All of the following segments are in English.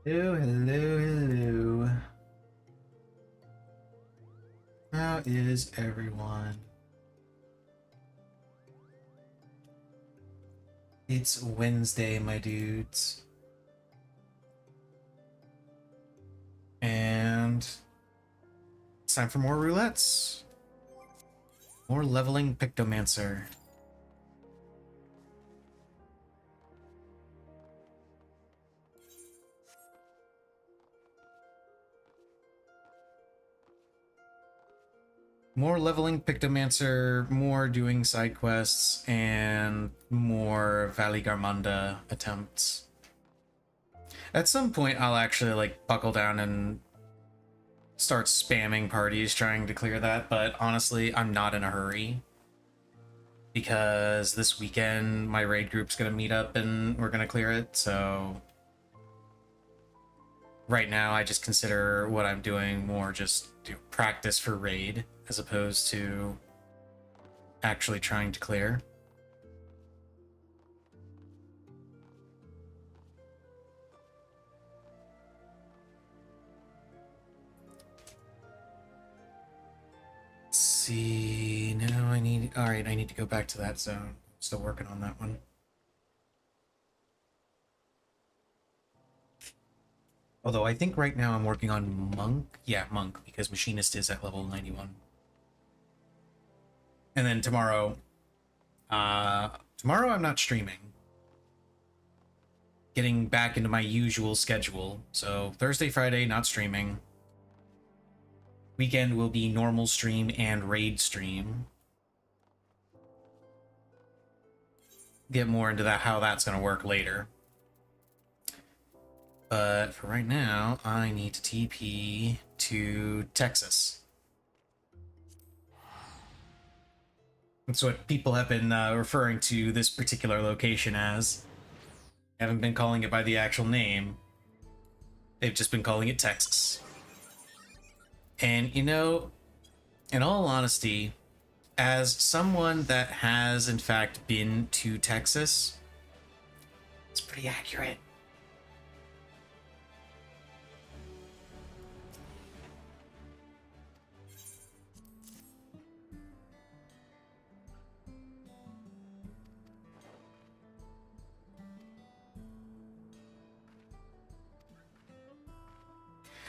Hello, hello, hello. How is everyone? It's Wednesday, my dudes. And it's time for more roulettes. More leveling Pictomancer. More leveling Pictomancer, more doing side quests, and more Valley Garmanda attempts. At some point, I'll actually like buckle down and start spamming parties trying to clear that, but honestly, I'm not in a hurry. Because this weekend, my raid group's gonna meet up and we're gonna clear it, so... Right now, I just consider what I'm doing more just practice for raid, as opposed to actually trying to clear. Let's see... Now I need... Alright, I need to go back to that zone. Still working on that one. Although I think right now I'm working on Monk. Yeah, Monk, because Machinist is at level 91. And then tomorrow... tomorrow I'm not streaming. Getting back into my usual schedule. So Thursday, Friday, not streaming. Weekend will be normal stream and raid stream. Get more into that, how that's going to work later. But for right now, I need to TP to Texas. That's what people have been referring to this particular location as. Haven't been calling it by the actual name. They've just been calling it Texas. And, you know, in all honesty, as someone that has, in fact, been to Texas, it's pretty accurate.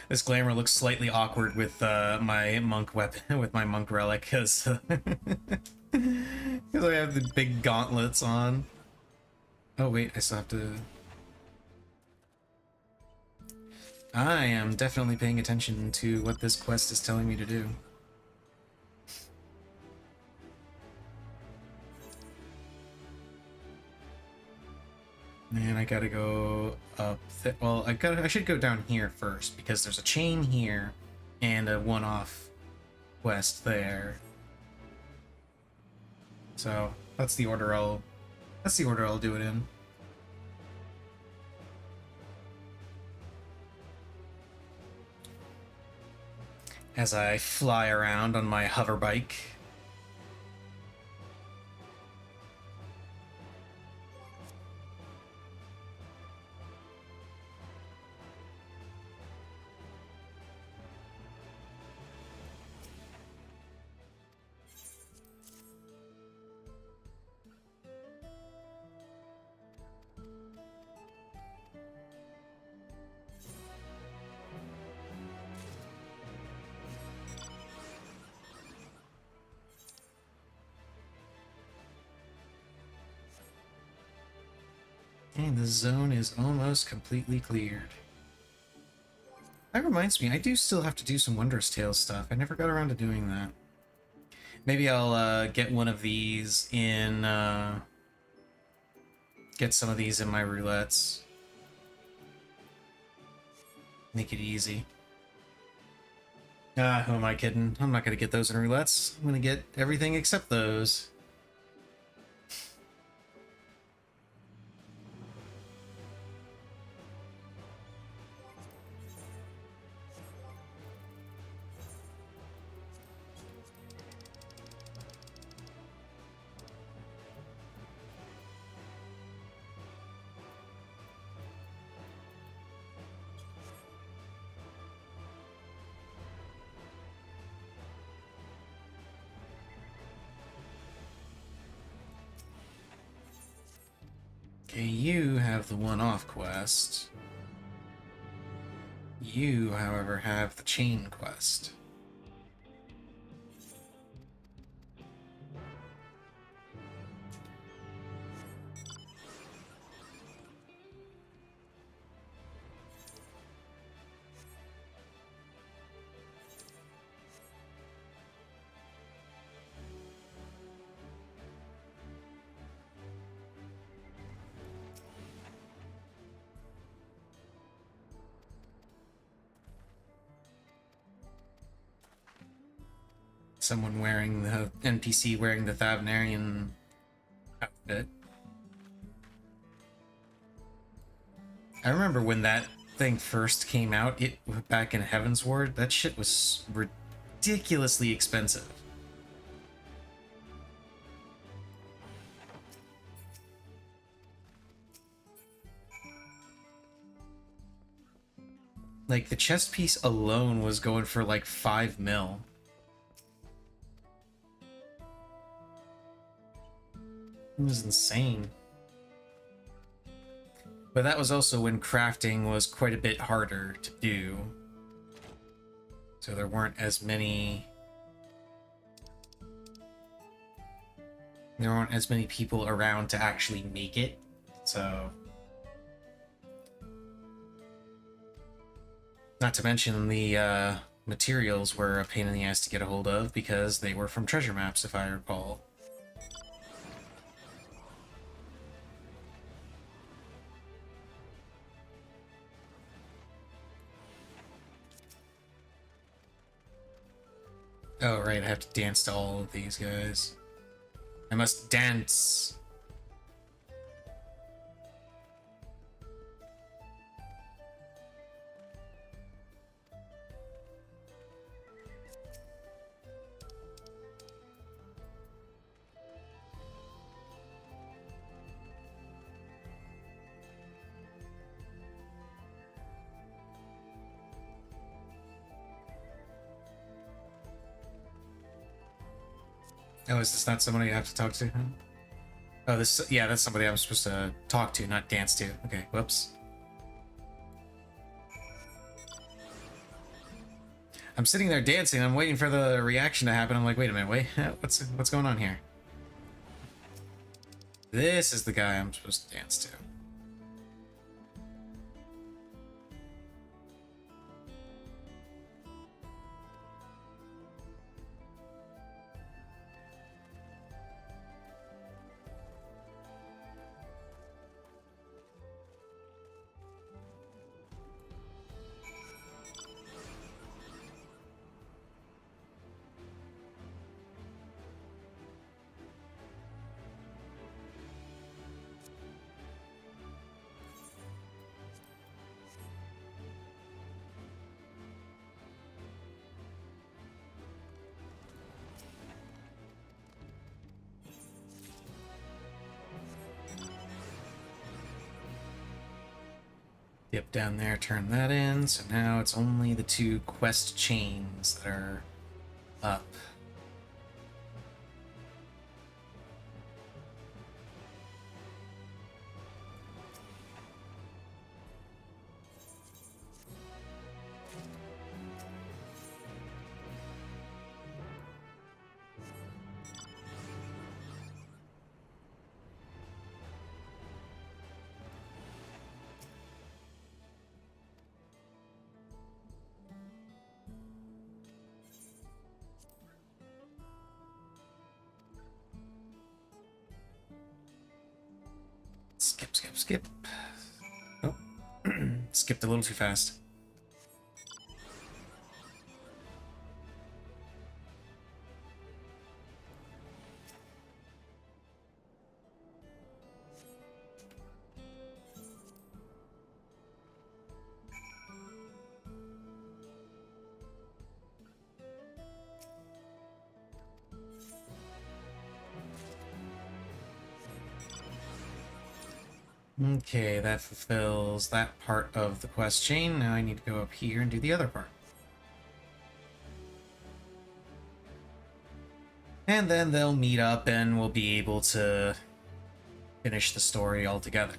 This glamour looks slightly awkward with my monk weapon, with my monk relic, because I have the big gauntlets on. Oh wait, I still have to... I am definitely paying attention to what this quest is telling me to do. Man, I gotta go up. Well, I should go down here first because there's a chain here and a one-off quest there. So that's the order I'll do it in. As I fly around on my hover bike. And the zone is almost completely cleared. That reminds me, I do still have to do some Wondrous Tales stuff. I never got around to doing that. Maybe I'll get one of these in... get some of these in my roulettes. Make it easy. Ah, who am I kidding? I'm not going to get those in roulettes. I'm going to get everything except those. Okay, you have the one-off quest. You, however, have the chain quest. Someone wearing the NPC wearing the Thavnarian outfit. I remember when that thing first came out, it back in Heaven's Ward, that shit was ridiculously expensive. Like, the chest piece alone was going for like 5 mil. It was insane. But that was also when crafting was quite a bit harder to do. So there weren't as many... There weren't as many people around to actually make it, so... Not to mention the materials were a pain in the ass to get a hold of because they were from treasure maps, if I recall. Oh, right, I have to dance to all of these guys. I must dance. Oh, is this not somebody I have to talk to? Oh, this, yeah, that's somebody I'm supposed to talk to, not dance to. Okay, whoops. I'm sitting there dancing, I'm waiting for the reaction to happen. I'm like, wait a minute, wait, what's going on here? This is the guy I'm supposed to dance to. Yep, down there, turn that in. So now it's only the 2 quest chains that are up. Skip. Oh, skipped a little too fast. Okay, that fulfills that part of the quest chain. Now I need to go up here and do the other part. And then they'll meet up and we'll be able to finish the story all together.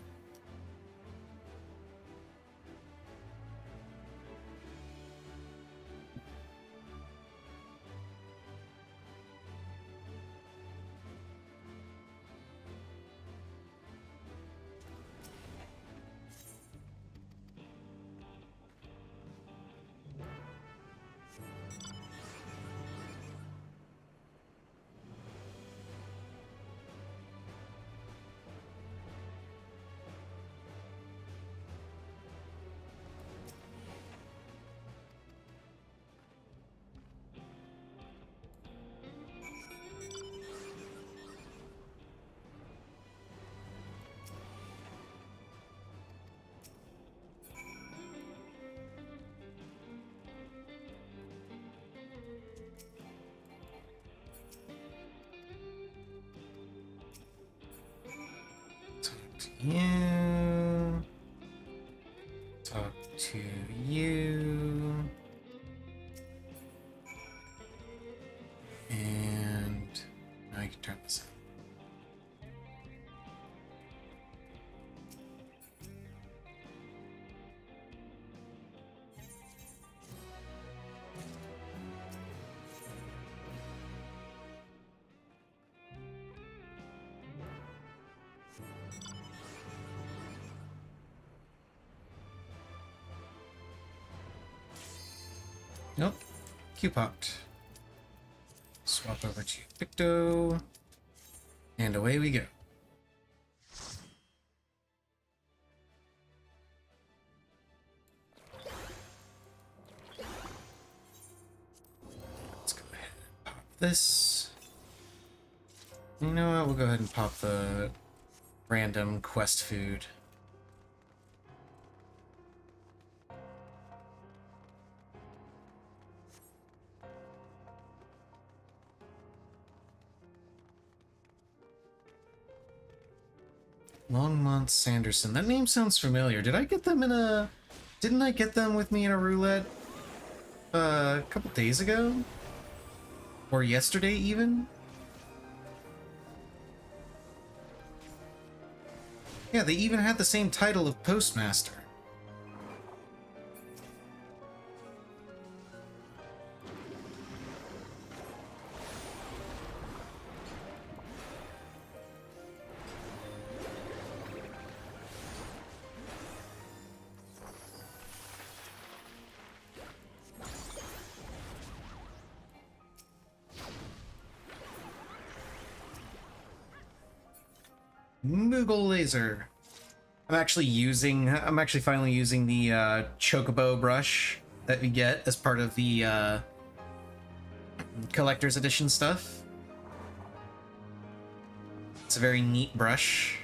you. Talk to you. And now I can turn this on. Nope. Q popped. Swap over to Picto. And away we go. Let's go ahead and pop this. You know what? We'll go ahead and pop the random quest food. Longmont Sanderson. That name sounds familiar. Did I get them in a... Didn't I get them with me in a roulette a couple days ago? Or yesterday, even? Yeah, they even had the same title of Postmaster. Moogle Laser. I'm actually finally using the Chocobo brush that we get as part of the collector's edition stuff. It's a very neat brush.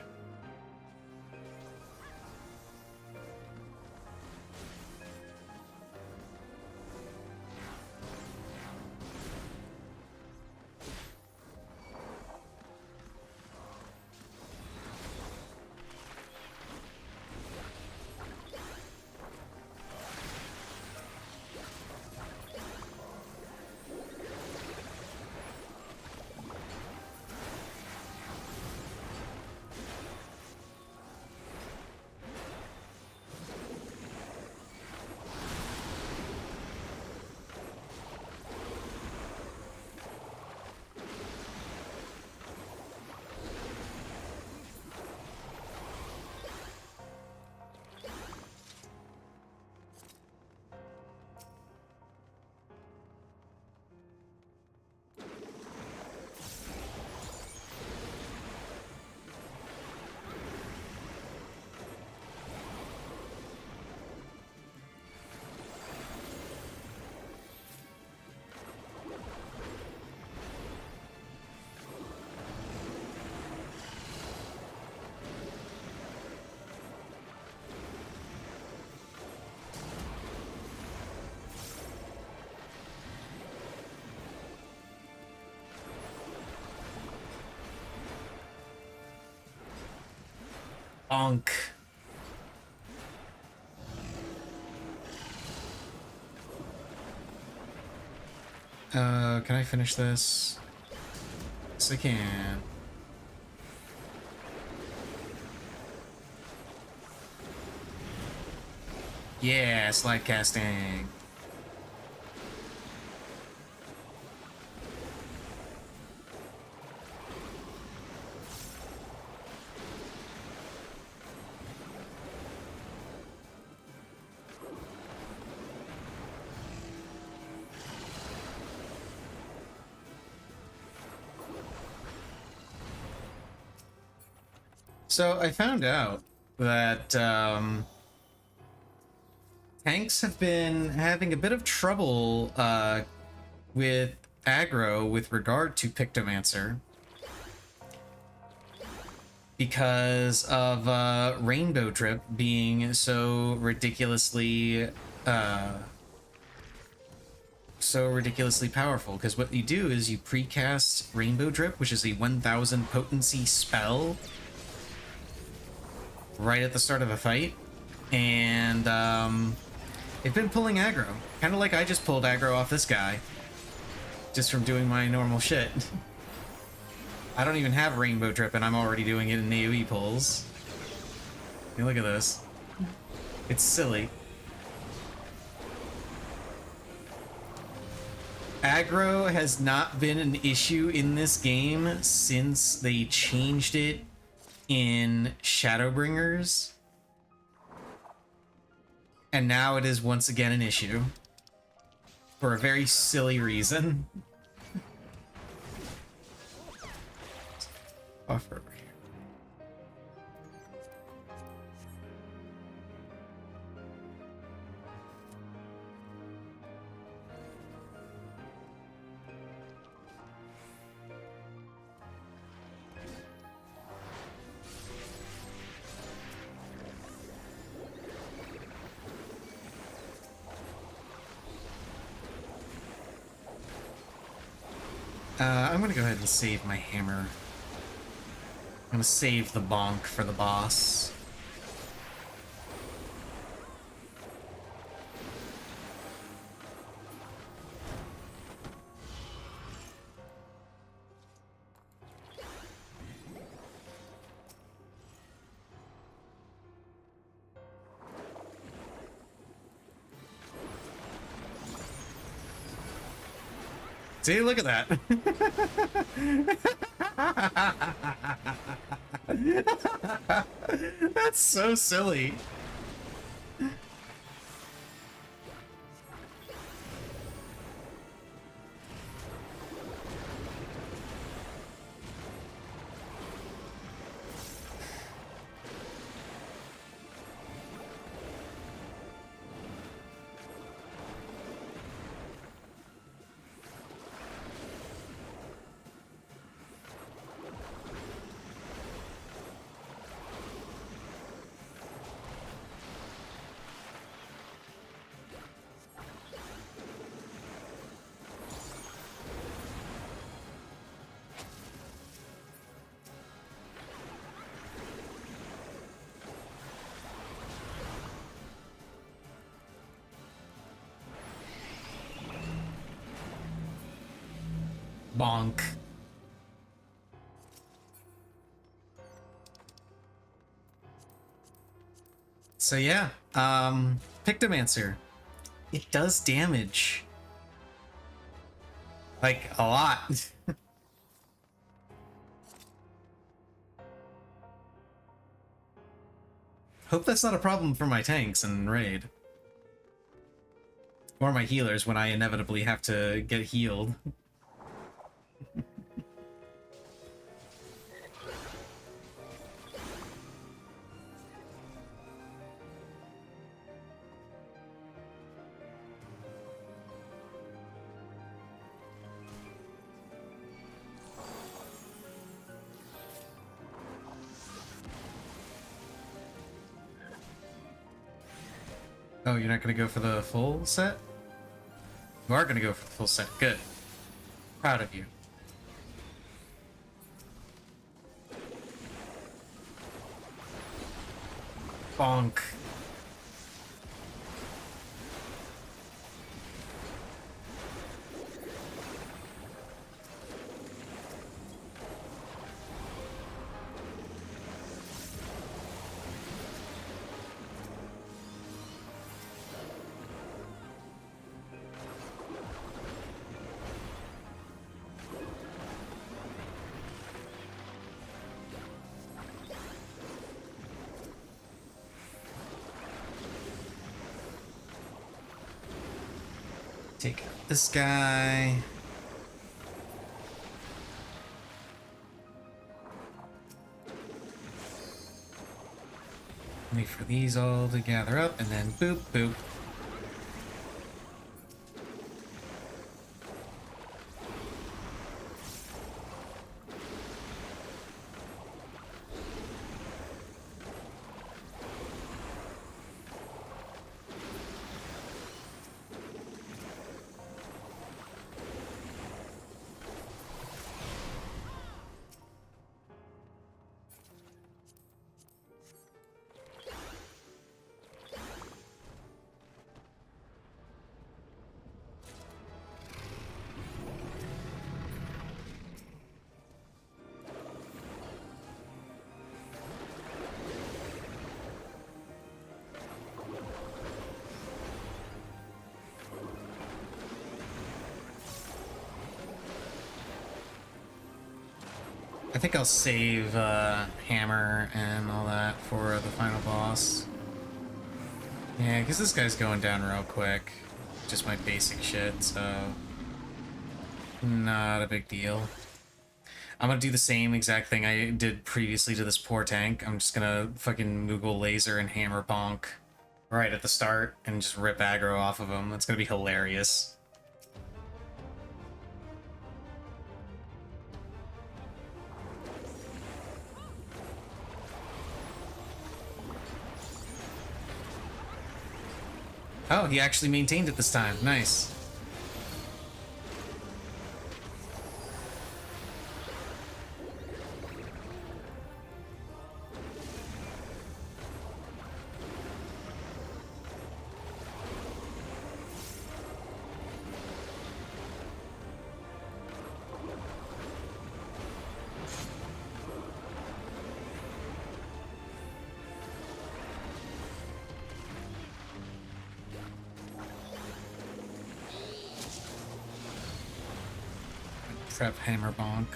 Bonk. Can I finish this? Yes, I can. Yeah, slide casting. So I found out that tanks have been having a bit of trouble with aggro with regard to Pictomancer because of Rainbow Drip being so ridiculously powerful. Because what you do is you precast Rainbow Drip, which is a 1000 potency spell. right at the start of a fight, and they've been pulling aggro, kind of like I just pulled aggro off this guy, just from doing my normal shit. I don't even have Rainbow Trip, and I'm already doing it in AoE pulls. Hey, look at this. It's silly. Aggro has not been an issue in this game since they changed it in Shadowbringers. And now it is once again an issue. For a very silly reason. Buffer over here. I'm gonna go ahead and save my hammer. I'm gonna save the bonk for the boss. See, look at that. That's so silly. Bonk. So yeah, Pictomancer. It does damage. Like, a lot. Hope that's not a problem for my tanks in Raid. Or my healers when I inevitably have to get healed. Oh, you're not gonna go for the full set? You are gonna go for the full set. Good. Proud of you. Bonk. Take out this guy. Wait for these all to gather up, and then boop, boop. I think I'll save hammer and all that for the final boss. Yeah, because this guy's going down real quick. Just my basic shit, so not a big deal. I'm gonna do the same exact thing I did previously to this poor tank. I'm just gonna fucking Moogle laser and hammer bonk right at the start and just rip aggro off of him. That's gonna be hilarious. Oh, he actually maintained it this time. Nice. Prep hammer bonk.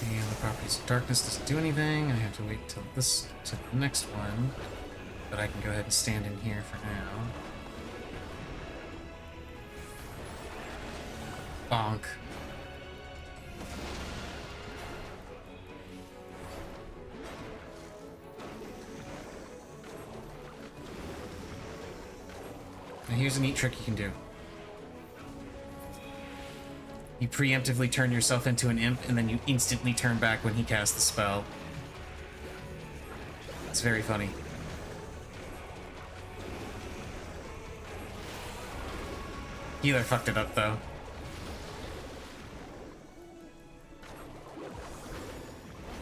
And the properties of darkness doesn't do anything. I have to wait till this to the next one. But I can go ahead and stand in here for now. Bonk. Now here's a neat trick you can do. You preemptively turn yourself into an imp, and then you instantly turn back when he casts the spell. It's very funny. Healer fucked it up, though.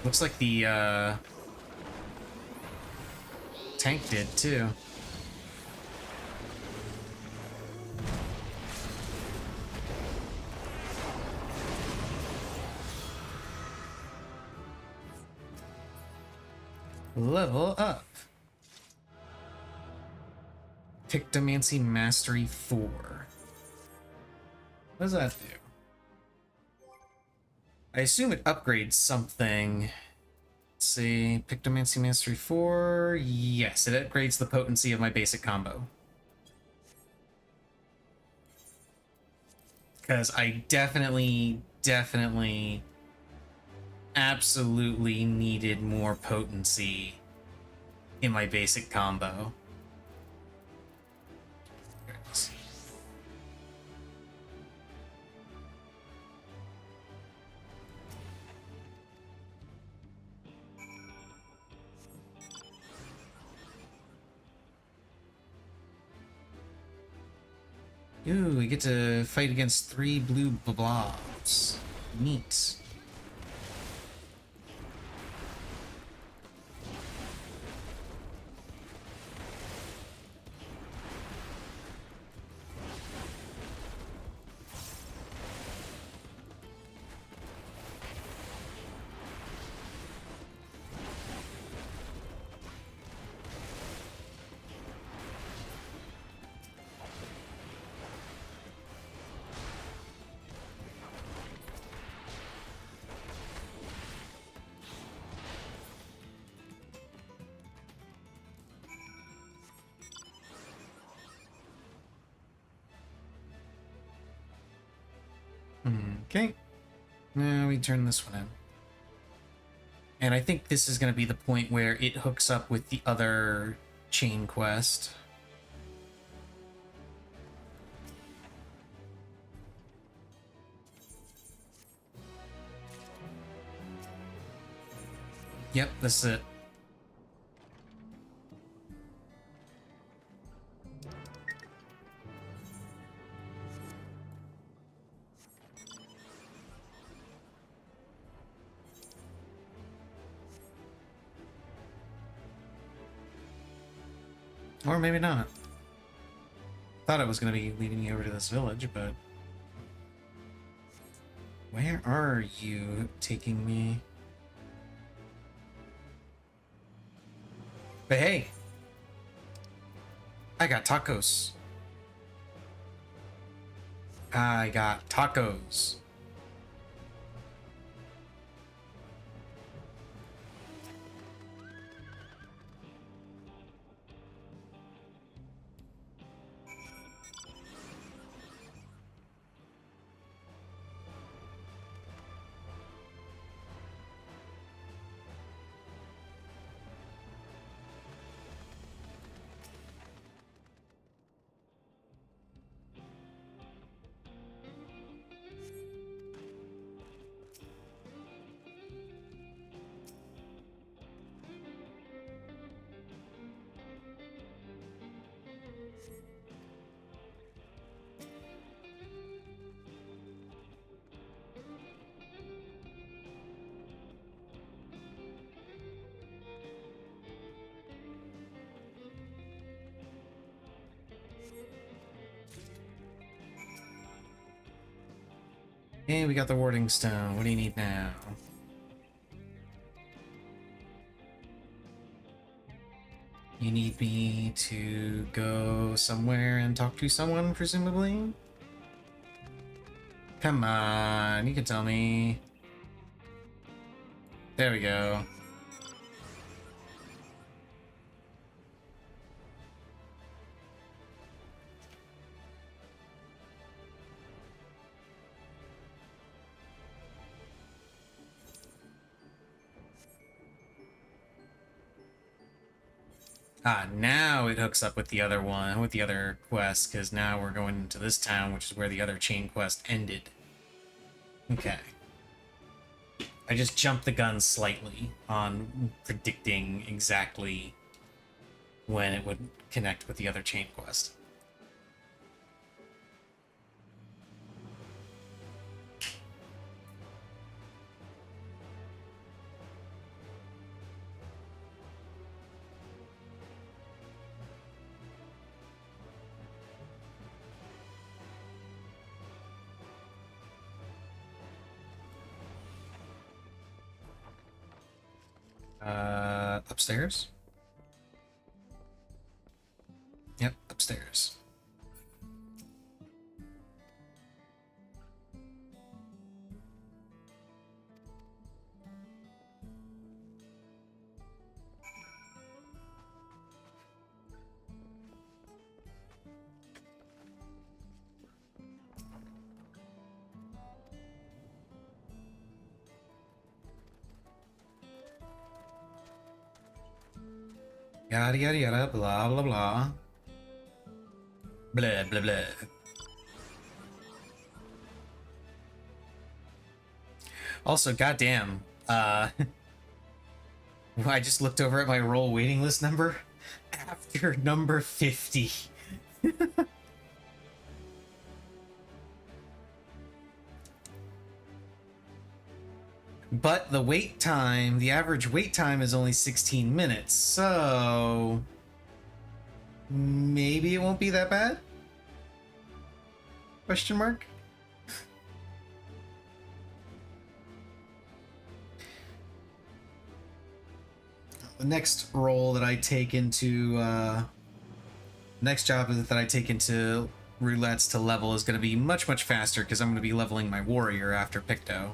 Looks like the, tank did, too. Level up. Pictomancy Mastery 4. What does that do? I assume it upgrades something. Let's see. Pictomancy Mastery 4. Yes, it upgrades the potency of my basic combo. Because I definitely absolutely needed more potency in my basic combo. There it is. Ooh, we get to fight against 3 blue blobs. Neat. Okay. Now we turn this one in. And I think this is going to be the point where it hooks up with the other chain quest. Yep, this is it. Or maybe not. Thought it was going to be leading me over to this village, but... Where are you taking me? But hey, I got tacos. I got tacos. Hey, we got the warding stone. What do you need now? You need me to go somewhere and talk to someone, presumably? Come on, you can tell me. There we go. Ah, now it hooks up with the other one, with the other quest, because now we're going into this town, which is where the other chain quest ended. Okay. I just jumped the gun slightly on predicting exactly when it would connect with the other chain quest. Upstairs? Yep, upstairs. Yada yada yada, blah blah blah. Blah blah blah. Also, goddamn, I just looked over at my roll waiting list number after number 50. But the wait time, the average wait time is only 16 minutes, so maybe it won't be that bad? Question mark? The next role that I take into, next job that I take into Roulettes to level is going to be much, much faster because I'm going to be leveling my warrior after Picto.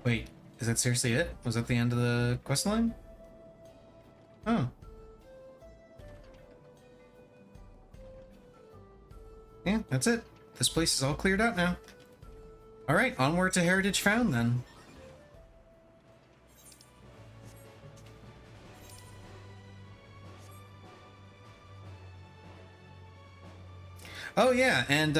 Wait, is that seriously it? Was that the end of the quest line? Oh. Yeah, that's it. This place is all cleared out now. Alright, onward to Heritage Found then. Oh yeah, and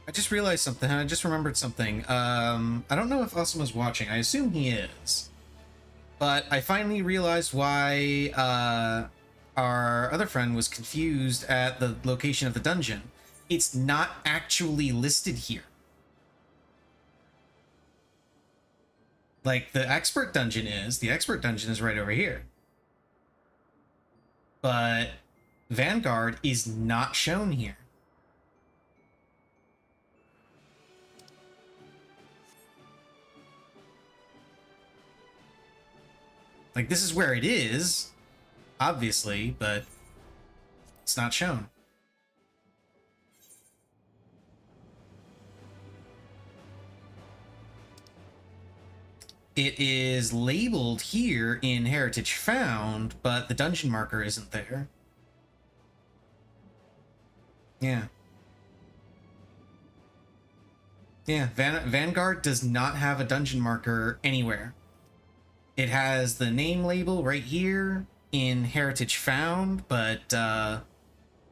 I just realized something. I just remembered something. I don't know if Awesome was watching. I assume he is. But I finally realized why our other friend was confused at the location of the dungeon. It's not actually listed here. Like, the expert dungeon is right over here. But Vanguard is not shown here. Like, this is where it is, obviously, but it's not shown. It is labeled here in Heritage Found, but the dungeon marker isn't there. Yeah. Yeah, Vanguard does not have a dungeon marker anywhere. It has the name label right here in Heritage Found, but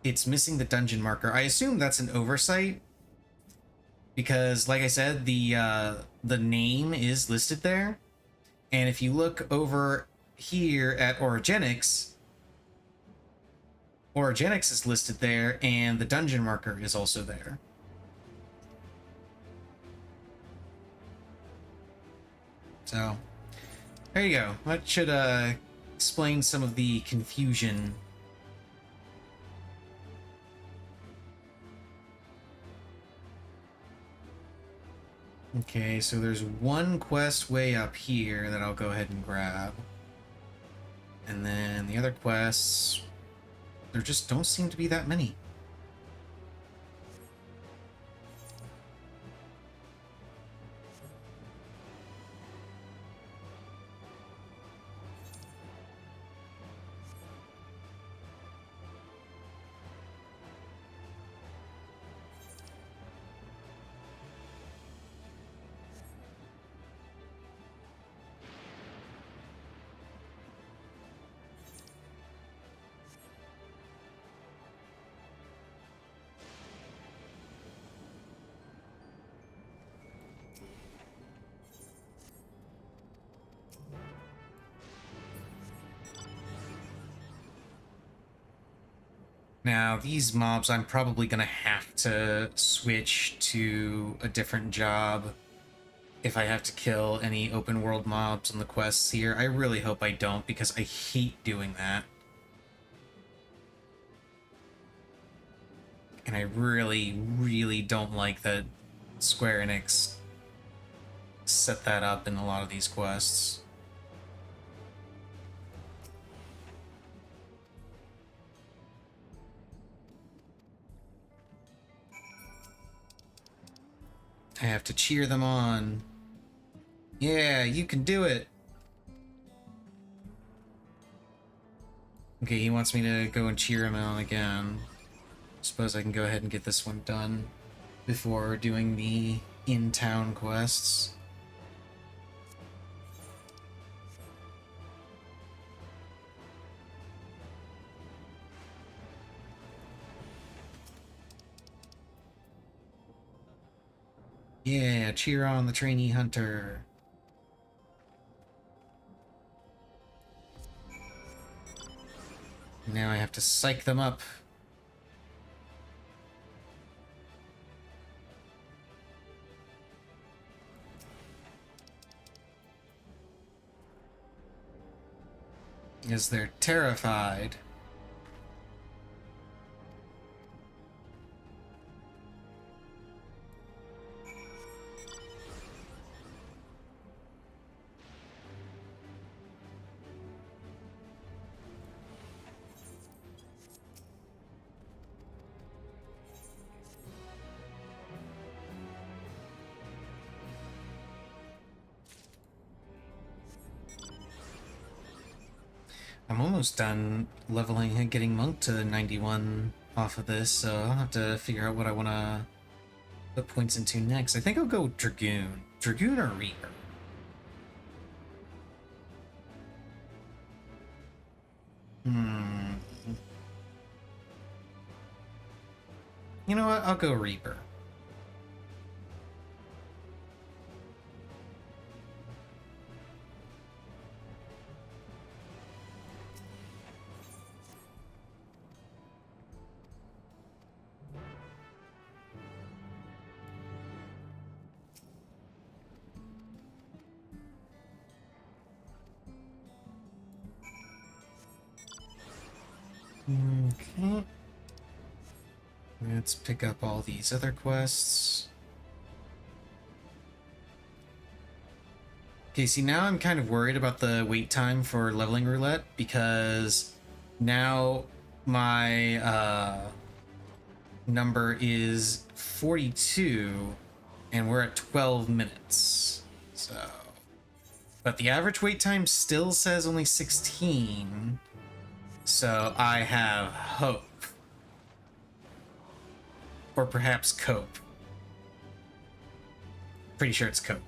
it's missing the dungeon marker. I assume that's an oversight because, like I said, the name is listed there. And if you look over here at Origenics, Origenics is listed there, and the dungeon marker is also there. So, there you go. That should explain some of the confusion. Okay, so there's one quest way up here that I'll go ahead and grab. And then the other quests, there just don't seem to be that many. Now, these mobs, I'm probably going to have to switch to a different job if I have to kill any open world mobs on the quests here. I really hope I don't, because I hate doing that. And I really, really don't like that Square Enix set that up in a lot of these quests. I have to cheer them on. Yeah, you can do it. Okay, he wants me to go and cheer him on again. Suppose I can go ahead and get this one done before doing the in-town quests. Yeah, cheer on the trainee hunter. Now I have to psych them up. As they're terrified. I'm almost done leveling and getting Monk to 91 off of this, so I'll have to figure out what I want to put points into next. I think I'll go Dragoon. Dragoon or Reaper? You know what? I'll go Reaper. Okay. Let's pick up all these other quests. Okay, see, now I'm kind of worried about the wait time for leveling roulette because now my number is 42 and we're at 12 minutes. So, but the average wait time still says only 16. So I have hope. Or perhaps cope. Pretty sure it's cope.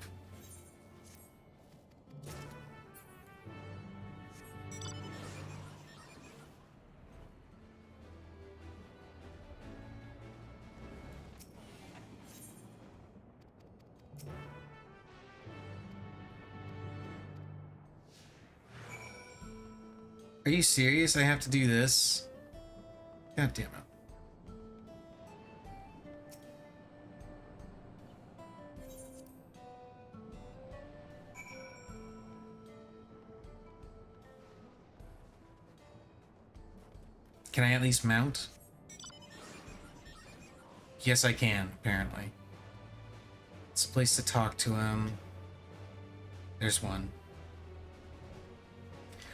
Are you serious? I have to do this? God damn it. Can I at least mount? Yes, I can, apparently. It's a place to talk to him. There's one.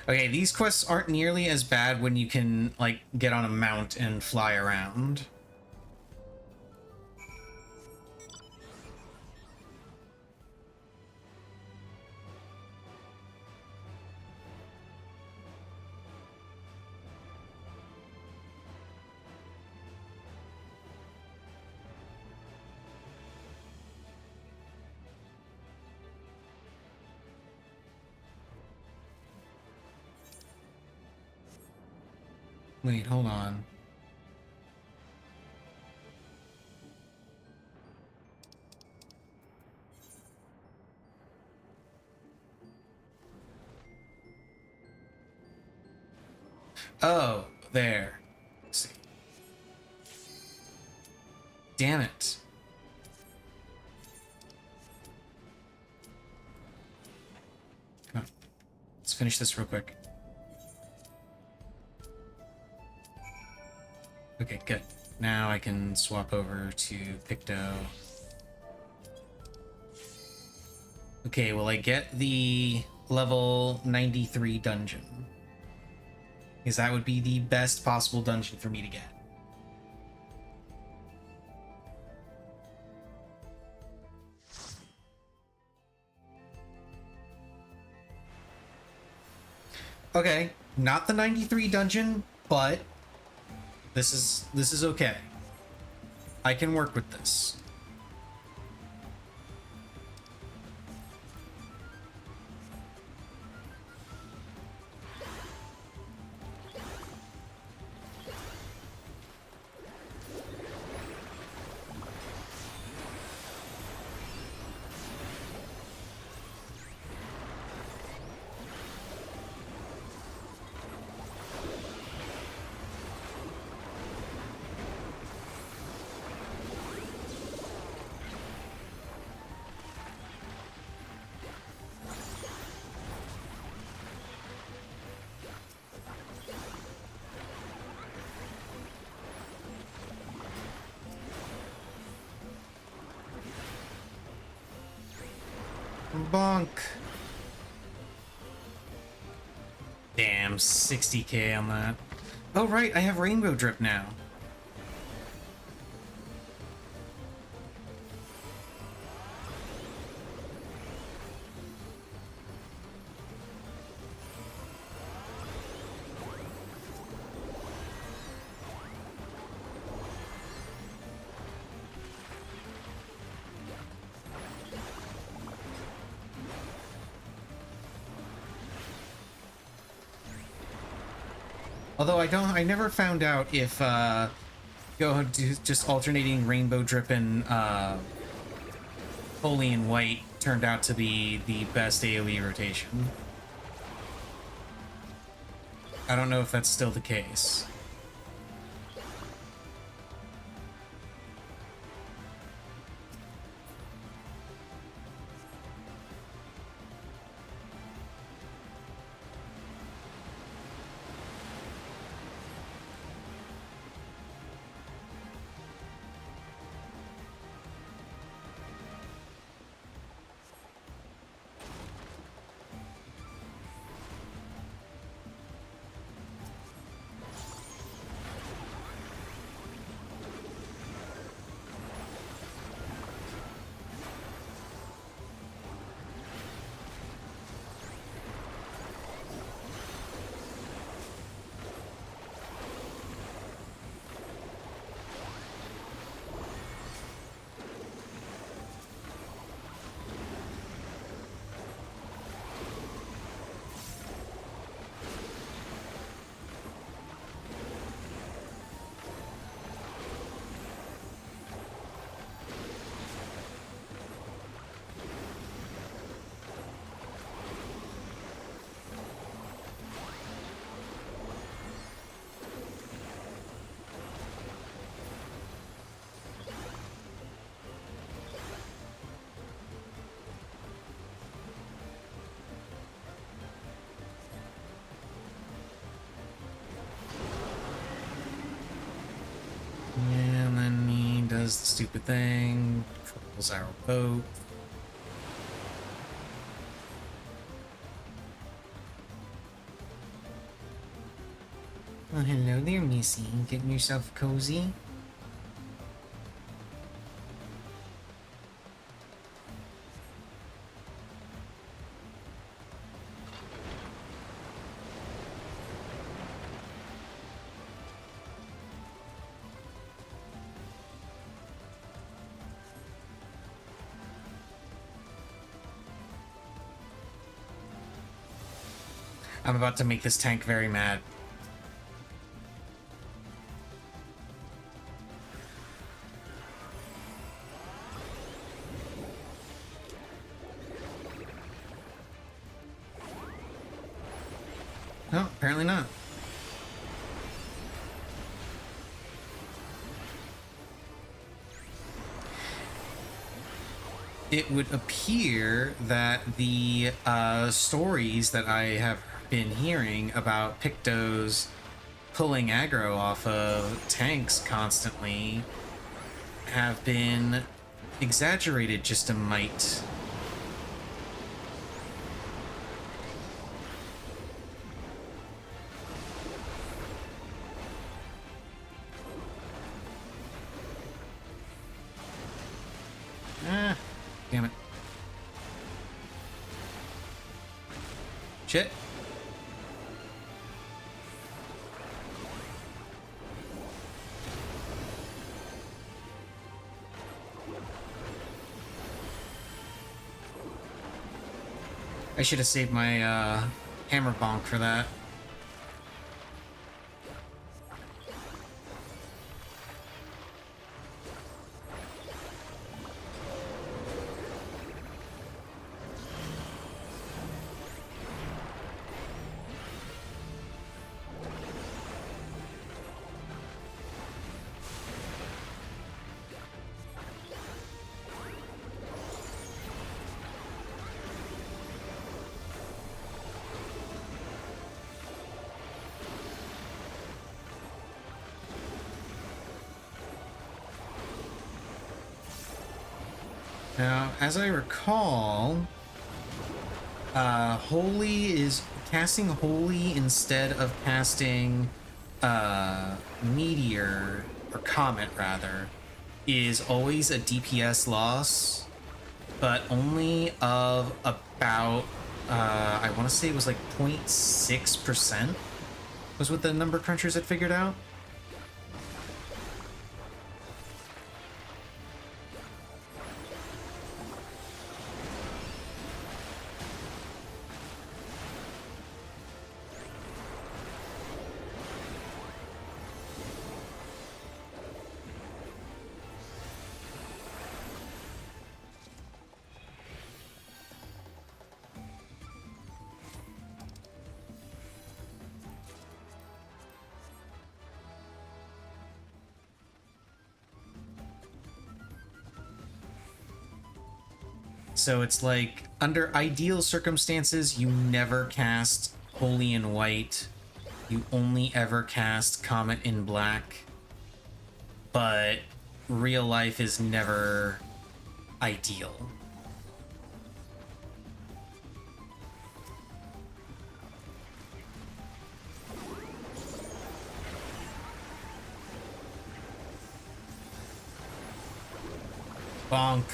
Okay, these quests aren't nearly as bad when you can, like, get on a mount and fly around. Wait, hold on. Oh, there. Let's see. Damn it. Come on. Let's finish this real quick. Okay, good. Now I can swap over to Picto. Okay, will I get the level 93 dungeon? Because that would be the best possible dungeon for me to get. Okay, not the 93 dungeon, but this is okay. I can work with this. Bonk. Damn, 60k on that. Oh right, I have rainbow drip now. Although I never found out if just alternating rainbow drip and holy and white turned out to be the best AoE rotation. I don't know if that's still the case. does the stupid thing. Controls our boat. Oh, hello there, Missy. Getting yourself cozy? I'm about to make this tank very mad. No, apparently not. It would appear that the stories that I have been hearing about Pictos pulling aggro off of tanks constantly have been exaggerated just a mite. Ah, damn it. Shit. I should have saved my hammer bonk for that. Now, as I recall, Holy is casting Holy instead of casting Meteor, or Comet rather, is always a DPS loss, but only of about, I want to say it was like 0.6% was what the number crunchers had figured out. So it's like, under ideal circumstances, you never cast Holy in white. You only ever cast Comet in black. But real life is never ideal. Bonk.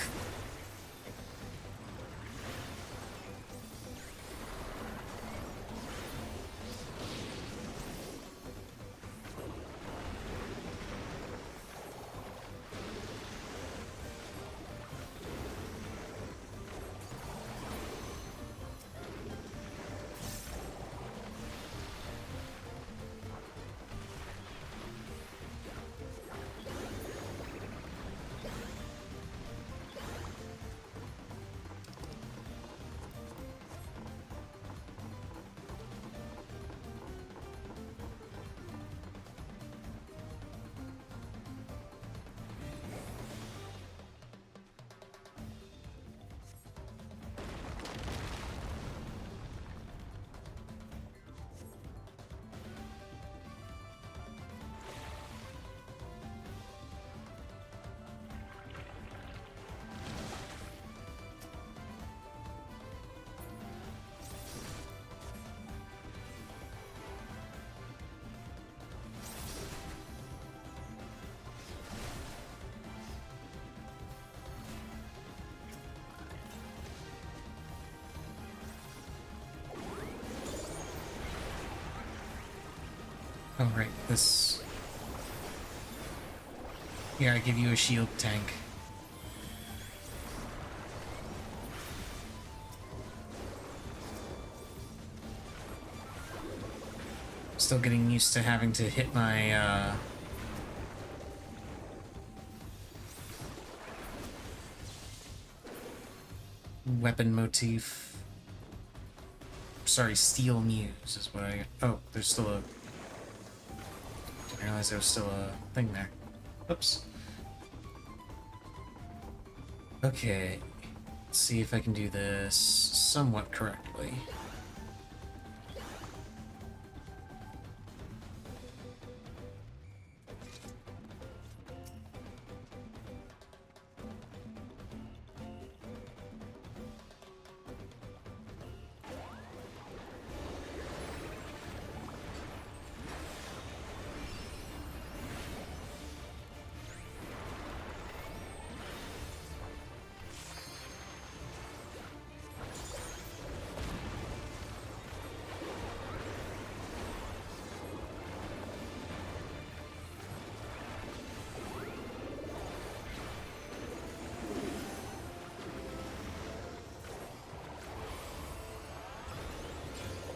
Oh, right, this... Here, I give you a shield tank. Still getting used to having to hit my, weapon motif. Sorry, steel muse is what I... Oh, there's still a... Didn't realize there was still a thing there. Oops. Okay. Let's see if I can do this somewhat correctly.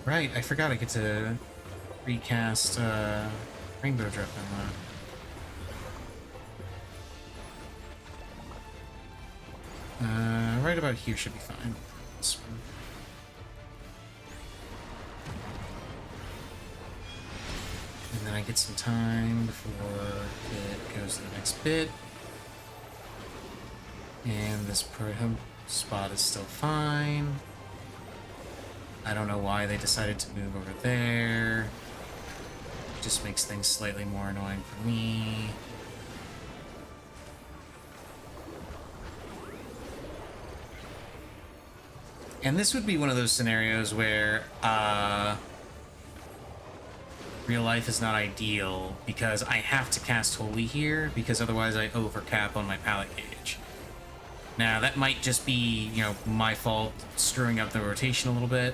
Right, I forgot I get to recast Rainbow Drip in that. Right about here should be fine. This one. And then I get some time before it goes to the next bit. And this spot is still fine. I don't know why they decided to move over there. Just makes things slightly more annoying for me. And this would be one of those scenarios where real life is not ideal because I have to cast Holy here because otherwise I overcap on my palette gauge. Now, that might just be, you know, my fault screwing up the rotation a little bit.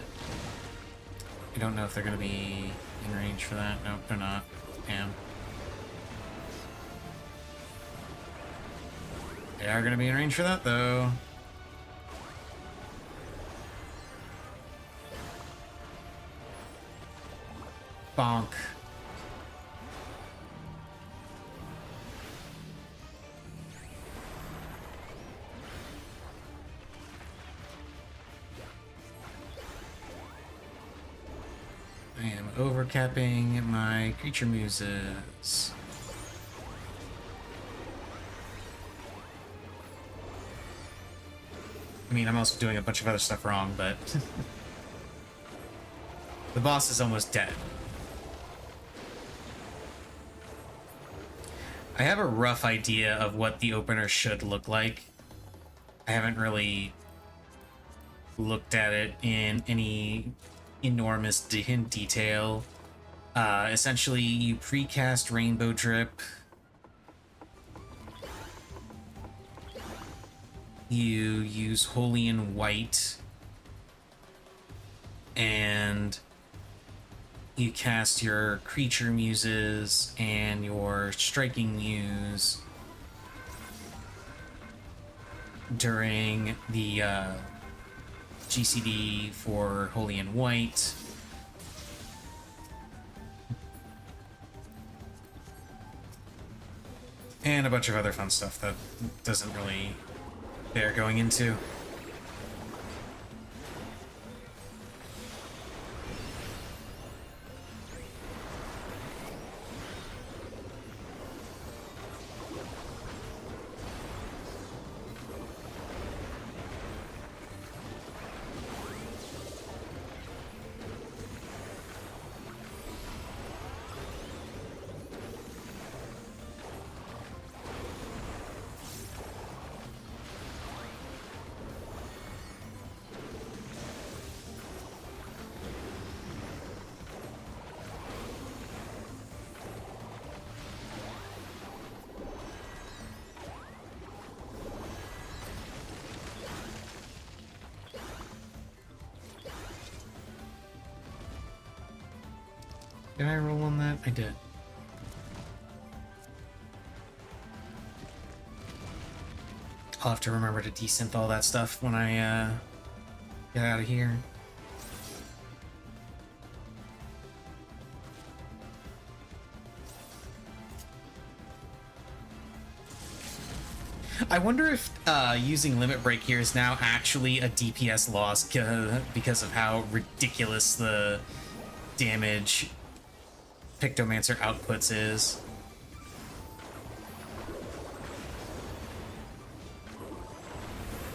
I don't know if they're going to be in range for that. Nope, they're not. Damn. They are going to be in range for that, though. Bonk. I am overcapping my creature muses. I mean, I'm also doing a bunch of other stuff wrong, but... the boss is almost dead. I have a rough idea of what the opener should look like. I haven't really looked at it in any enormous detail. Essentially, you precast Rainbow Drip. You use Holy and White. And you cast your Creature Muses and your Striking Muse during the GCD for Holy and White. And a bunch of other fun stuff that doesn't really bear going into. Did I roll on that? I did. I'll have to remember to desynth all that stuff when I get out of here. I wonder if using Limit Break here is now actually a DPS loss because of how ridiculous the damage Pictomancer outputs is.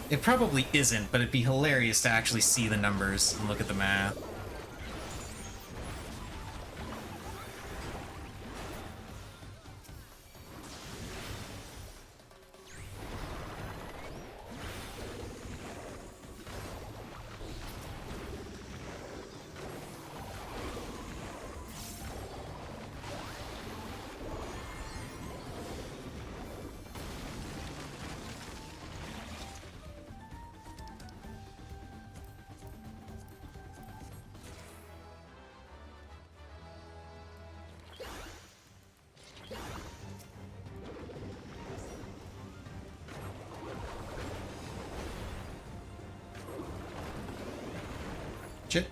It probably isn't, but it'd be hilarious to actually see the numbers and look at the math. Shit.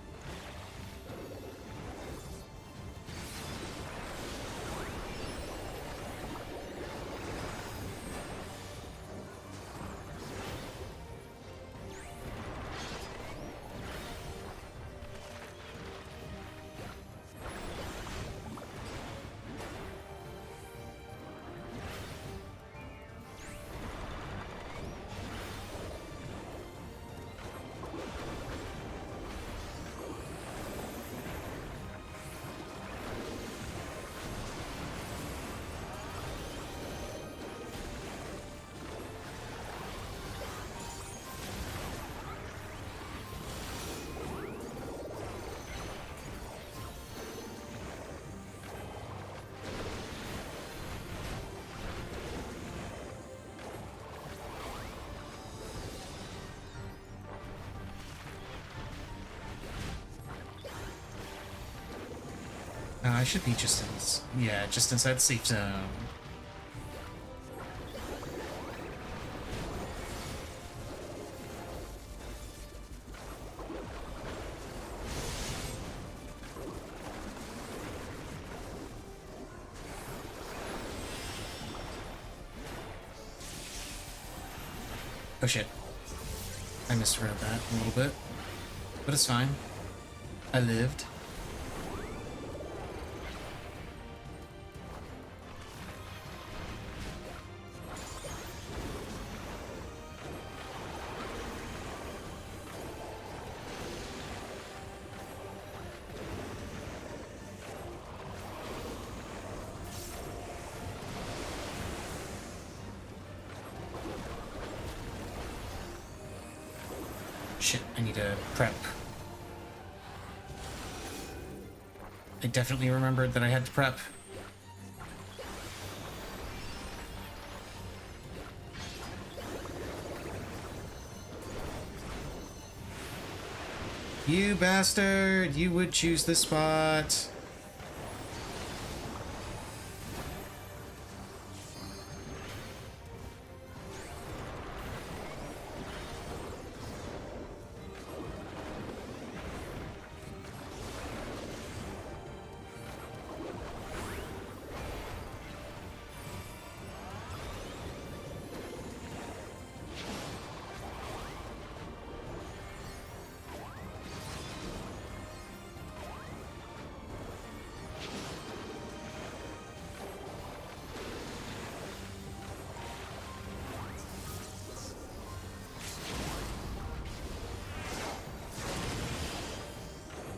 I should be just inside the safe zone. Oh shit. I misread that a little bit. But it's fine. I lived. Shit, I need to prep. I definitely remembered that I had to prep. You bastard! You would choose this spot.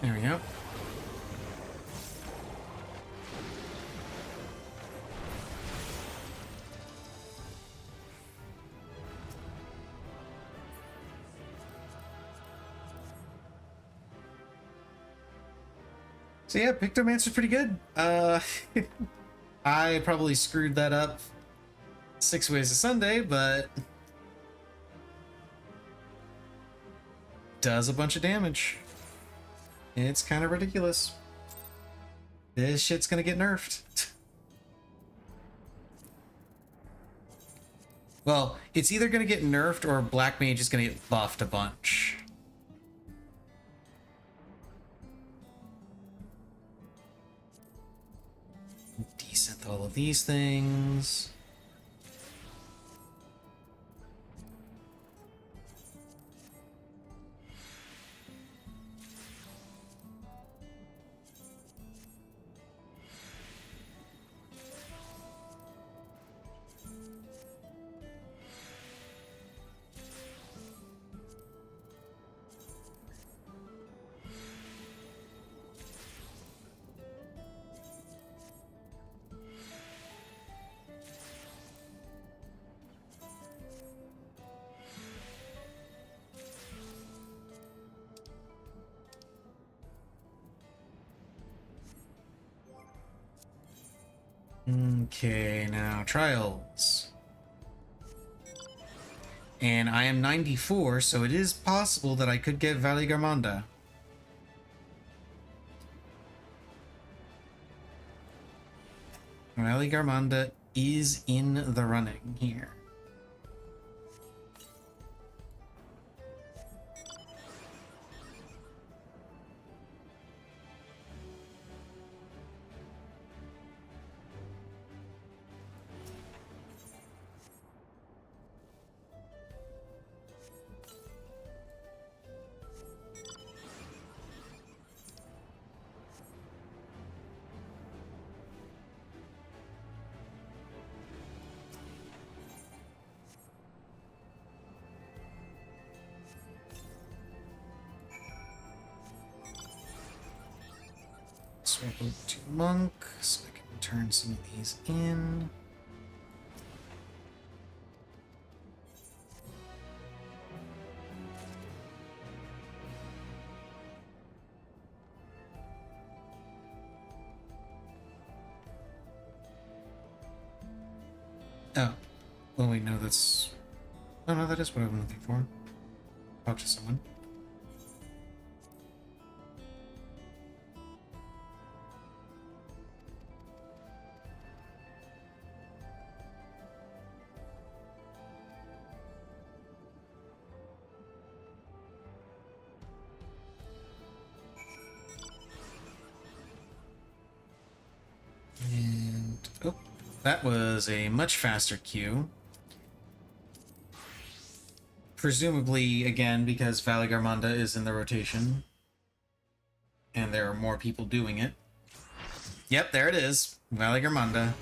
There we go. So yeah, Pictomancer's pretty good. I probably screwed that up 6 ways to Sunday, but does a bunch of damage. It's kind of ridiculous. This shit's gonna get nerfed. Well, it's either gonna get nerfed or Black Mage is gonna get buffed a bunch. Desynth all of these things. Okay, now trials. And I am 94, so it is possible that I could get Valley Garmonda. Valley Garmonda is in the running here. Swap over to Monk so I can turn some of these in. Oh. Well, wait, no, that's... Oh, no, that is what I'm looking for. Talk to someone. And... Oh, that was a much faster queue. Presumably, again, because Valley Garmonda is in the rotation. And there are more people doing it. Yep, there it is. Valley Garmonda.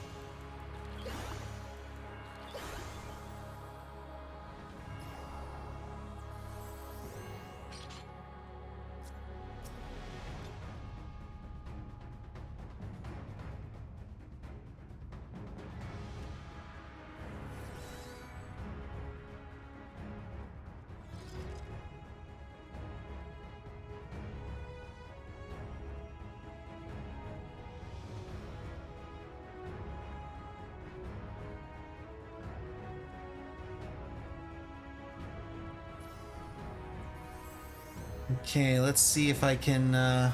Okay, let's see if I can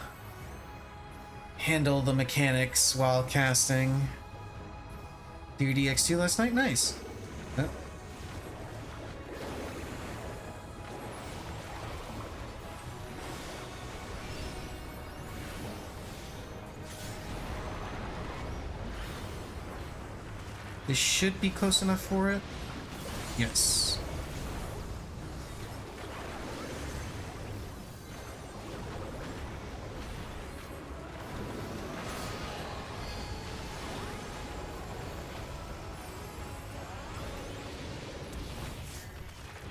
handle the mechanics while casting. Do DX2 last night? Nice. Oh. This should be close enough for it. Yes.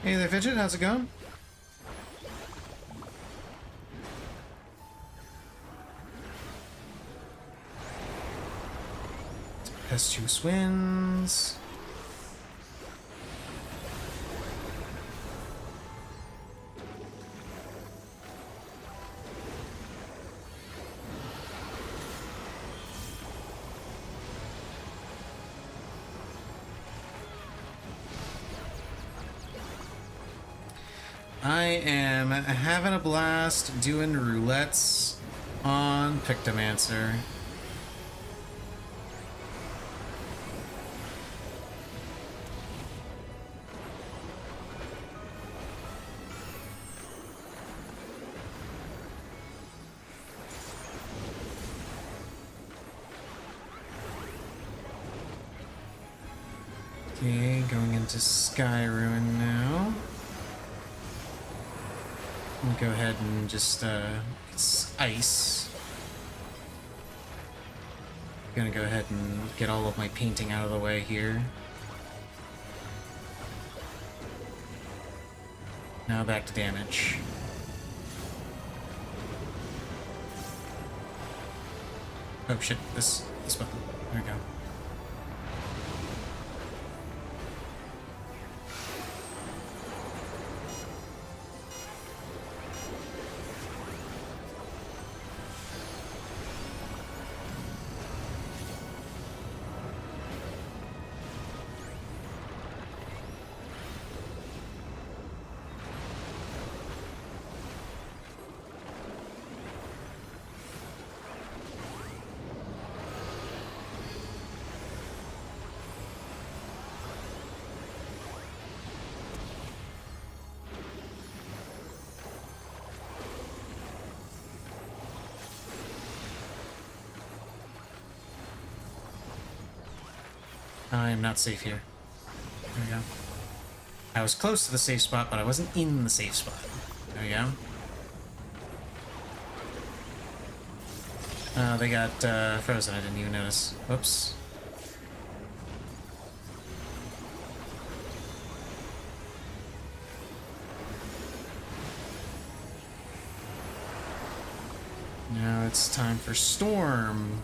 Hey there, Fidget. How's it going? Pestus wins. I am having a blast doing roulettes on Pictomancer. Okay, going into Sky Ruin now. I'll go ahead and just, it's ice. Gonna go ahead and get all of my painting out of the way here. Now back to damage. Oh shit, this button. There we go. I am not safe here. There we go. I was close to the safe spot, but I wasn't in the safe spot. There we go. They got frozen. I didn't even notice. Whoops. Now it's time for Storm.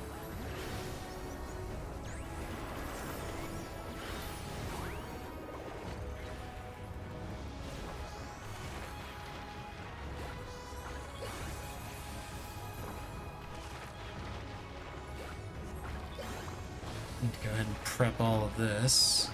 Need to go ahead and prep all of this.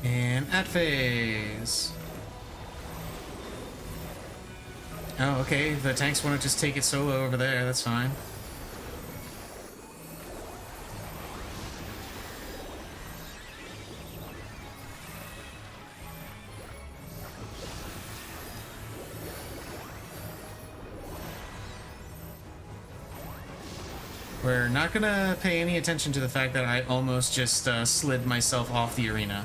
And at phase. Oh, okay. The tanks want to just take it solo over there. That's fine. We're not gonna pay any attention to the fact that I almost just slid myself off the arena.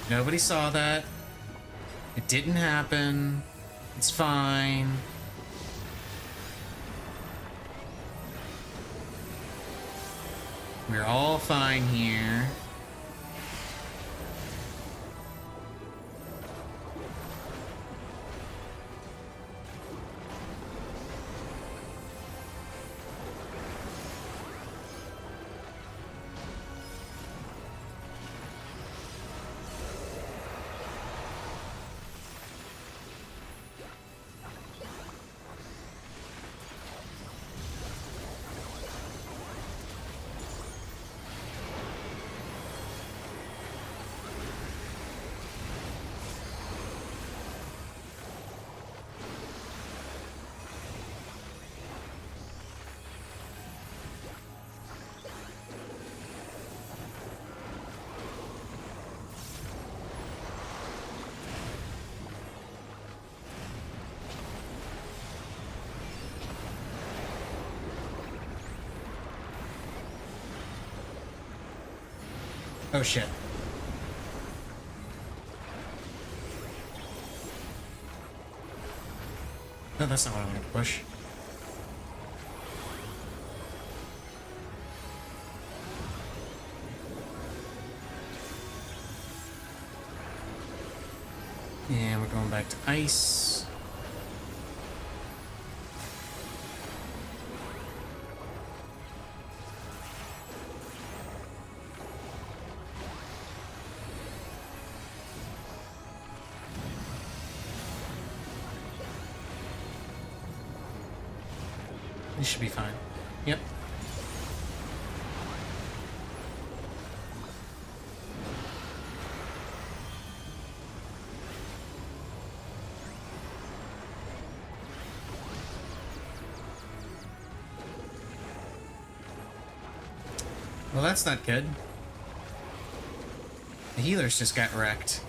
Nobody saw that. It didn't happen. It's fine. We're all fine here. Oh shit. No, that's not what I wanted to push. And we're going back to ice. This should be fine. Yep. Well, that's not good. The healers just got wrecked.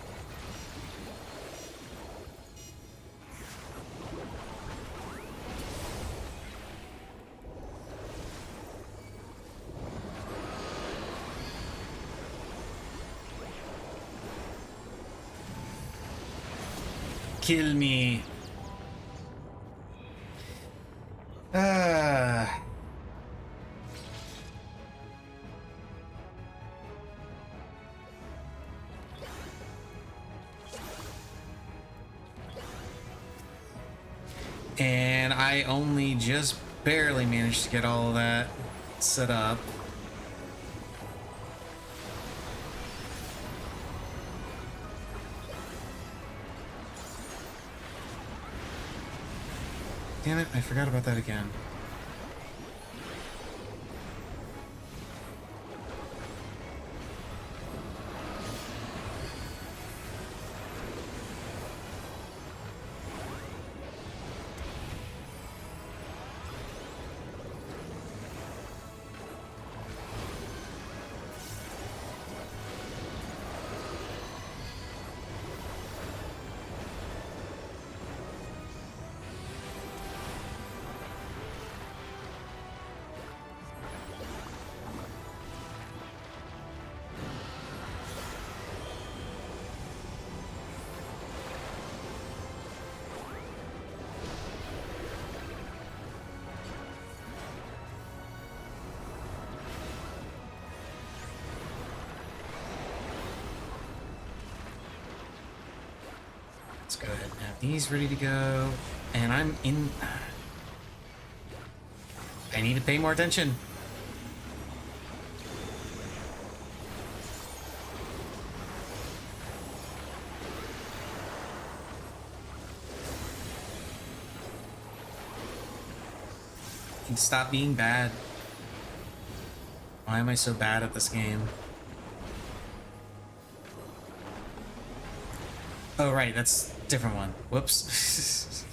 Kill me. And I only just barely managed to get all of that set up. Damn it, I forgot about that again. Let's go ahead and have these ready to go. And I'm in... I need to pay more attention. And stop being bad. Why am I so bad at this game? Oh, right, that's a different one. Whoops.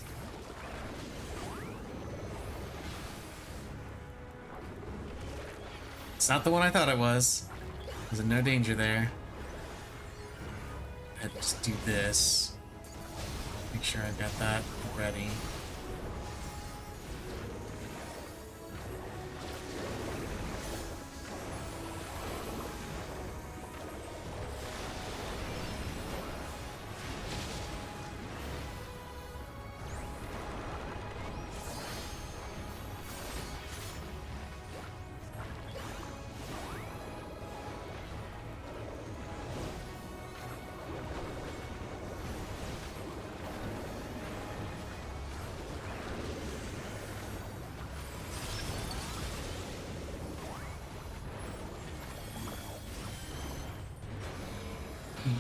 It's not the one I thought it was. There's no danger there. I'd just do this. Make sure I've got that ready.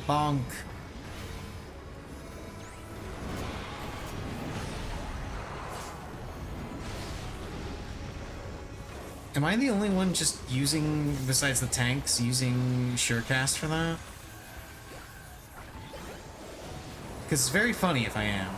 Bonk. Am I the only one just using, besides the tanks, using Surecast for that? Because it's very funny if I am.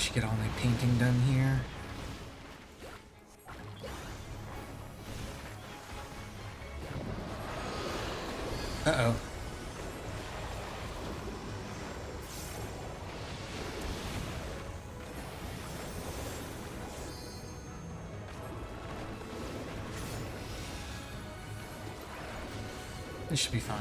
should get all my painting done here. Uh-oh. This should be fine.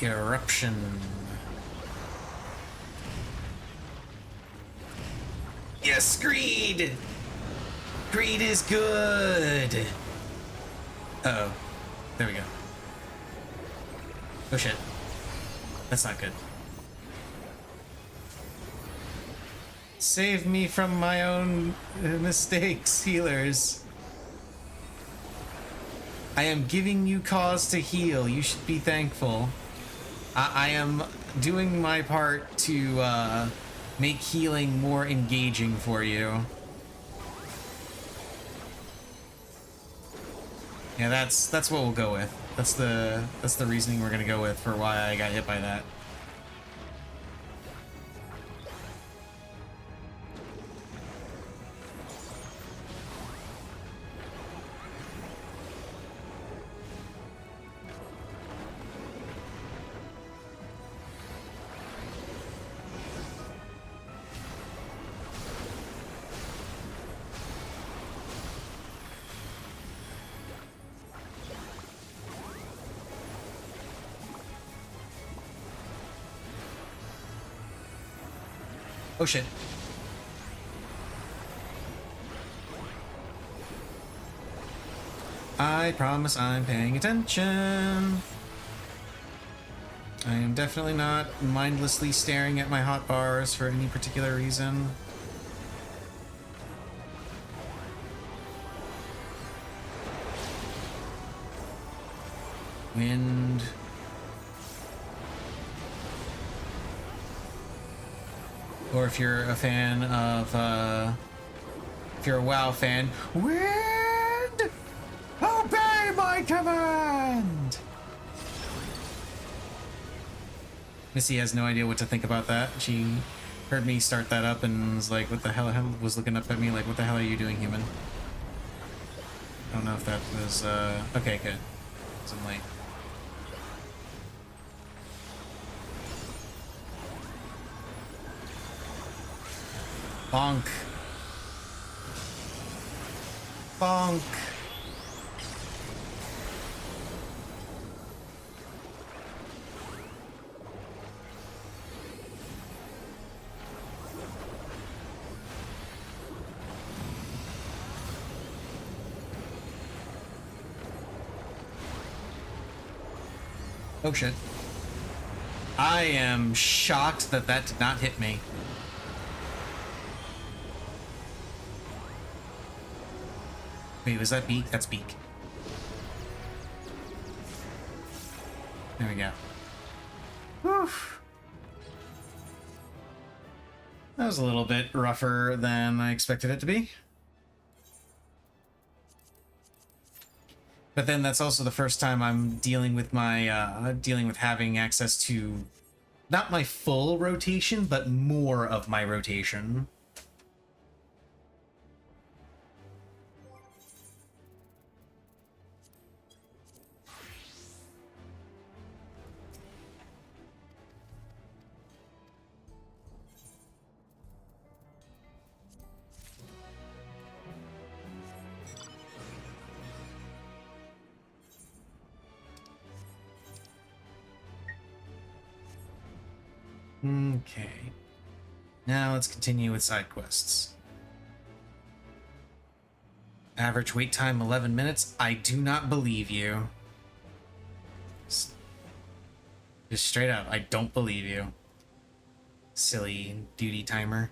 Eruption. Yes, greed! Greed is good! Uh-oh. There we go. Oh shit. That's not good. Save me from my own mistakes, healers. I am giving you cause to heal. You should be thankful. I am doing my part to make healing more engaging for you. Yeah, that's what we'll go with. That's the reasoning we're gonna go with for why I got hit by that. Oh shit. I promise I'm paying attention. I am definitely not mindlessly staring at my hotbars for any particular reason. Wind. Or if you're a fan of, if you're a WoW fan, Wind! Obey my command! Missy has no idea what to think about that. She heard me start that up and was like, what the hell, was looking up at me like, what the hell are you doing, human? I don't know if that was, okay, good. Because I'm late. Bonk. Bonk. Oh shit. I am shocked that that did not hit me. Wait, was that beak? That's beak. There we go. Whew. That was a little bit rougher than I expected it to be. But then that's also the first time I'm dealing with my, dealing with having access to not my full rotation, but more of my rotation. Okay. Now let's continue with side quests. Average wait time 11 minutes. I do not believe you. Just straight up, I don't believe you. Silly duty timer.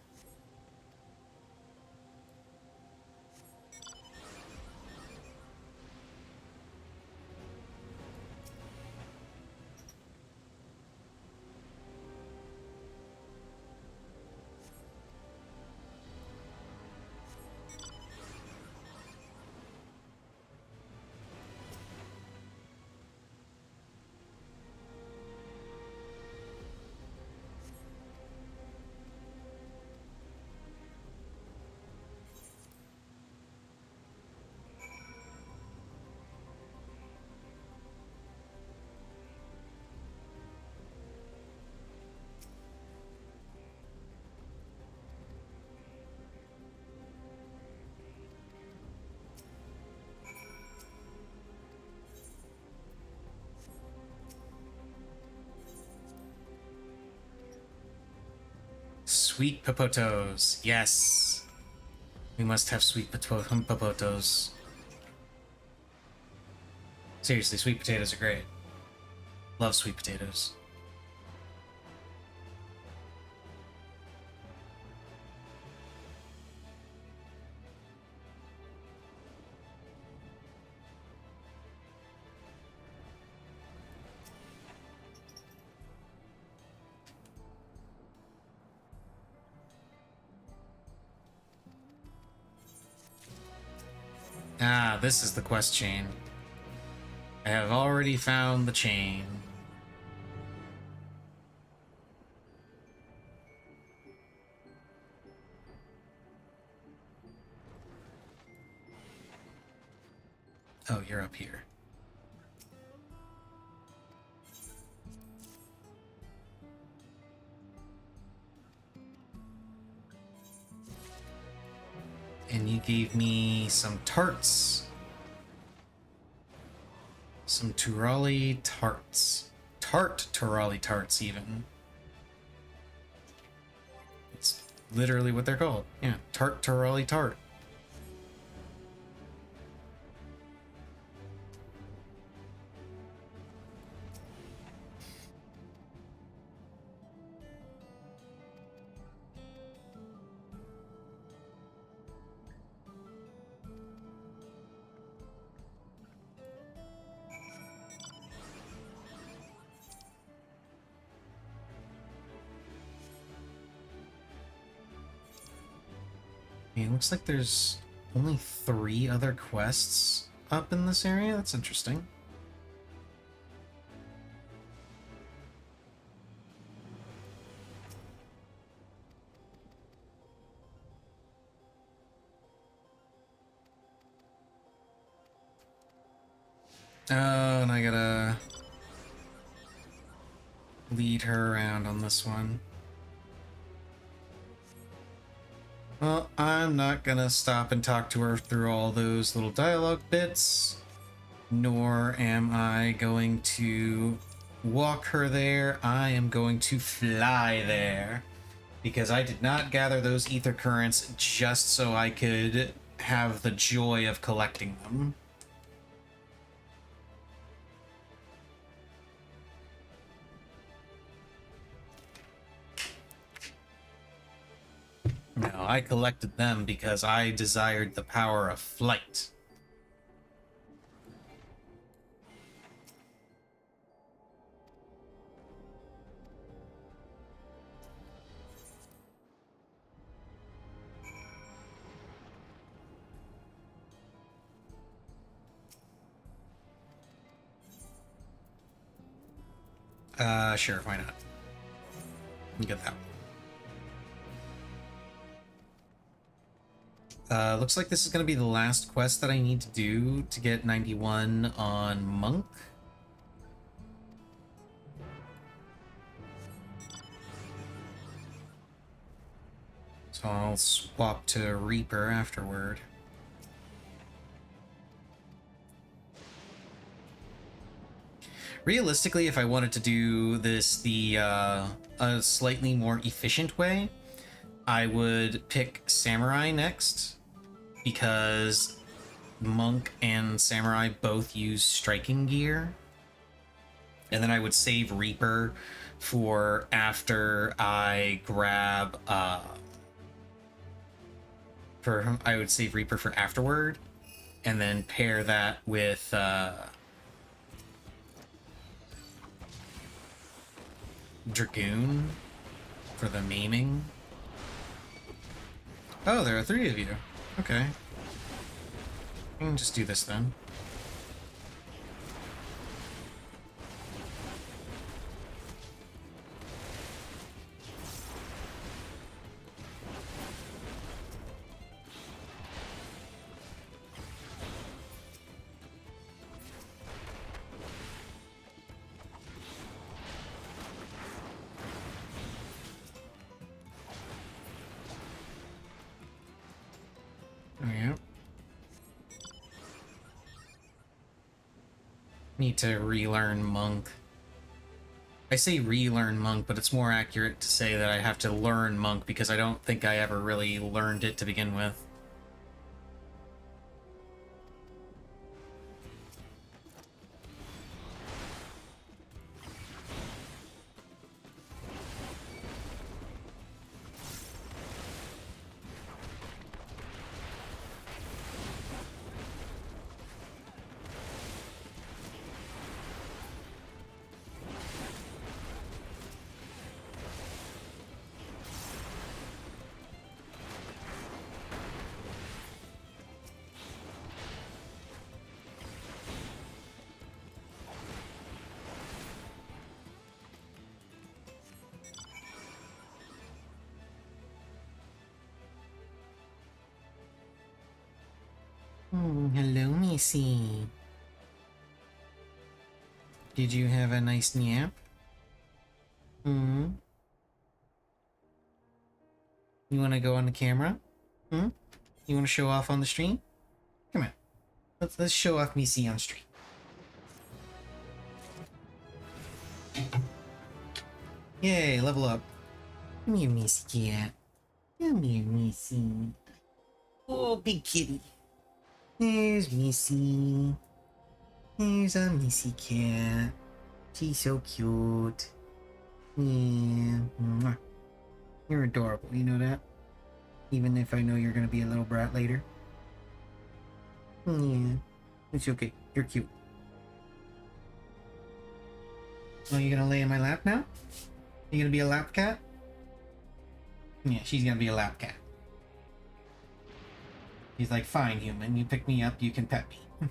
Sweet popotos. Yes. We must have sweet popotos. Seriously, sweet potatoes are great. Love sweet potatoes. Ah, this is the quest chain. I have already found the chain. Oh, you're up here. And you gave me some tarts. Some Turali tarts. Tart Turali tarts, even. It's literally what they're called. Yeah, tart Turali tart. It looks like there's only 3 other quests up in this area. That's interesting. Oh, and I gotta lead her around on this one. Well, I'm not gonna stop and talk to her through all those little dialogue bits, nor am I going to walk her there. I am going to fly there, because I did not gather those ether currents just so I could have the joy of collecting them. I collected them because I desired the power of flight. Sure, why not? You get that. Looks like this is going to be the last quest that I need to do to get 91 on Monk. So I'll swap to Reaper afterward. Realistically, if I wanted to do this a slightly more efficient way, I would pick Samurai next, because Monk and Samurai both use striking gear. And then I would save Reaper for after I grab I would save Reaper for afterward, and then pair that with Dragoon for the maiming. Oh, there are 3 of you. Okay. I can just do this then. Yeah. Need to relearn Monk. I say relearn Monk, but it's more accurate to say that I have to learn Monk because I don't think I ever really learned it to begin with. Hello, Missy. Did you have a nice nap? You want to go on the camera? You want to show off on the stream? Come on. Let's show off Missy on stream. Yay, level up. Come here, Missy cat. Come here, Missy. Oh, big kitty. There's Missy. There's a Missy cat. She's so cute. Yeah. Mwah. You're adorable, you know that? Even if I know you're gonna be a little brat later. Yeah. It's okay. You're cute. Oh, you gonna lay in my lap now? You gonna be a lap cat? Yeah, she's gonna be a lap cat. He's like, fine, human. You pick me up, you can pet me.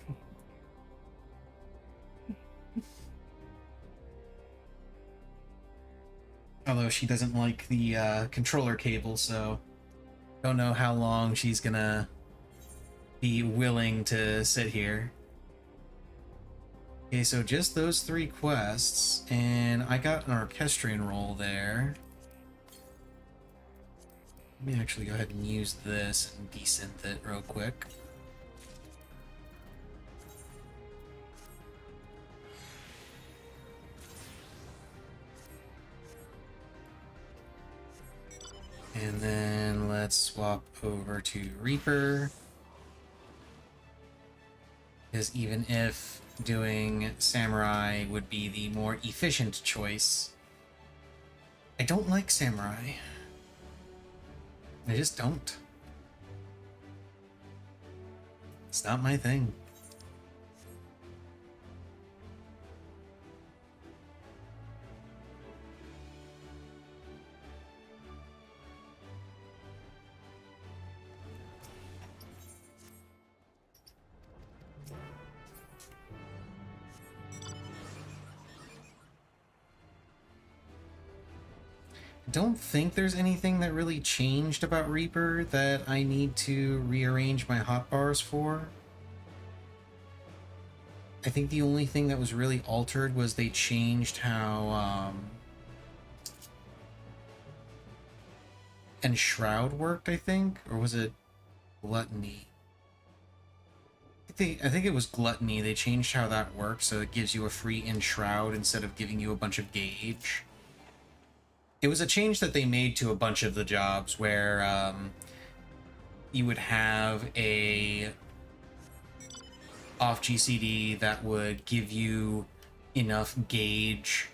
Although she doesn't like the controller cable, so don't know how long she's gonna be willing to sit here. Okay, so just those 3 quests, and I got an orchestrion roll there. Let me actually go ahead and use this and desynth it real quick. And then let's swap over to Reaper. Because even if doing Samurai would be the more efficient choice, I don't like Samurai. I just don't. It's not my thing. I don't think there's anything that really changed about Reaper that I need to rearrange my hotbars for. I think the only thing that was really altered was they changed how Enshroud worked, I think, or was it Gluttony? I think it was Gluttony. They changed how that works, so it gives you a free Enshroud instead of giving you a bunch of gauge. It was a change that they made to a bunch of the jobs where you would have a off GCD that would give you enough gauge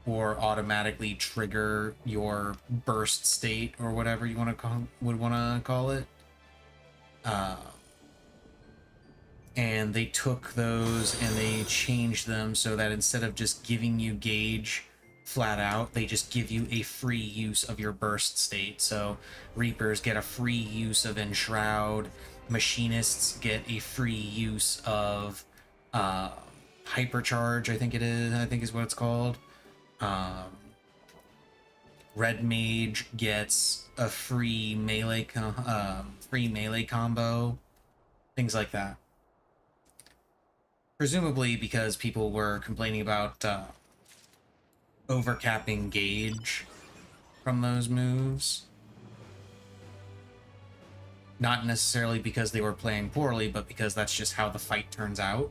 or automatically trigger your burst state or whatever you want to call it. And they took those and they changed them so that instead of just giving you gauge flat out, they just give you a free use of your burst state. So Reapers get a free use of Enshroud, Machinists get a free use of Hypercharge, I think is what it's called. Red Mage gets a free melee combo, things like that. Presumably because people were complaining about overcapping gauge from those moves. Not necessarily because they were playing poorly, but because that's just how the fight turns out.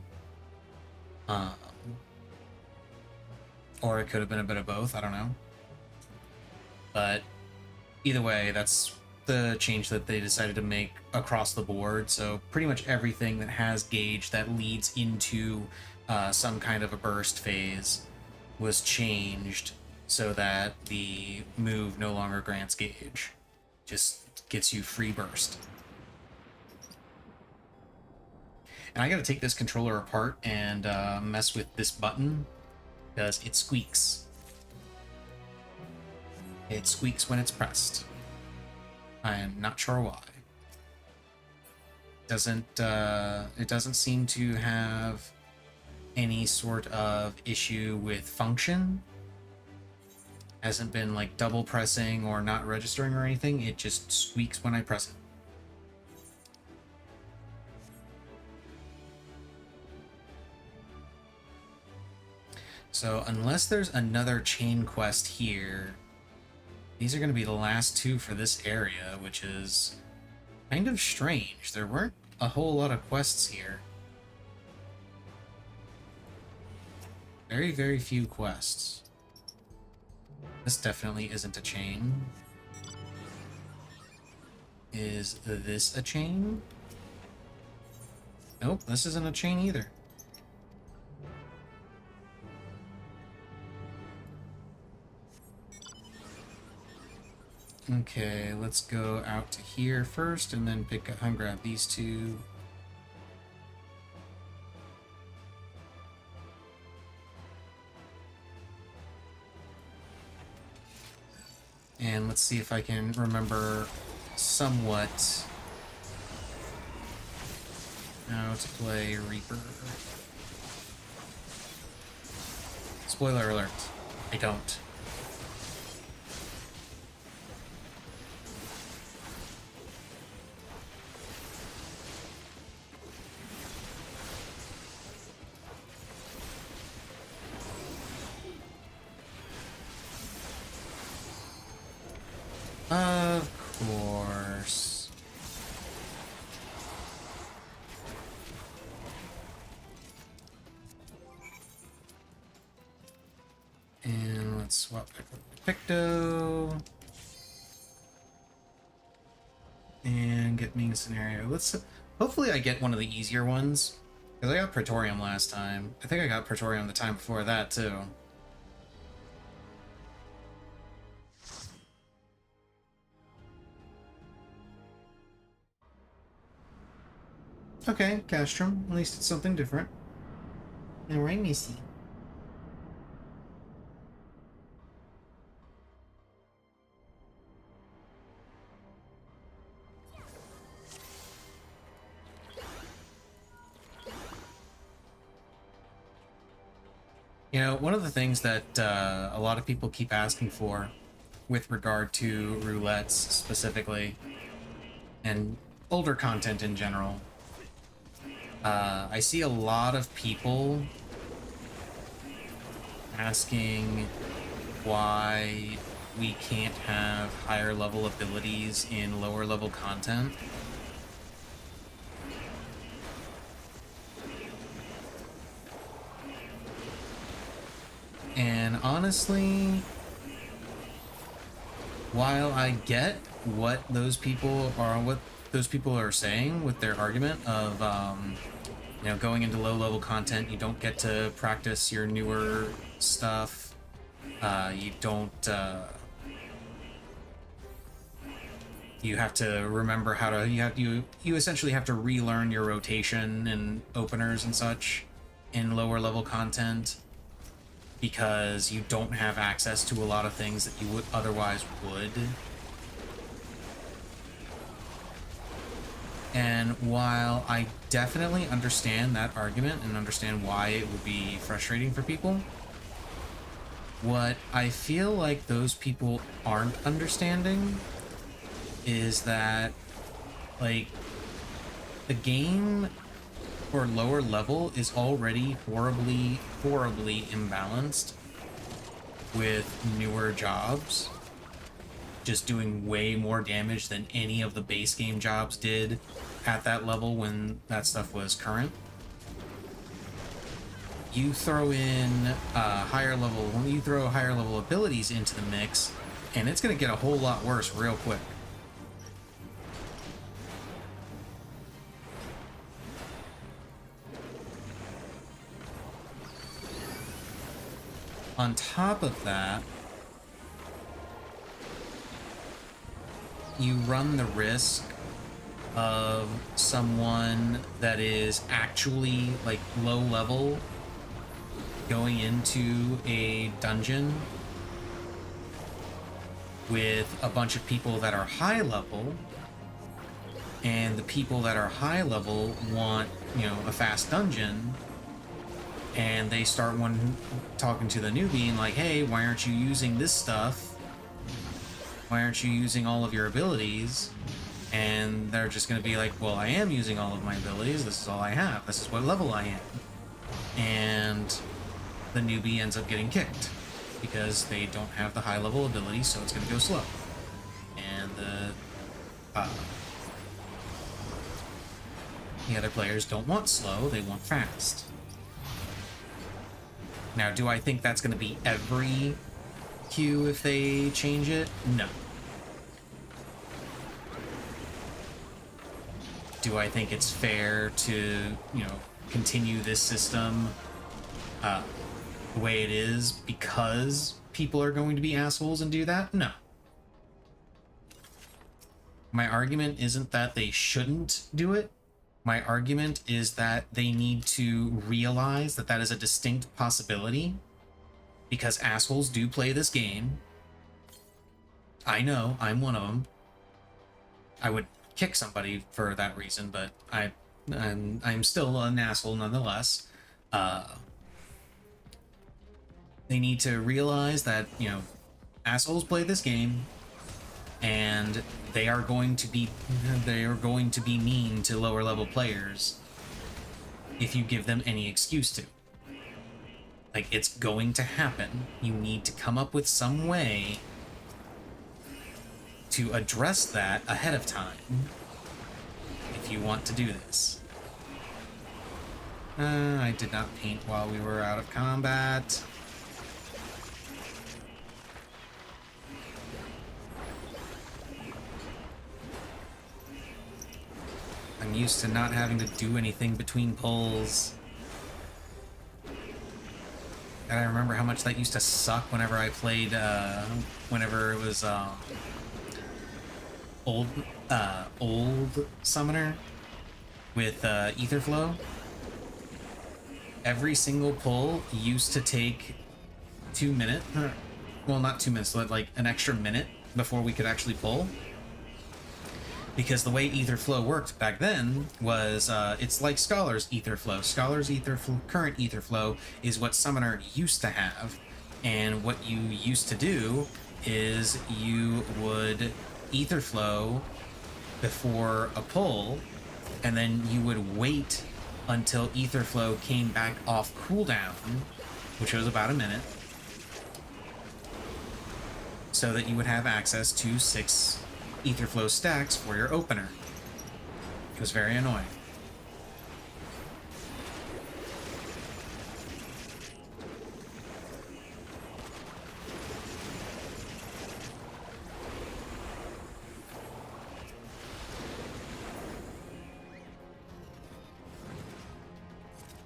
Or it could have been a bit of both, I don't know. But either way, that's the change that they decided to make across the board. So pretty much everything that has gauge that leads into some kind of a burst phase was changed so that the move no longer grants gauge. Just gets you free burst. And I gotta take this controller apart and mess with this button because it squeaks. It squeaks when it's pressed. I am not sure why. It doesn't seem to have any sort of issue with function. Hasn't been like double pressing or not registering or anything. It just squeaks when I press it. So unless there's another chain quest here, these are going to be the last two for this area, which is kind of strange. There weren't a whole lot of quests here. Very, very few quests. This definitely isn't a chain. Is this a chain? Nope, this isn't a chain either. Okay, let's go out to here first and then pick up and grab these two. And let's see if I can remember somewhat how to play Reaper. Spoiler alert, I don't. Of course. And let's swap back over to Picto. And get me a scenario. Hopefully I get one of the easier ones. Because I got Praetorium last time. I think I got Praetorium the time before that too. Okay, Castrum. At least it's something different. Alright, Missy. You know, one of the things that a lot of people keep asking for with regard to roulettes specifically, and older content in general, I see a lot of people asking why we can't have higher level abilities in lower level content. And honestly, while I get what those people are saying with their argument of you know, going into low level content, you don't get to practice your newer stuff. You don't. You have to remember how to. You essentially have to relearn your rotation and openers and such in lower level content, because you don't have access to a lot of things that you would otherwise would. And while I definitely understand that argument and understand why it would be frustrating for people, what I feel like those people aren't understanding is that, like, the game for lower level is already horribly imbalanced with newer jobs just doing way more damage than any of the base game jobs did at that level when that stuff was current. You throw in higher level abilities into the mix, and it's going to get a whole lot worse real quick. On top of that, you run the risk of someone that is actually, like, low level going into a dungeon with a bunch of people that are high level, and the people that are high level want, you know, a fast dungeon, and they start talking to the newbie and like, hey, why aren't you using this stuff? Why aren't you using all of your abilities? And they're just going to be like, well, I am using all of my abilities. This is all I have. This is what level I am. And the newbie ends up getting kicked because they don't have the high level abilities, so it's going to go slow. And the other players don't want slow, they want fast. Now, do I think that's going to be every queue if they change it? No. Do I think it's fair to, you know, continue this system the way it is because people are going to be assholes and do that? No. My argument isn't that they shouldn't do it. My argument is that they need to realize that that is a distinct possibility, because assholes do play this game. I know, I'm one of them. I would kick somebody for that reason, but I'm still an asshole nonetheless. They need to realize that, you know, assholes play this game, and they are going to be mean to lower level players if you give them any excuse to. Like, it's going to happen. You need to come up with some way to address that ahead of time if you want to do this. I did not paint while we were out of combat. I'm used to not having to do anything between pulls. And I remember how much that used to suck whenever I played, whenever it was, old Summoner. with ether flow, every single pull used to take 2 minutes. Well, not 2 minutes, but like an extra minute before we could actually pull. Because the way ether flow worked back then was it's like Scholar's ether flow. Scholar's current ether flow is what Summoner used to have, and what you used to do is you would ether flow before a pull, and then you would wait until ether flow came back off cooldown, which was about a minute, so that you would have access to 6 ether flow stacks for your opener. It was very annoying.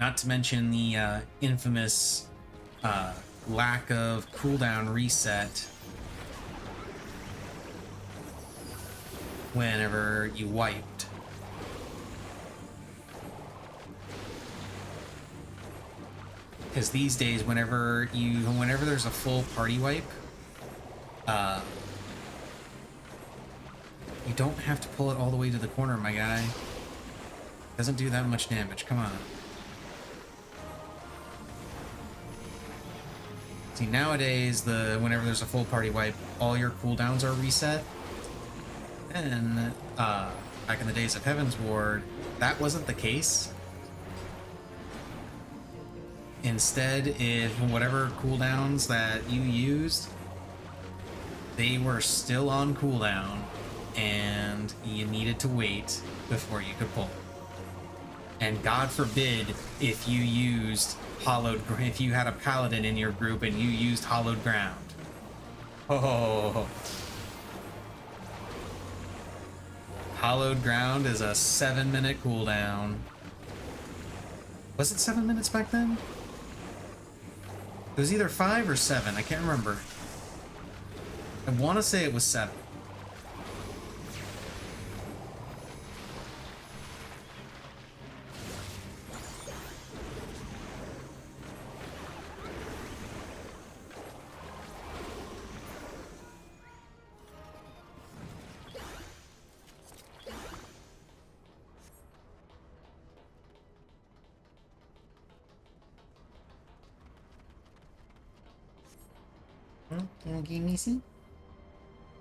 Not to mention the infamous lack of cooldown reset whenever you wiped. Because these days, whenever there's a full party wipe, you don't have to pull it all the way to the corner, my guy. Doesn't do that much damage, come on. See, nowadays, whenever there's a full party wipe, all your cooldowns are reset. And back in the days of Heaven's Ward, that wasn't the case. Instead, if whatever cooldowns that you used, they were still on cooldown, and you needed to wait before you could pull. And God forbid if you used if you had a paladin in your group and you used Hallowed Ground. Oh. Hallowed Ground is a 7-minute cooldown. Was it 7 minutes back then? It was either 5 or 7, I can't remember. I want to say it was 7. Okay, Missy?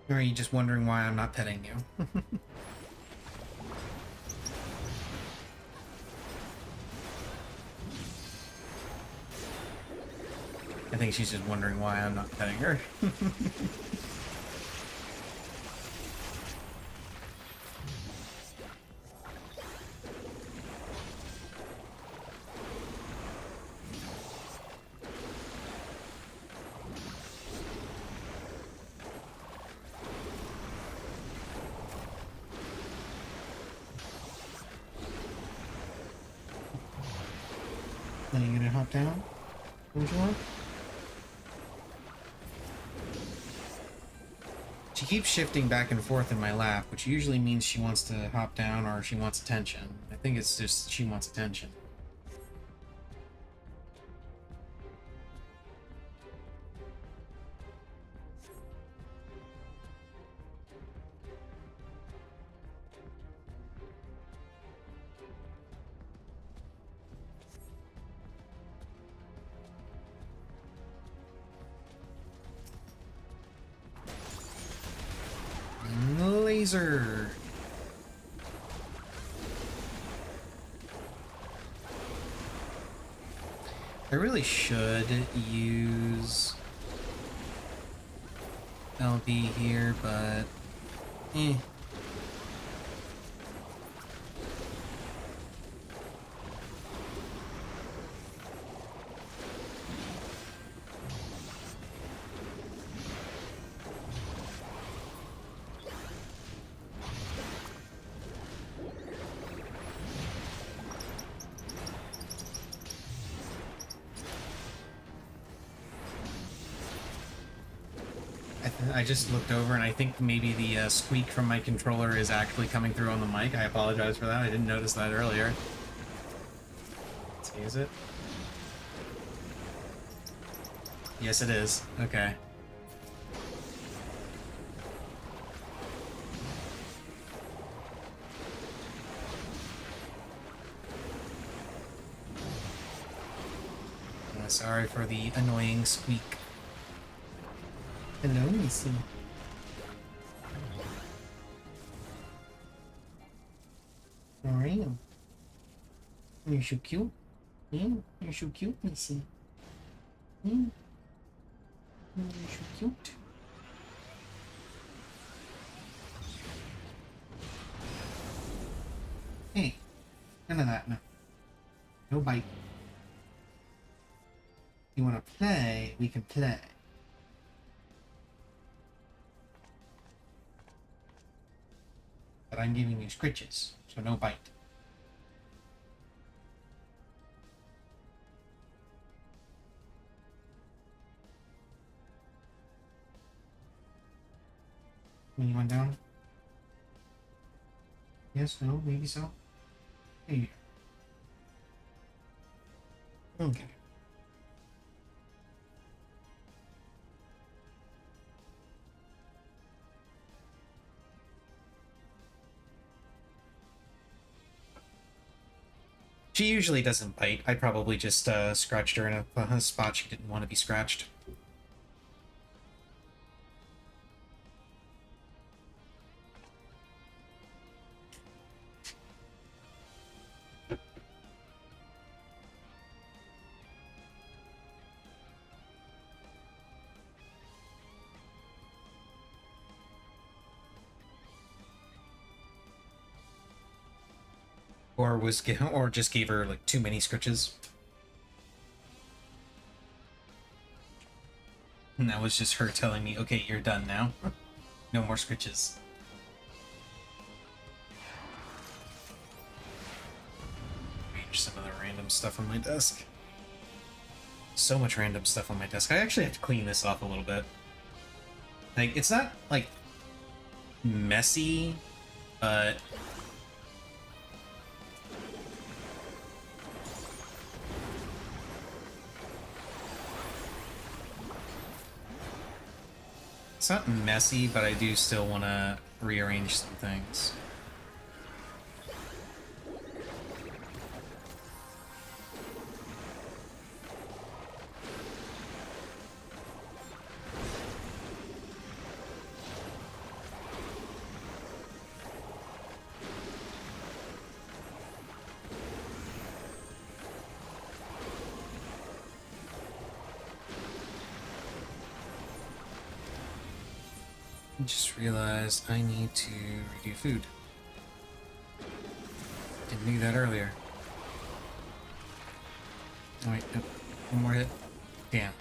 Or are you just wondering why I'm not petting you? I think she's just wondering why I'm not petting her. Are you gonna hop down? Angela? She keeps shifting back and forth in my lap, which usually means she wants to hop down or she wants attention. I think it's just she wants attention. Laser. I really should use LB here, but eh. I just looked over and I think maybe the squeak from my controller is actually coming through on the mic. I apologize for that. I didn't notice that earlier. Let's see, is it? Yes, it is. Okay. Sorry for the annoying squeak. Hello, Missy. How are you? You're so cute. Yeah, you're so cute, Missy. Yeah. You're so cute. Hey, none of that now. No bite. You want to play? We can play. But I'm giving you scritches, so no bite. Anyone down? Yes, no, maybe so. Maybe. Okay. She usually doesn't bite. I probably just scratched her in a spot she didn't want to be scratched. Or just gave her like too many scritches. And that was just her telling me, okay, you're done now. No more scritches. Arrange some of the random stuff on my desk. So much random stuff on my desk. I actually have to clean this off a little bit. Like, it's not, like, messy, but... It's not messy, but I do still want to rearrange some things. I just realized I need to redo food. Didn't do that earlier. Oh wait, nope. One more hit. Damn.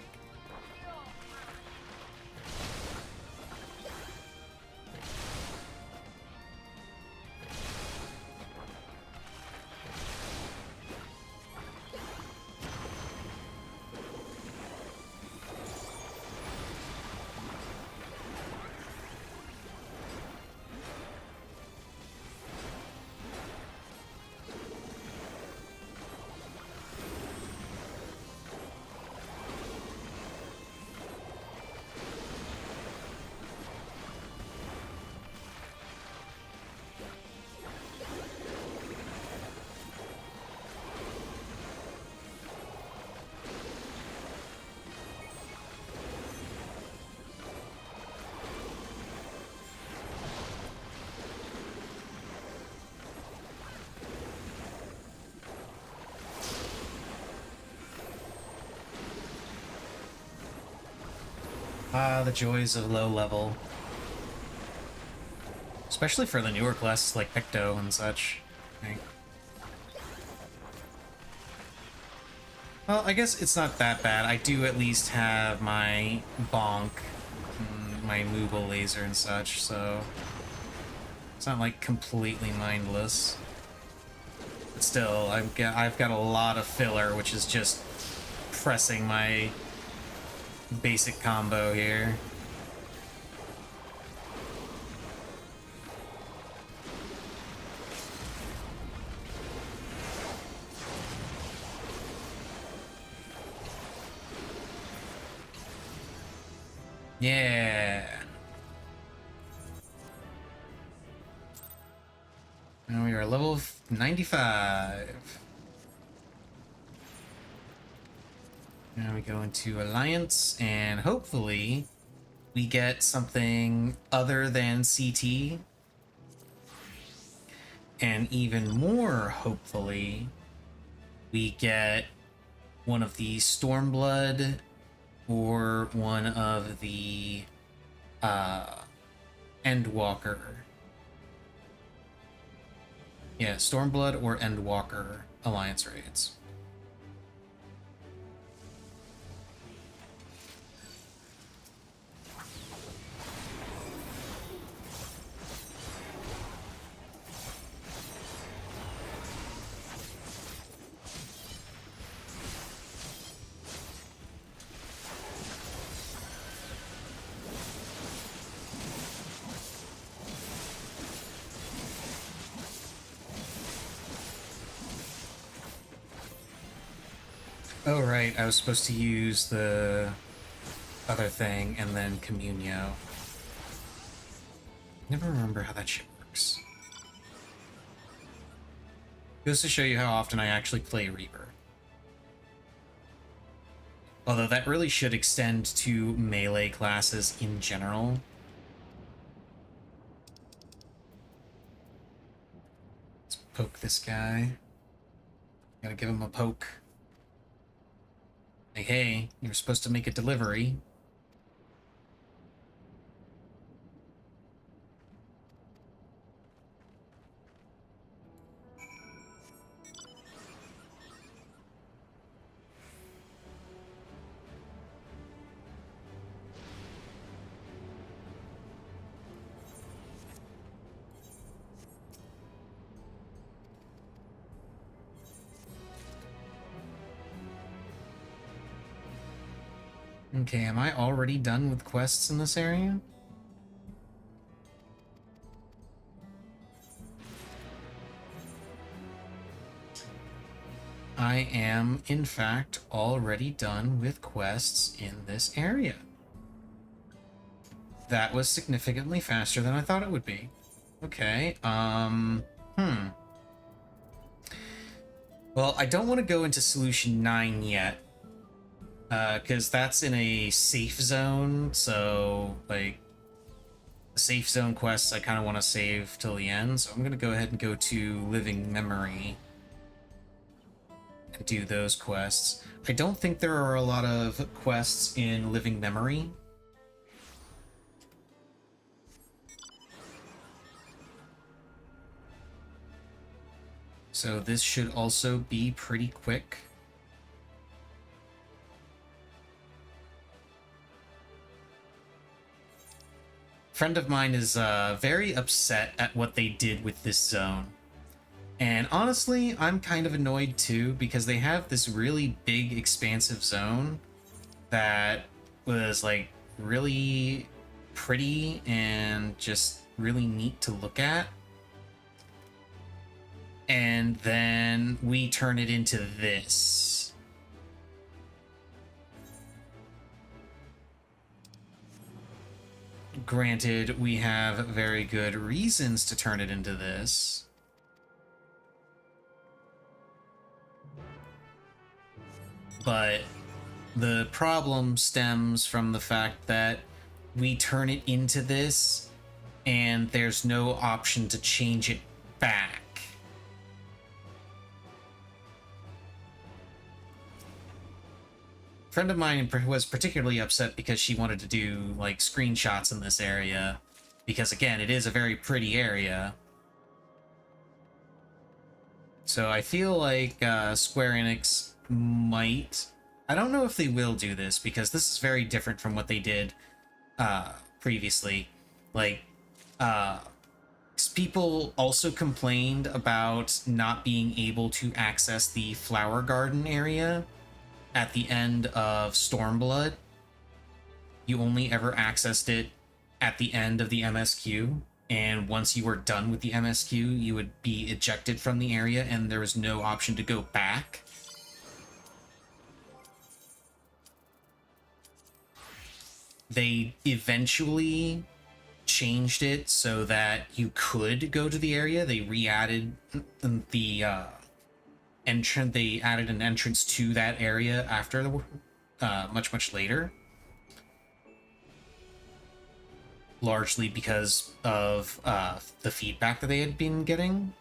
Ah, the joys of low level. Especially for the newer classes like Picto and such. Right? Well, I guess it's not that bad. I do at least have my Bonk, my Moogle laser and such, so... It's not like completely mindless. But still, I've got a lot of filler, which is just pressing my basic combo here. Yeah. And we are level 95. Now we go into Alliance, and hopefully we get something other than CT. And even more, hopefully, we get one of the Stormblood or one of the Endwalker. Yeah, Stormblood or Endwalker Alliance raids. Oh, right, I was supposed to use the other thing and then Communio. Never remember how that shit works. Goes to show you how often I actually play Reaper. Although that really should extend to melee classes in general. Let's poke this guy. Gotta give him a poke. Hey, you're supposed to make a delivery. Okay, am I already done with quests in this area? I am, in fact, already done with quests in this area. That was significantly faster than I thought it would be. Okay, Well, I don't want to go into Solution 9 yet. Because that's in a safe zone, so, like, the safe zone quests I kind of want to save till the end, so I'm going to go ahead and go to Living Memory and do those quests. I don't think there are a lot of quests in Living Memory. So this should also be pretty quick. Friend of mine is very upset at what they did with this zone. And honestly, I'm kind of annoyed too, because they have this really big, expansive zone that was, like, really pretty and just really neat to look at. And then we turn it into this. Granted, we have very good reasons to turn it into this. But the problem stems from the fact that we turn it into this and there's no option to change it back. A friend of mine was particularly upset because she wanted to do, like, screenshots in this area, because again, it is a very pretty area. So I feel like Square Enix might, I don't know if they will do this, because this is very different from what they did previously. Like, people also complained about not being able to access the flower garden area at the end of Stormblood. You only ever accessed it at the end of the MSQ, and once you were done with the MSQ, you would be ejected from the area and there was no option to go back. they eventually changed it so that you could go to the area. They re-added the entrance. They added an entrance to that area after the much later, largely because of the feedback that they had been getting.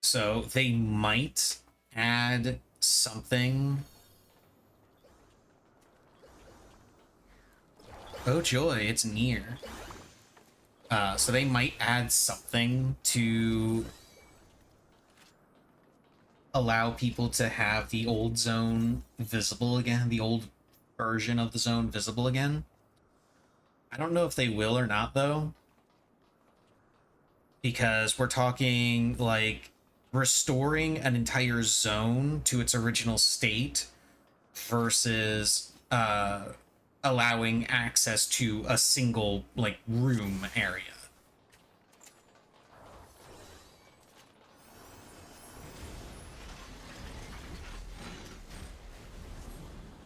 So they might add something. Oh joy, it's near. So they might add something to allow people to have the old zone visible again, the old version of the zone visible again. I don't know if they will or not, though, because we're talking like restoring an entire zone to its original state versus allowing access to a single like room area.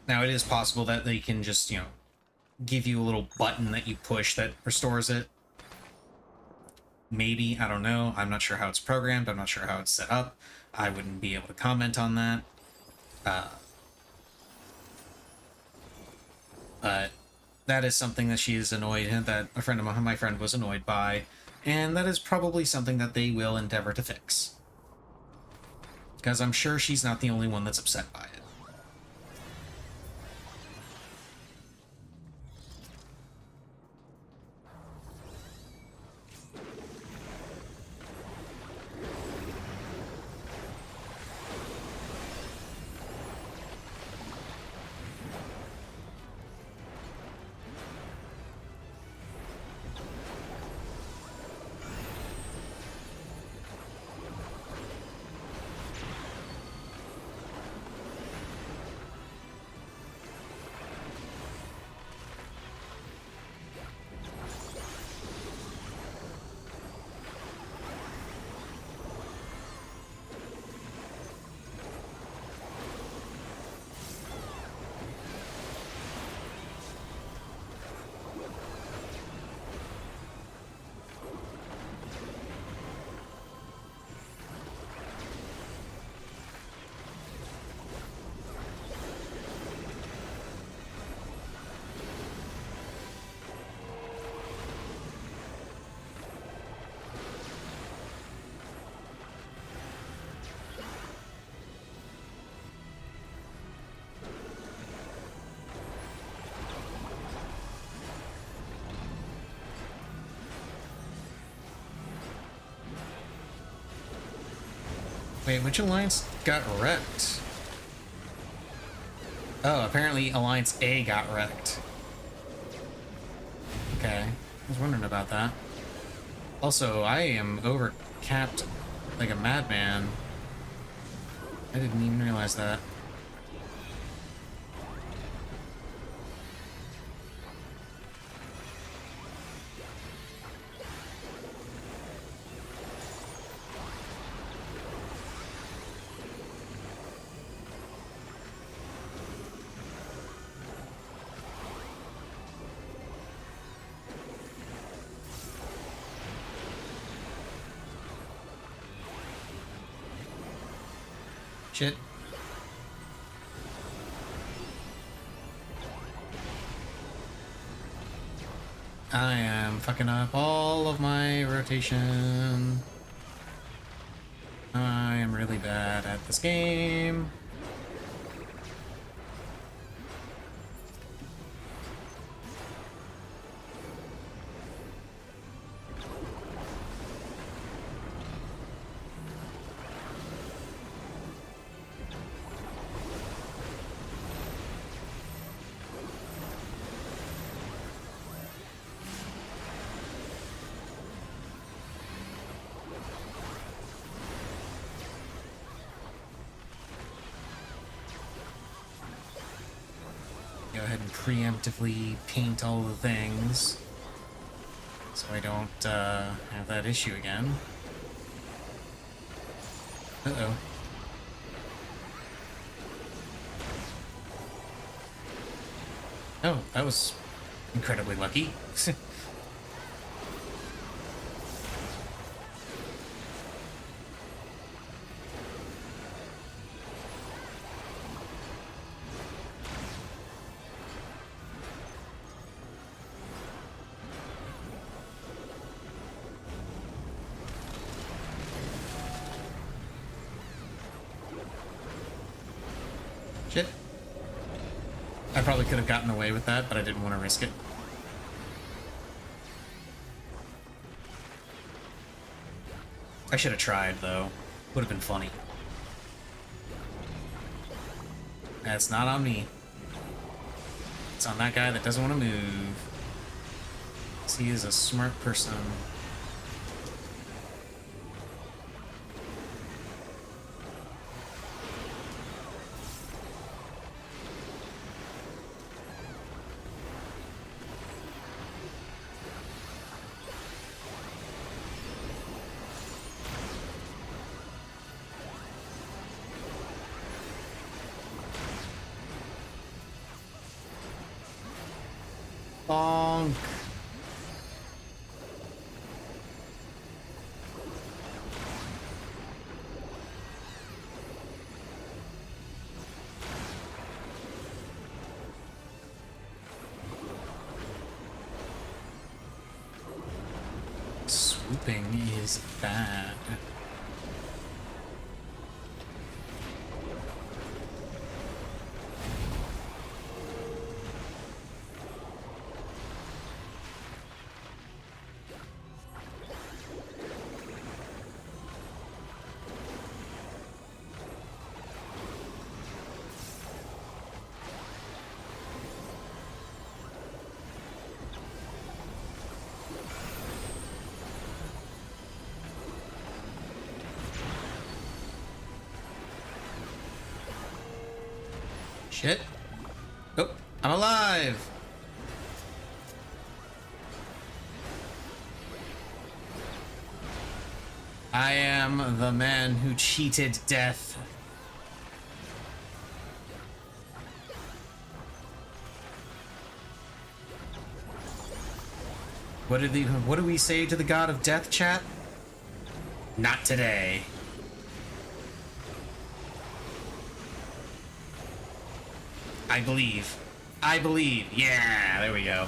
Now it is possible that they can just, you know, give you a little button that you push that restores it. Maybe, I don't know. I'm not sure how it's programmed. I'm not sure how it's set up. I wouldn't be able to comment on that. But that is something that she is annoyed, that a friend of mine, my friend was annoyed by, and that is probably something that they will endeavor to fix. Because I'm sure she's not the only one that's upset by it. Wait, which alliance got wrecked? Oh, apparently Alliance A got wrecked. Okay, I was wondering about that. Also, I am overcapped like a madman. I didn't even realize that. Shit. I am fucking up all of my rotation. I am really bad at this game. Go ahead and preemptively paint all the things so I don't have that issue again. Uh-oh. Oh, that was incredibly lucky. Shit. I probably could have gotten away with that, but I didn't want to risk it. I should have tried, though. Would have been funny. That's not on me. It's on that guy that doesn't want to move. 'Cause he is a smart person. Bonk. Swooping is bad. Shit. Oh, I'm alive! I am the man who cheated death. What do we say to the god of death, chat? Not today. I believe. I believe. Yeah, there we go.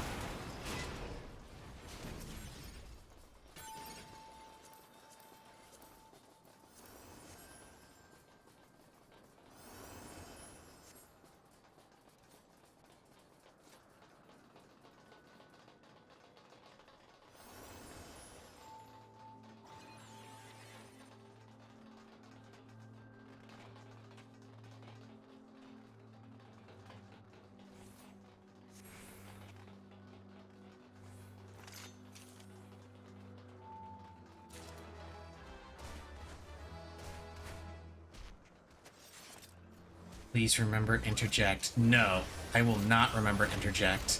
Please remember interject. No, I will not remember interject.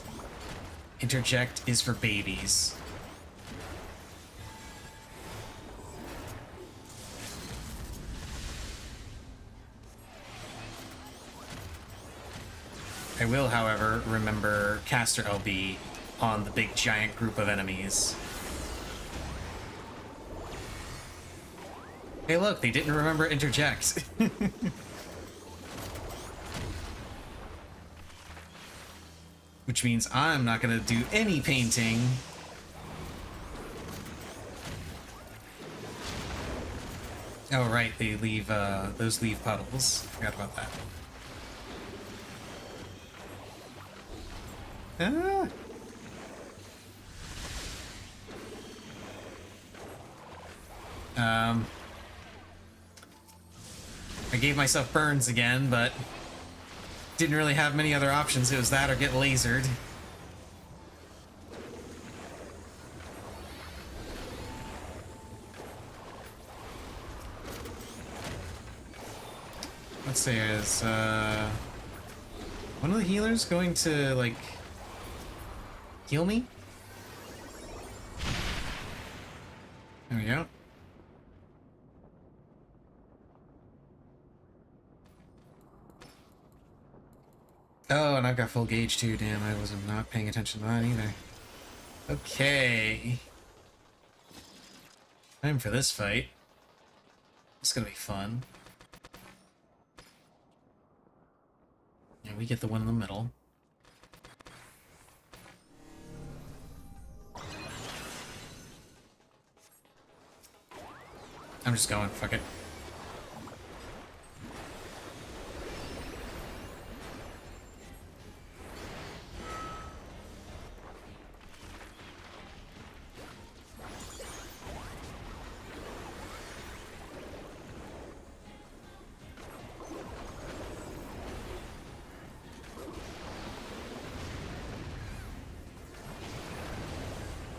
Interject is for babies. I will, however, remember Caster LB on the big giant group of enemies. Hey look, they didn't remember interject. Which means I'm not gonna do any painting. Oh right, they leave, those leave puddles. Forgot about that. Ah. I gave myself burns again, but didn't really have many other options. It was that or get lasered. Let's see, is one of the healers going to, like, heal me? There we go. Oh, and I've got full gauge too. Damn, I was not paying attention to that either. Okay. Time for this fight. It's gonna be fun. Yeah, we get the one in the middle. I'm just going, fuck it.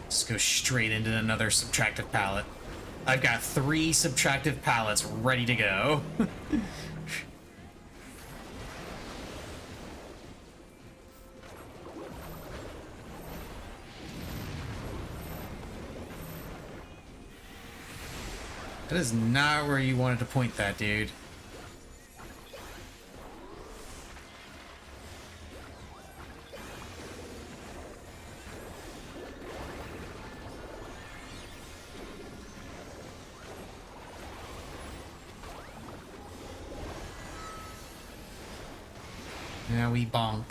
Just go straight into another subtractive palette. I've got 3 subtractive palettes ready to go. That is not where you wanted to point that, dude. Now we bonk.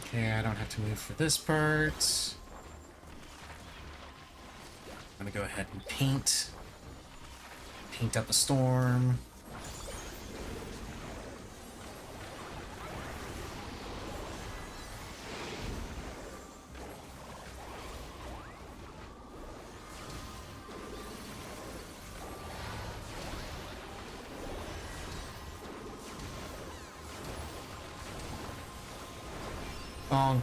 Okay, I don't have to move for this part. I'm gonna go ahead and paint. Paint up a storm. Bonk.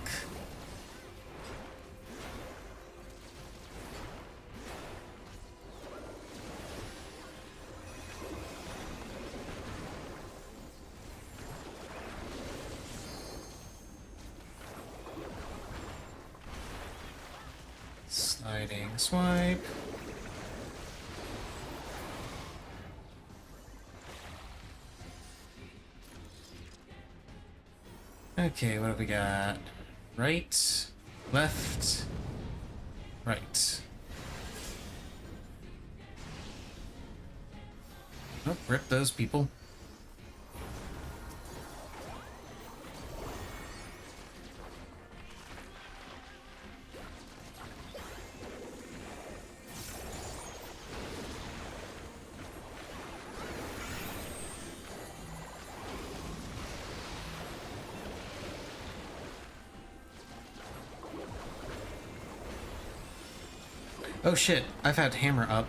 Sliding swipe. Okay, what have we got? Right, left, right. Oh, rip those people. Oh shit, I've had hammer up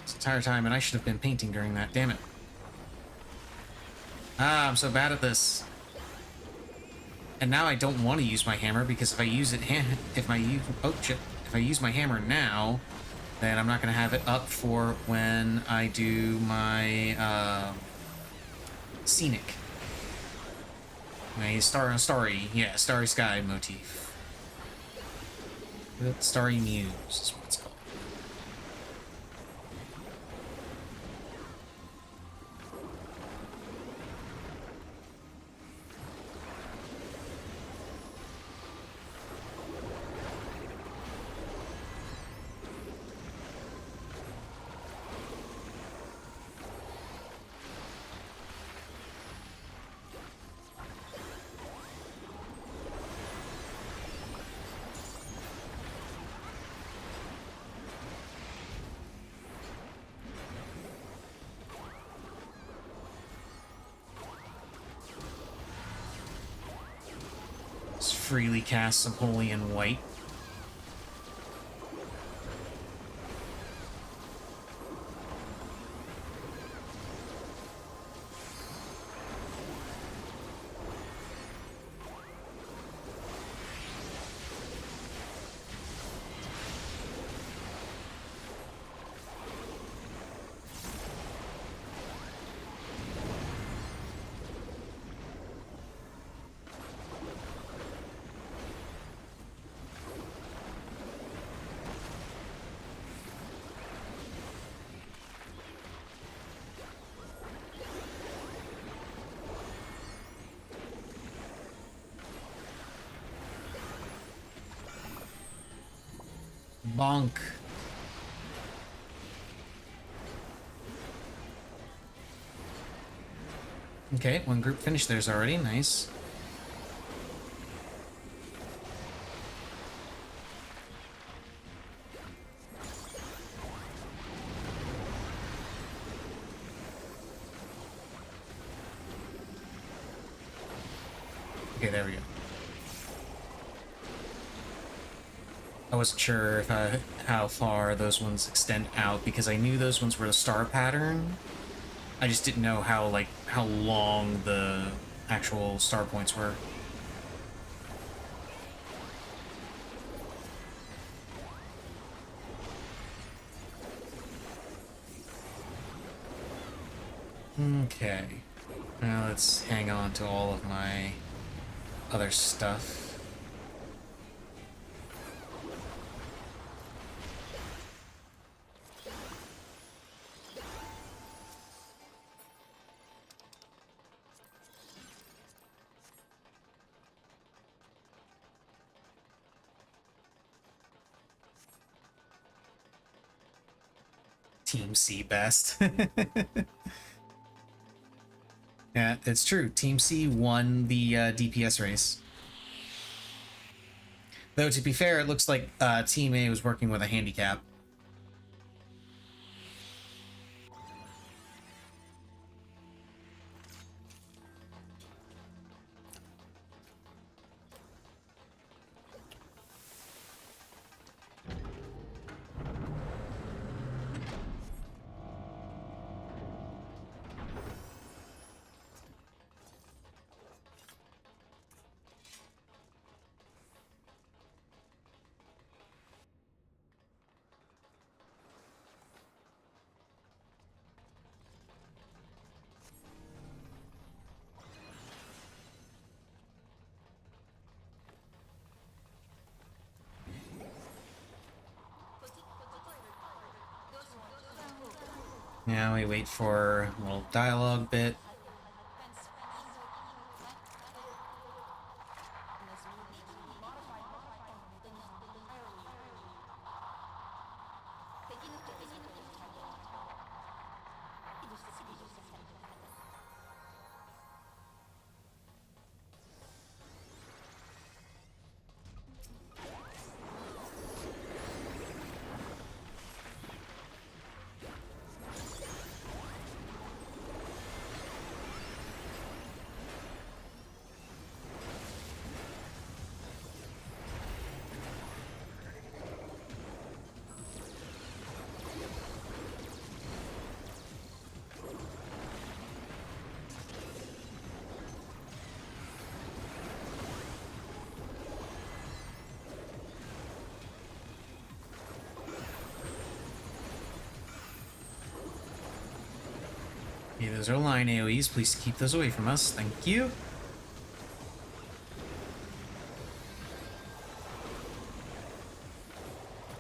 this entire time and I should have been painting during that, damn it. Ah, I'm so bad at this. And now I don't want to use my hammer because if I use it if I use my hammer now, then I'm not going to have it up for when I do my scenic. My starry sky motif. Starry Muse is what it's called. Freely cast some Holy in White. Bonk. Okay, one group finished theirs already. Nice. Okay, there we go. I wasn't sure if how far those ones extend out because I knew those ones were the star pattern. I just didn't know how long the actual star points were. Okay. Now let's hang on to all of my other stuff. Team C best. Yeah, it's true. Team C won the DPS race. Though, to be fair, it looks like Team A was working with a handicap. Now we wait for a little dialogue bit. Okay, those are line AoEs. Please keep those away from us. Thank you.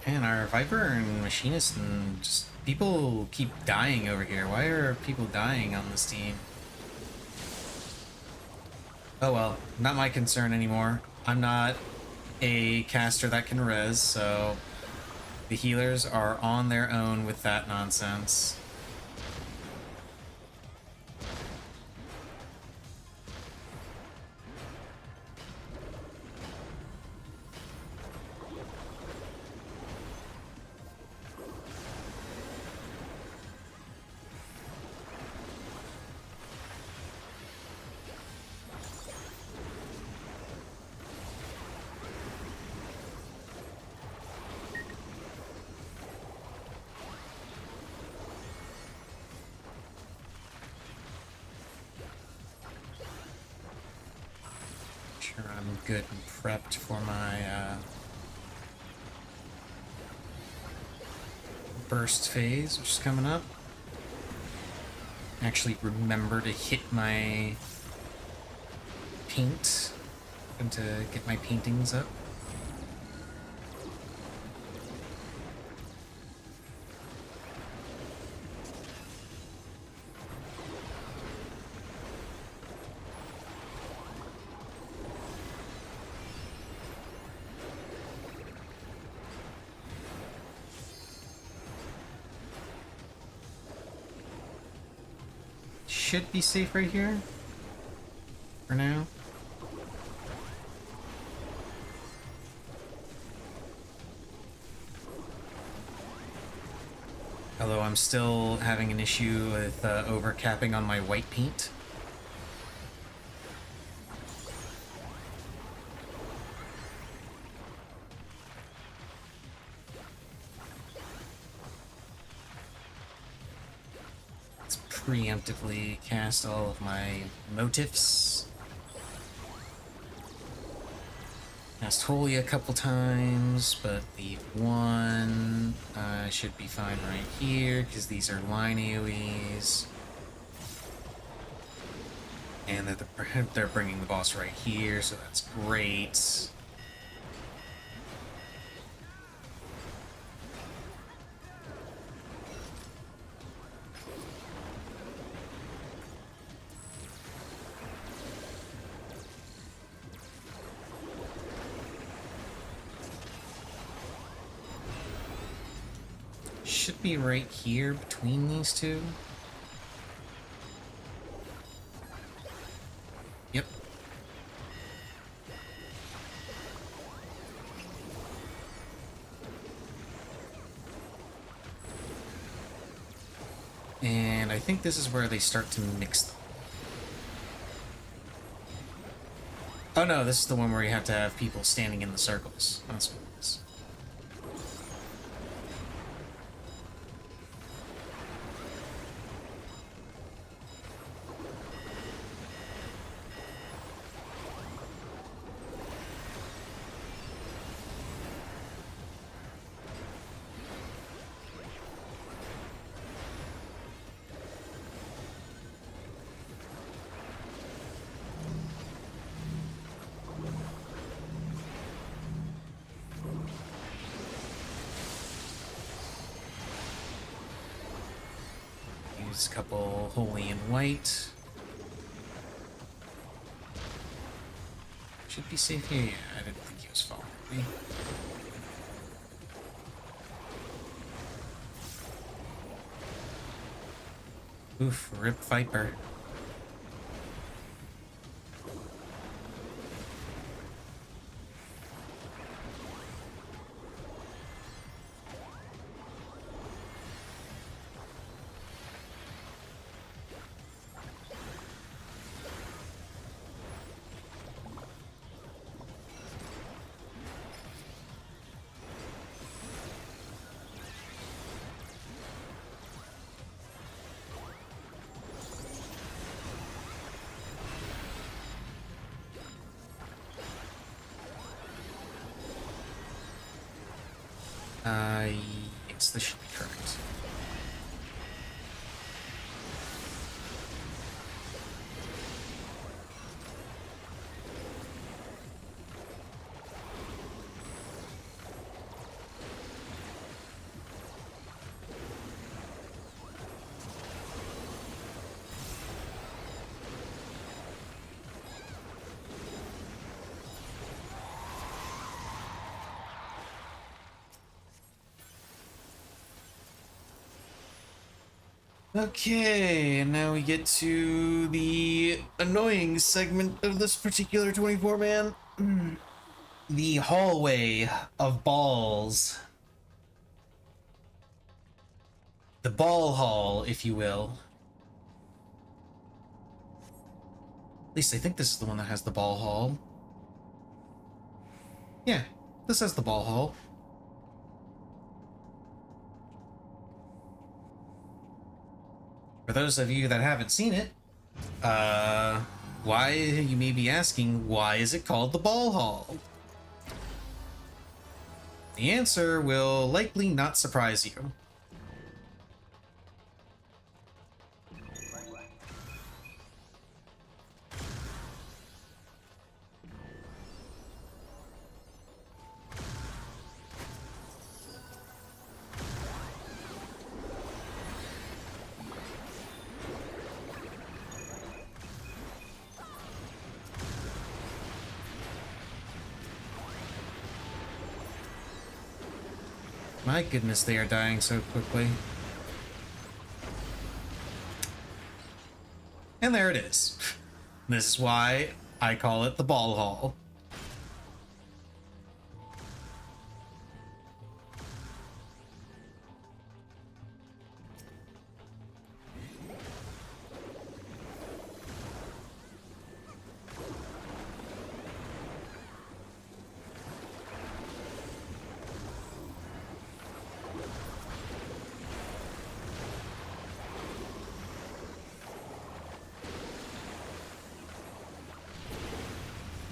And our Viper and Machinist and just people keep dying over here. Why are people dying on this team? Oh well, not my concern anymore. I'm not a caster that can res, so the healers are on their own with that nonsense. Sure, I'm good and prepped for my burst phase, which is coming up. Actually remember to hit my paint and to get my paintings up. should be safe right here. For now. Although I'm still having an issue with overcapping on my white paint. Let's preemptively cast all of my motifs. Cast Holy a couple times, but the one should be fine right here, because these are line AoEs. And they're bringing the boss right here, so that's great. Should be right here between these two. Yep. And I think this is where they start to mix them. Oh no, this is the one where you have to have people standing in the circles. That's what it is. Use a couple Holy and White. Should be safe here. Yeah, I didn't think he was following me. Oof, rip Viper. Yes, this should be correct. Okay, and now we get to the annoying segment of this particular 24-man. The hallway of balls. The ball hall, if you will. At least I think this is the one that has the ball hall. Yeah, this has the ball hall. For those of you that haven't seen it, why, you may be asking, why is it called the Ball Hall? The answer will likely not surprise you. My goodness, they are dying so quickly. And there it is. This is why I call it the ball hall.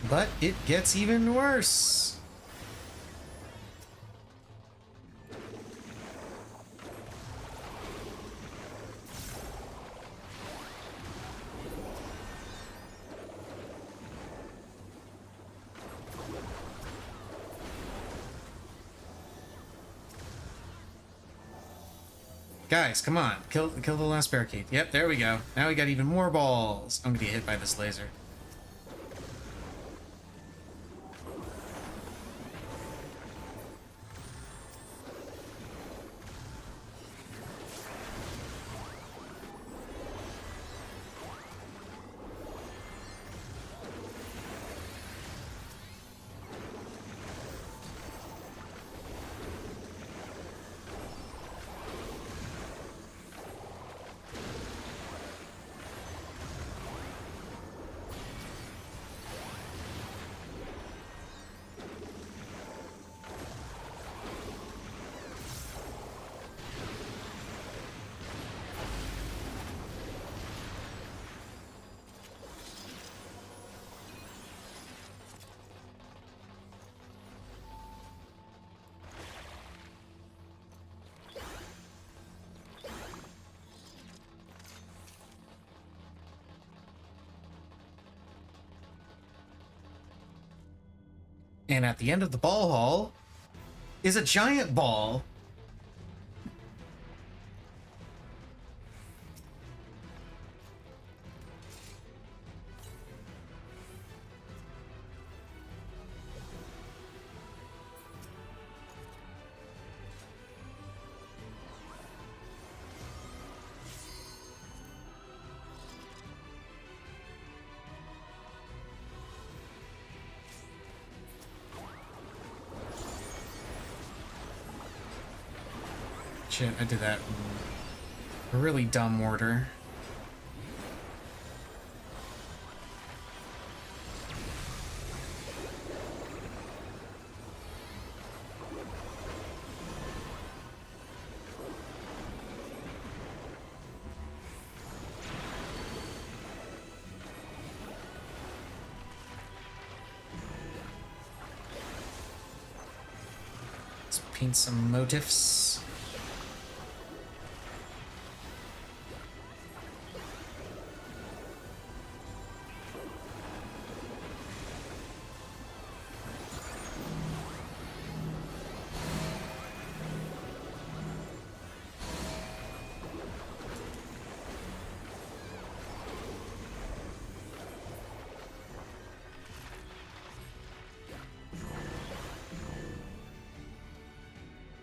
But it gets even worse. Guys, come on. Kill the last barricade. Yep, there we go. Now we got even more balls. I'm gonna get hit by this laser. And at the end of the ball hall is a giant ball. Shit, I did that in a really dumb order. Let's paint some motifs.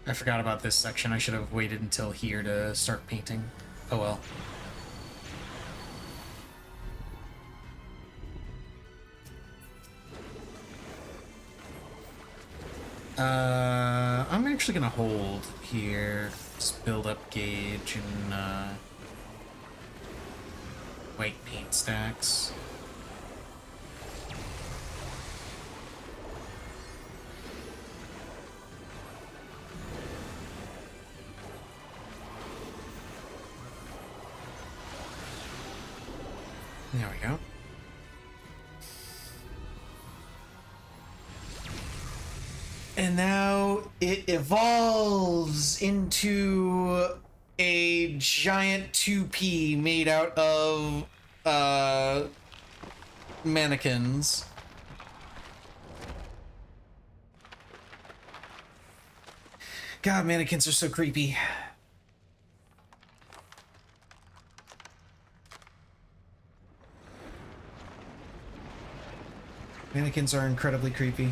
I forgot about this section. I should have waited until here to start painting. Oh well. I'm actually gonna hold here. Just build up gauge and white paint stacks. There we go. And now it evolves into a giant 2P made out of mannequins. God, mannequins are so creepy. Mannequins are incredibly creepy.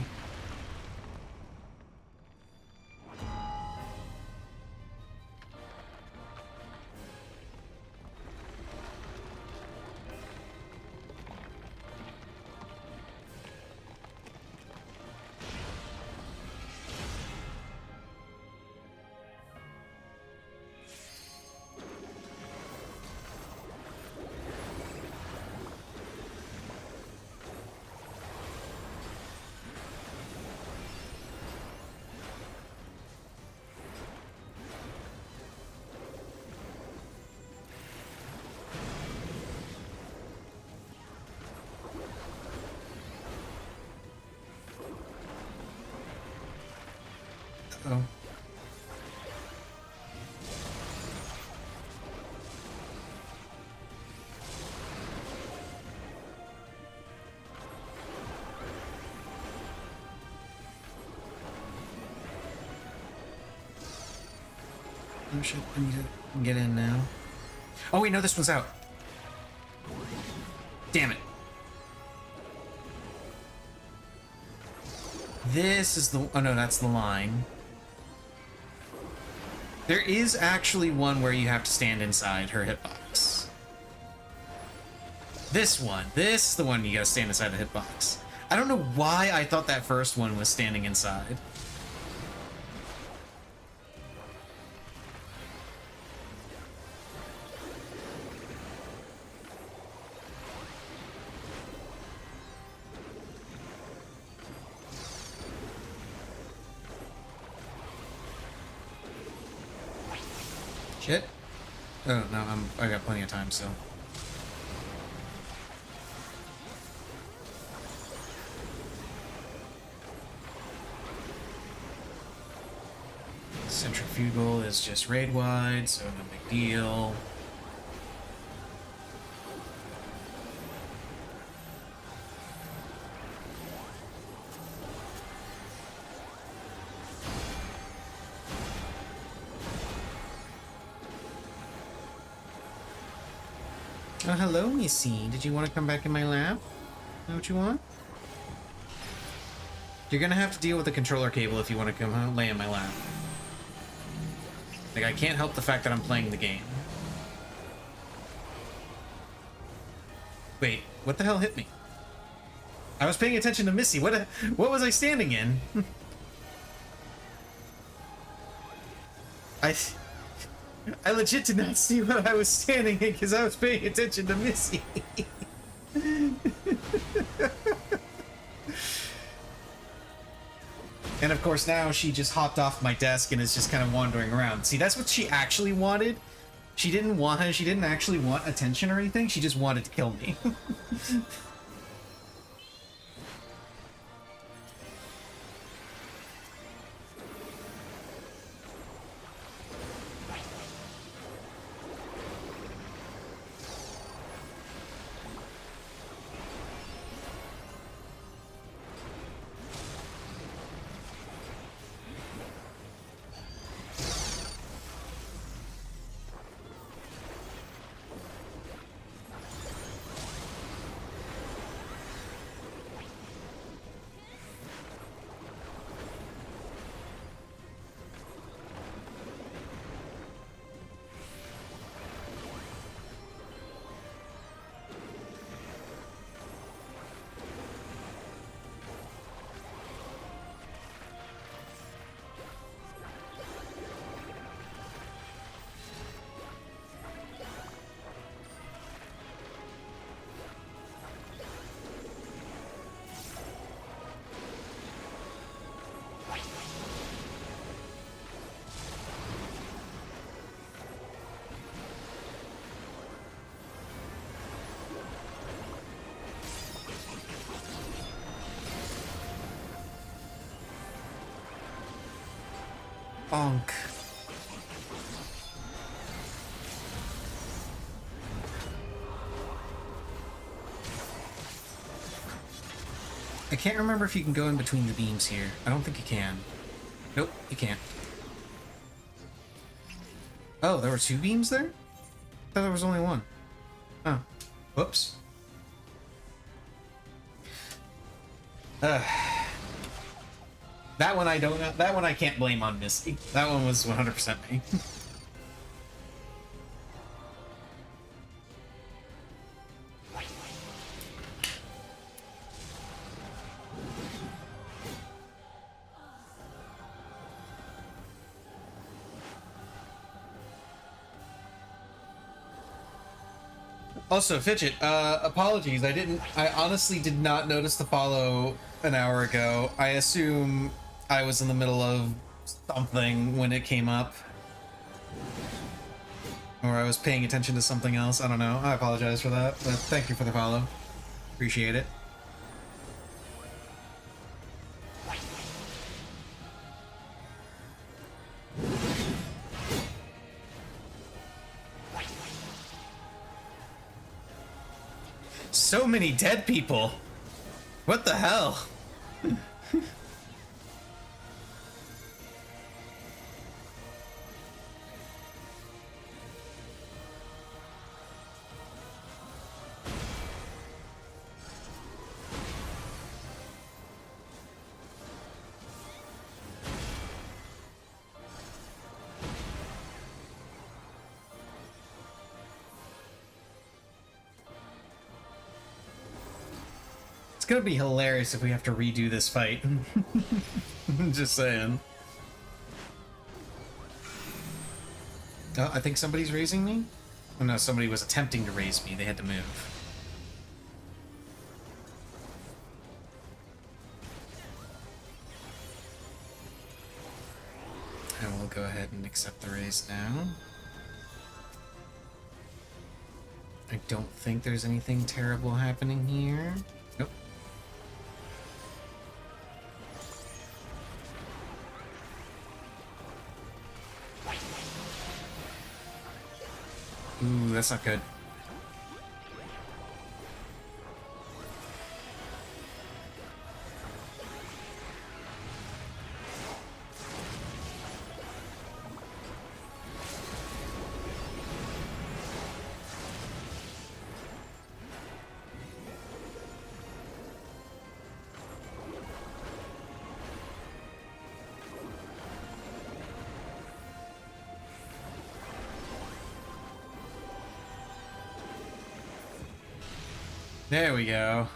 Uh-oh. Oh shit, I need to get in now. Oh wait, no, this one's out. Damn it. This is the... Oh no, that's the line. There is actually one where you have to stand inside her hitbox. This is the one you gotta stand inside the hitbox. I don't know why I thought that first one was standing inside. Shit. Oh, no, I got plenty of time still. Centrifugal is just raid wide, so no big deal. Oh, hello, Missy. Did you want to come back in my lab? Know what you want? You're gonna have to deal with the controller cable if you want to come home, lay in my lap. Like, I can't help the fact that I'm playing the game. Wait, what the hell hit me? I was paying attention to Missy. What was I standing in? I legit did not see what I was standing in because I was paying attention to Missy. And of course now she just hopped off my desk and is just kind of wandering around. See, that's what she actually wanted. She didn't actually want attention or anything. She just wanted to kill me. Bonk. I can't remember if you can go in between the beams here. I don't think you can. Nope, you can't. Oh, there were two beams there? I thought there was only one. Oh. Whoops. That one I don't know. That one I can't blame on Misty. That one was 100% me. Also, Fidget, apologies. I honestly did not notice the follow an hour ago. I assume I was in the middle of something when it came up. Or I was paying attention to something else. I don't know. I apologize for that, but thank you for the follow. Appreciate it. so many dead people. What the hell? It's gonna be hilarious if we have to redo this fight. Just saying. Oh, I think somebody's raising me? Oh no, somebody was attempting to raise me. They had to move. I will go ahead and accept the raise now. I don't think there's anything terrible happening here. Nope. Ooh, that's not good. There we go.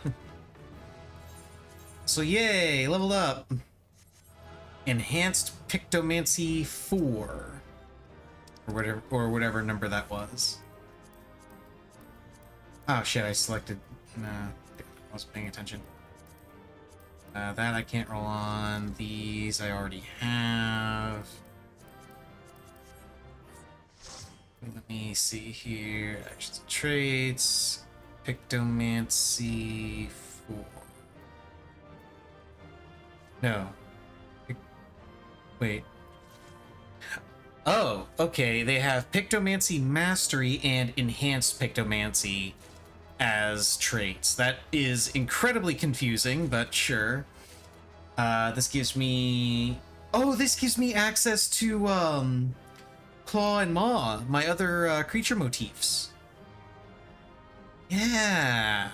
So yay, leveled up. Enhanced Pictomancy 4. Or whatever number that was. Oh shit, I selected... Nah, I wasn't paying attention. That I can't roll on. These I already have. Let me see here. Actions and traits. Pictomancy 4. No. Wait. Oh, okay. They have Pictomancy Mastery and Enhanced Pictomancy as traits. That is incredibly confusing, but sure. This gives me... Oh, this gives me access to, Claw and Maw, my other, creature motifs. Yeah.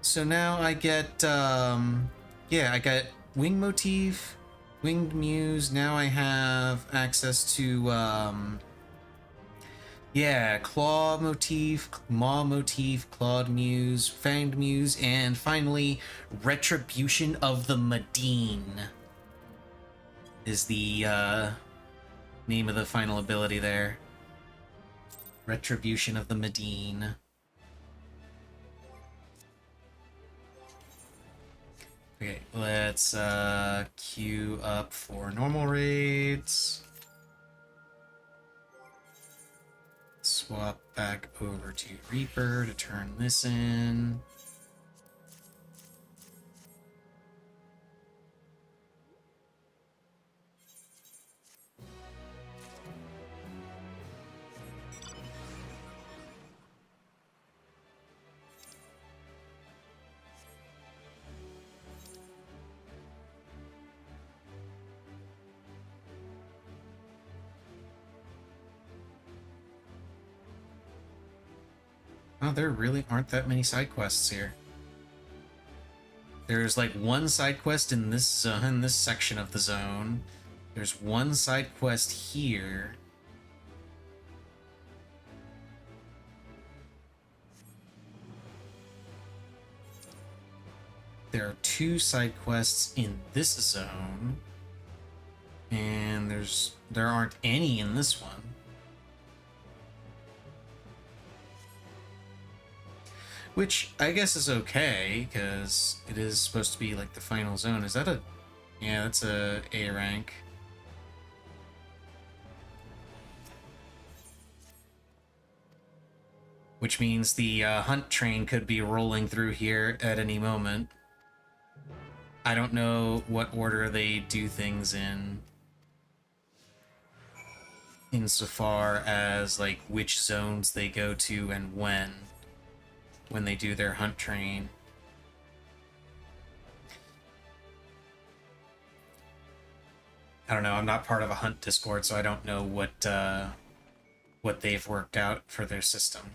So now I get, yeah, I got Wing Motif, Winged Muse. Now I have access to, yeah, Claw Motif, Maw Motif, Clawed Muse, Fanged Muse, and finally, Retribution of the Medine is the, name of the final ability there. Retribution of the Medine. Okay, let's queue up for normal raids. Swap back over to Reaper to turn this in. Oh, there really aren't that many side quests here. There's like one side quest in this section of the zone. There's one side quest here. There are two side quests in this zone. And there aren't any in this one. Which I guess is okay, because it is supposed to be like the final zone. Is that a... Yeah, that's a A rank. Which means the hunt train could be rolling through here at any moment. I don't know what order they do things in insofar as like which zones they go to and when they do their hunt train. I don't know, I'm not part of a hunt Discord, so I don't know what they've worked out for their system.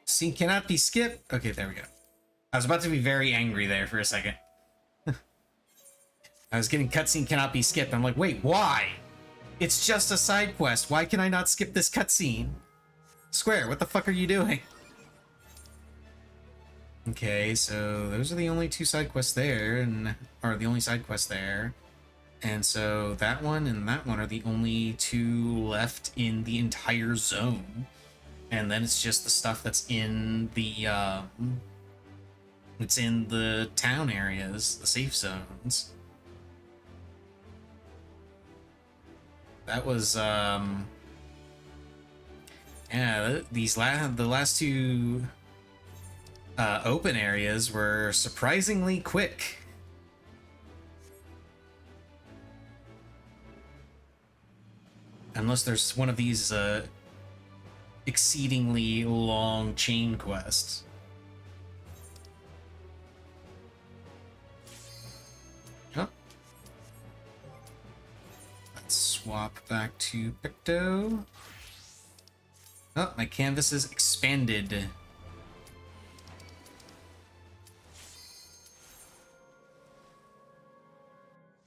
Scene cannot be skipped. Okay, there we go. I was about to be very angry there for a second. I was getting cutscene cannot be skipped. I'm like, wait, why? It's just a side quest. Why can I not skip this cutscene? Square, what the fuck are you doing? Okay, so those are the only two side quests there, or the only side quest there. And so that one and that one are the only two left in the entire zone. And then it's just the stuff that's in the it's in the town areas, the safe zones. That was yeah, the last two open areas were surprisingly quick. Unless there's one of these exceedingly long chain quests. Oh. Let's swap back to Picto. Oh, my canvas is expanded.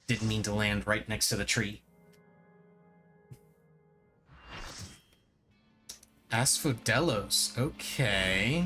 Didn't mean to land right next to the tree. Asphodelos, okay.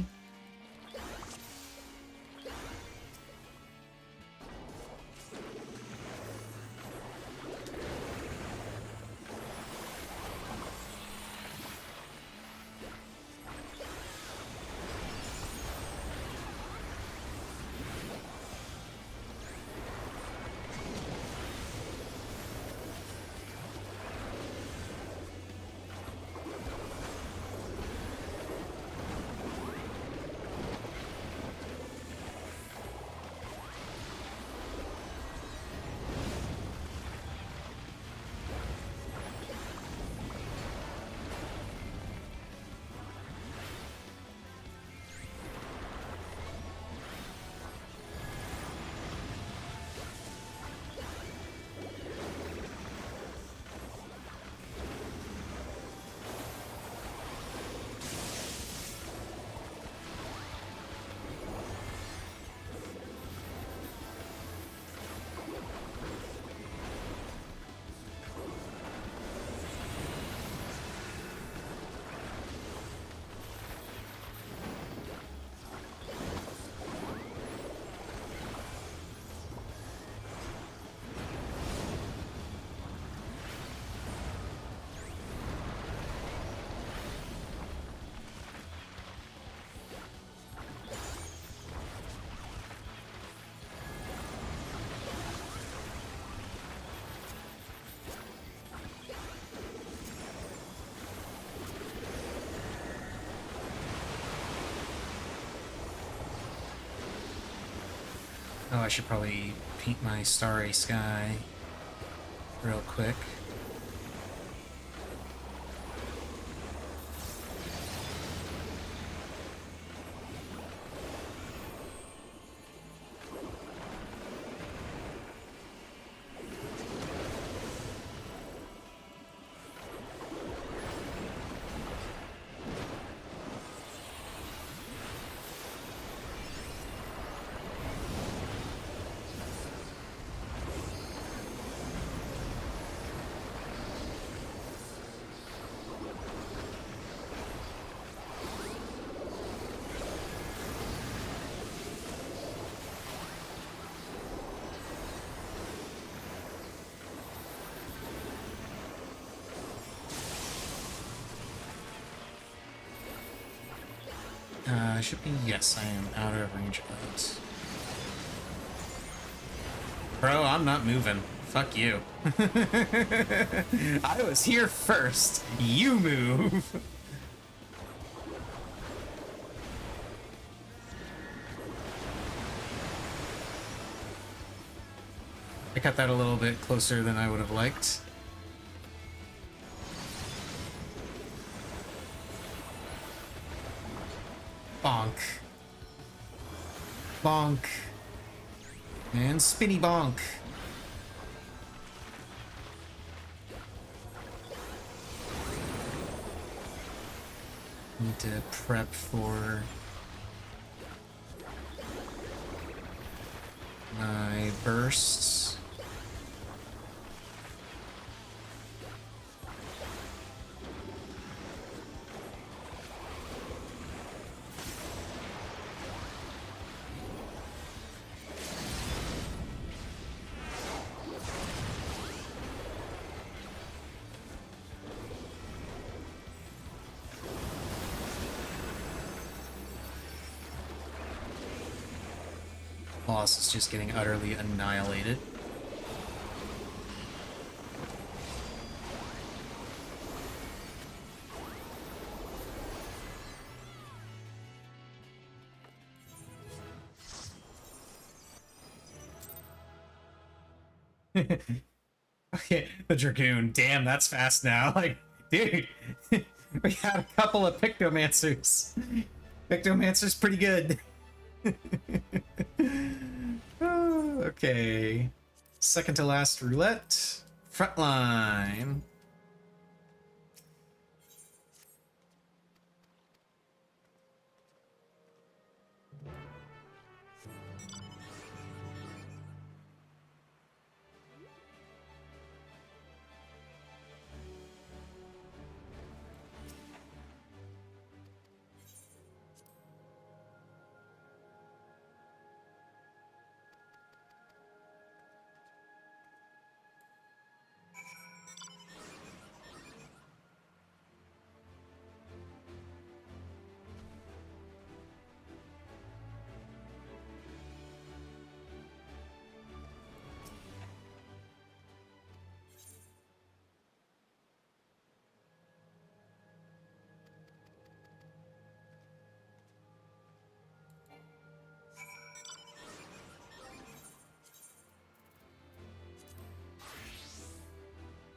Oh, I should probably paint my starry sky real quick. Should be, yes, I am out of range of it. Bro, I'm not moving. Fuck you. I was here first. You move. I cut that a little bit closer than I would have liked. Bonk. Bonk. And spinny bonk. Need to prep for my bursts. Boss is just getting utterly annihilated. Okay, the Dragoon. Damn, that's fast now. Like, dude, we had a couple of Pictomancers. Pictomancer's pretty good. Okay. Second to last roulette. Frontline.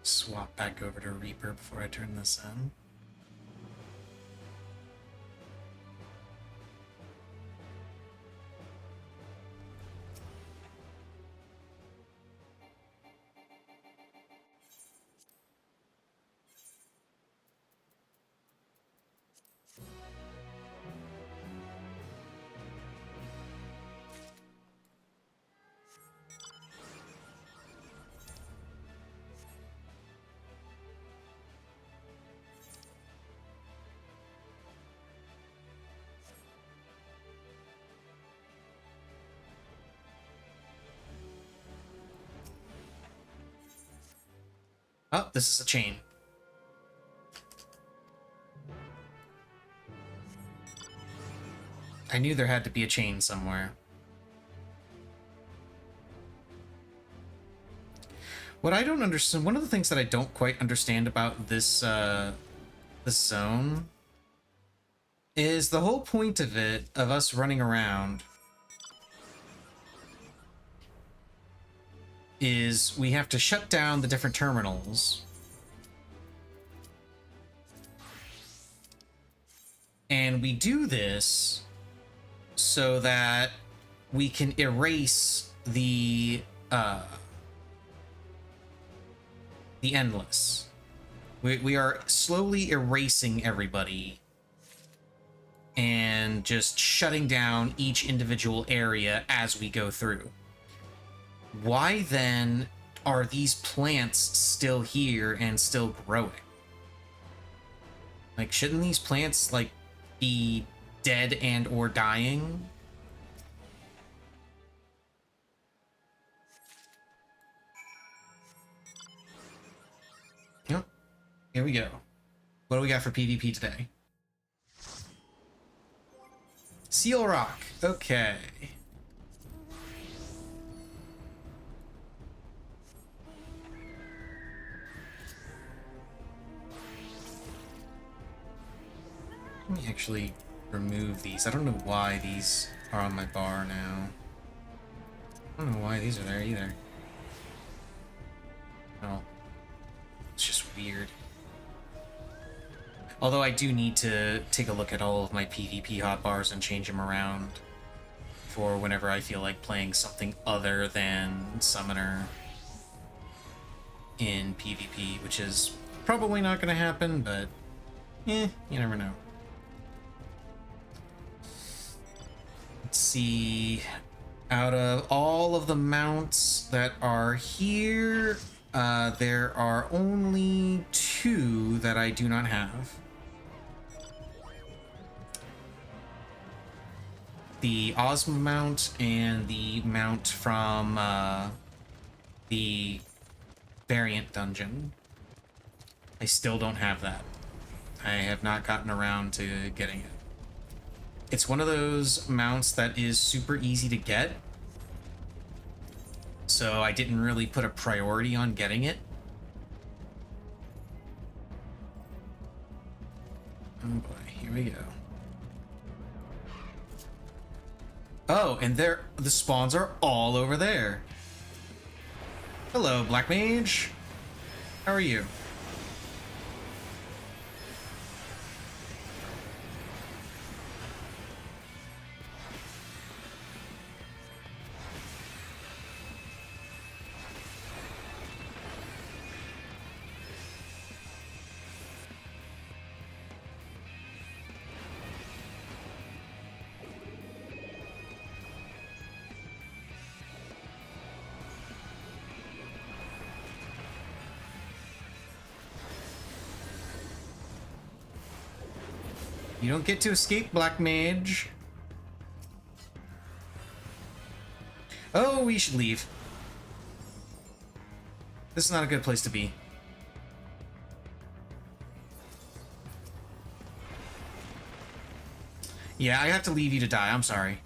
Swap back over to Reaper before I turn this in. Oh, this is a chain. I knew there had to be a chain somewhere. What I don't understand, one of the things that I don't quite understand about this this zone is the whole point of it, of us running around, is we have to shut down the different terminals. And we do this so that we can erase the endless. We are slowly erasing everybody and just shutting down each individual area as we go through. Why then are these plants still here and still growing? Like, shouldn't these plants, like, be dead and or dying? Yep. Here we go. What do we got for PvP today? Seal Rock. Okay. Let me actually remove these. I don't know why these are on my bar now. I don't know why these are there either. Oh. It's just weird. Although I do need to take a look at all of my PvP hotbars and change them around for whenever I feel like playing something other than Summoner in PvP, which is probably not going to happen, but you never know. Let's see. Out of all of the mounts that are here, there are only 2 that I do not have. The Ozma mount and the mount from the variant dungeon. I still don't have that. I have not gotten around to getting it. It's one of those mounts that is super easy to get, so I didn't really put a priority on getting it. Oh boy, here we go. Oh, and the spawns are all over there. Hello, Black Mage. How are you? You don't get to escape, Black Mage. Oh, we should leave. This is not a good place to be. Yeah, I have to leave you to die. I'm sorry.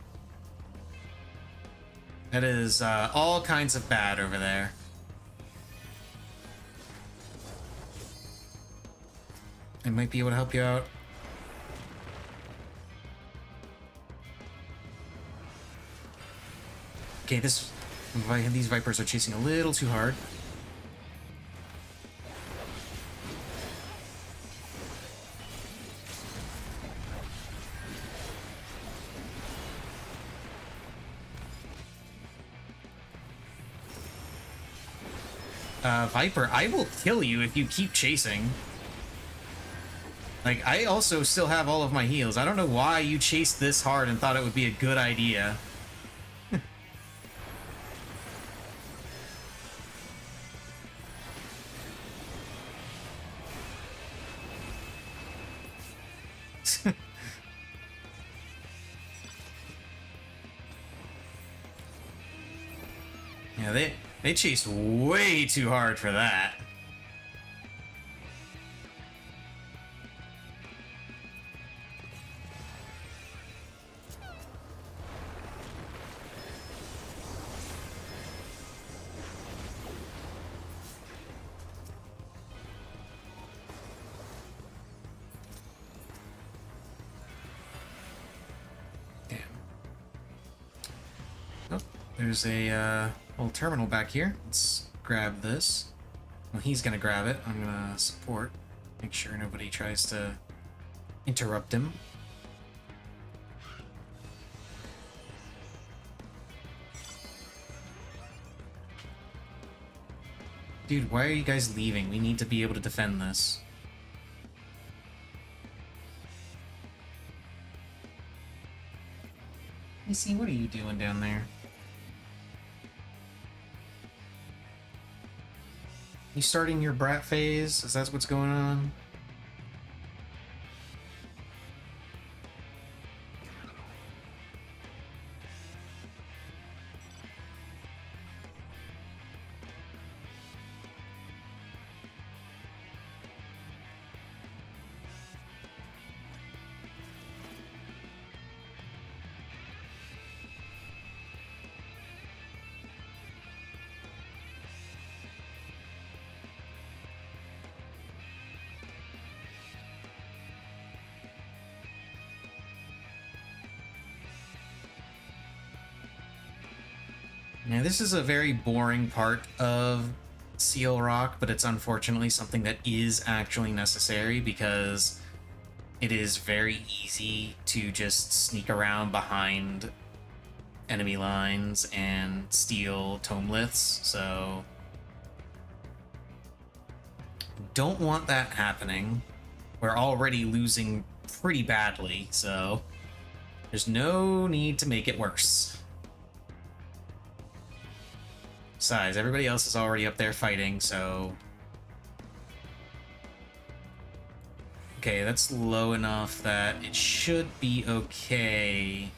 That is all kinds of bad over there. I might be able to help you out. Okay, these Vipers are chasing a little too hard. Viper, I will kill you if you keep chasing. Like, I also still have all of my heals. I don't know why you chased this hard and thought it would be a good idea. Yeah, they chased way too hard for that. Damn. Oh, there's a little terminal back here. Let's grab this. Well, he's gonna grab it. I'm gonna support. Make sure nobody tries to interrupt him. Dude, why are you guys leaving? We need to be able to defend this. AC, what are you doing down there? You starting your brat phase? Is that what's going on? Now, this is a very boring part of Seal Rock, but it's unfortunately something that is actually necessary because it is very easy to just sneak around behind enemy lines and steal tomeliths, so don't want that happening. We're already losing pretty badly, so there's no need to make it worse. Besides, everybody else is already up there fighting, so... Okay, that's low enough that it should be okay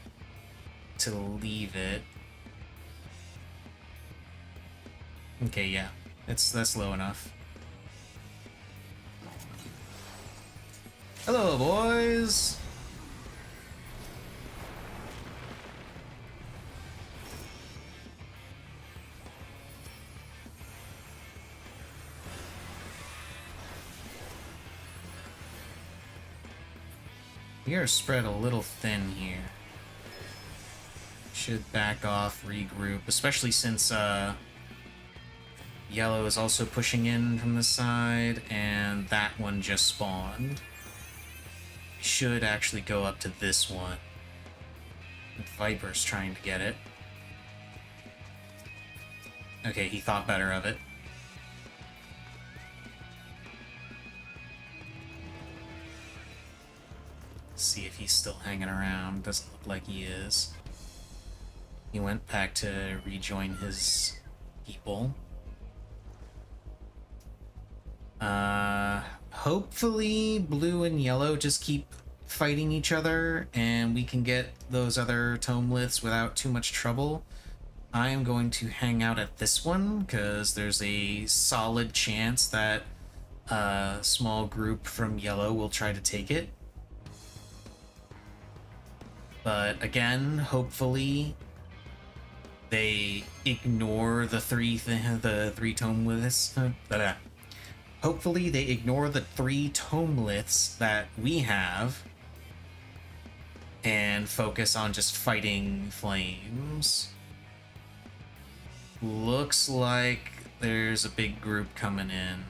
to leave it. Okay, yeah, that's low enough. Hello, boys! We are spread a little thin here. Should back off, regroup, especially since yellow is also pushing in from the side, and that one just spawned. Should actually go up to this one. Viper's trying to get it. Okay, he thought better of it. See if he's still hanging around. Doesn't look like he is. He went back to rejoin his people. Hopefully blue and yellow just keep fighting each other and we can get those other tomeliths without too much trouble. I am going to hang out at this one because there's a solid chance that a small group from yellow will try to take it. But again, hopefully they ignore the three tomeliths. Hopefully they ignore the 3 tomeliths that we have and focus on just fighting flames. Looks like there's a big group coming in.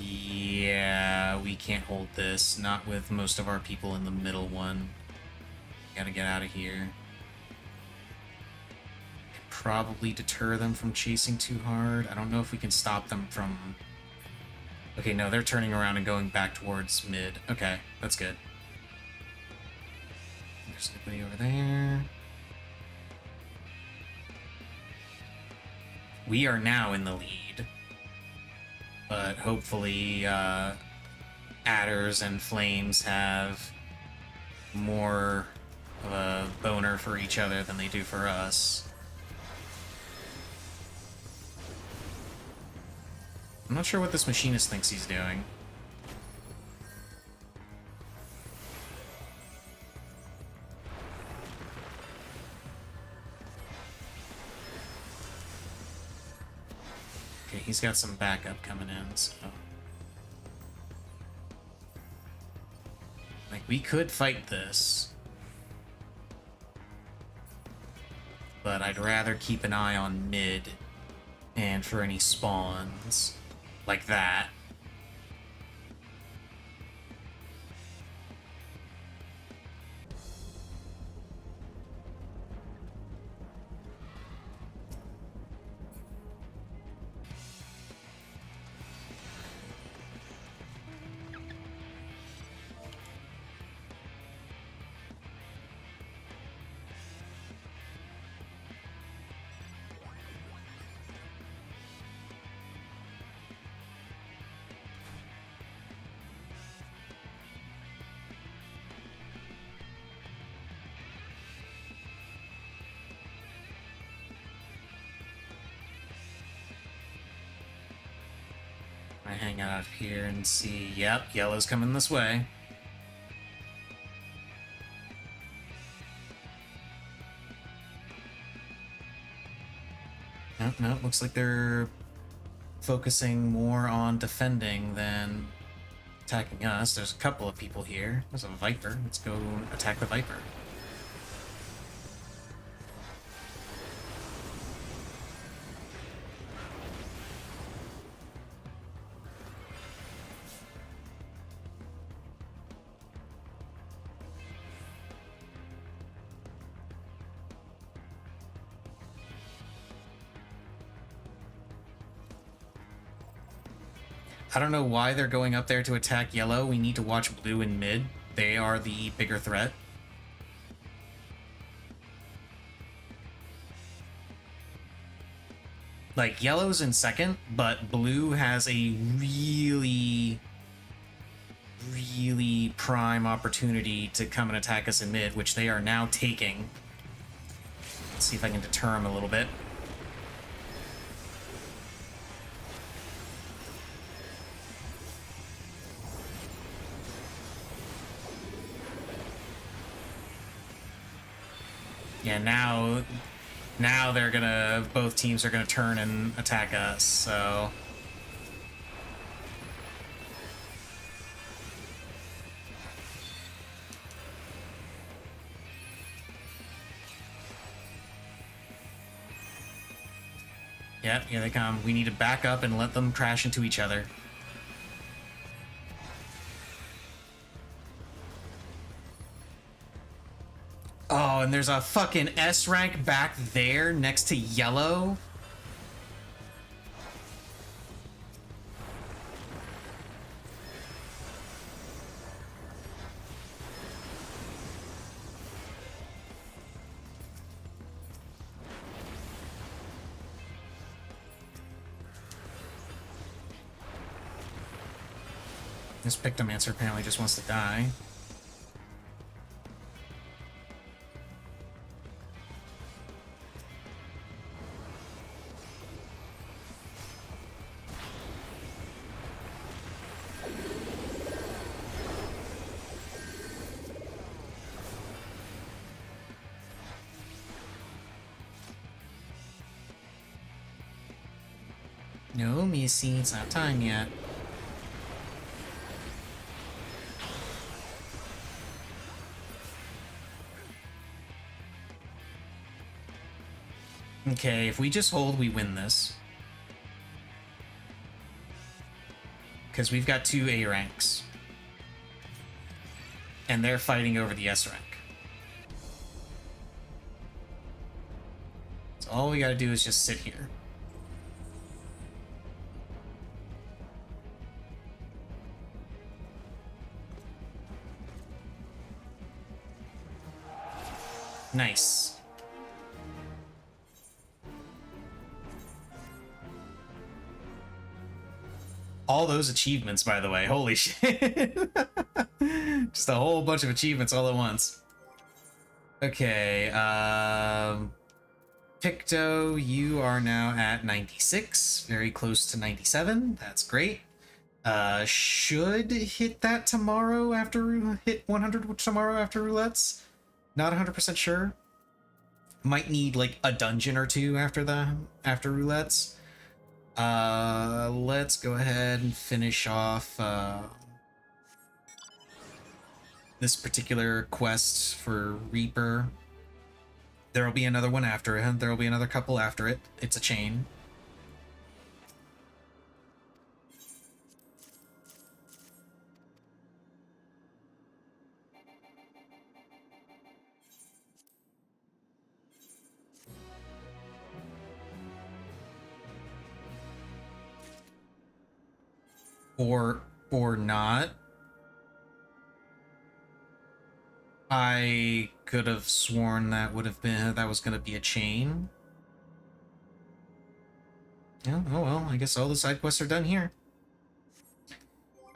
Yeah, we can't hold this. Not with most of our people in the middle one. Gotta get out of here. Probably deter them from chasing too hard. I don't know if we can stop them from... Okay, no, they're turning around and going back towards mid. Okay, that's good. There's anybody over there. We are now in the lead. But hopefully, adders and flames have more of a boner for each other than they do for us. I'm not sure what this machinist thinks he's doing. Okay, he's got some backup coming in, so... Like, we could fight this. But I'd rather keep an eye on mid and for any spawns. Like that. I hang out here and see, yep, yellow's coming this way. Nope, nope, looks like they're focusing more on defending than attacking us. There's a couple of people here. There's a Viper. Let's go attack the Viper. I don't know why they're going up there to attack yellow. We need to watch blue and mid. They are the bigger threat. Like, yellow's in second, but blue has a really prime opportunity to come and attack us in mid, which they are now taking. Let's see if I can deter them a little bit. Yeah, now they're gonna, both teams are gonna turn and attack us, so. Yep, here they come. We need to back up and let them crash into each other. Oh, and there's a fucking S rank back there next to yellow. This Pictomancer apparently just wants to die. No, Missy, it's not time yet. Okay, if we just hold, we win this. Because we've got 2 A ranks. And they're fighting over the S rank. So all we gotta do is just sit here. Nice. All those achievements, by the way. Holy shit. Just a whole bunch of achievements all at once. Okay, Picto, you are now at 96. Very close to 97. That's great. Should hit that tomorrow after... Hit 100 tomorrow after Roulettes. Not 100% sure. Might need, like, a dungeon or two after Roulettes. Let's go ahead and finish off this particular quest for Reaper. There will be another one after it. There will be another couple after it. It's a chain. Or not. I could have sworn that was going to be a chain. Yeah, oh well, I guess all the side quests are done here.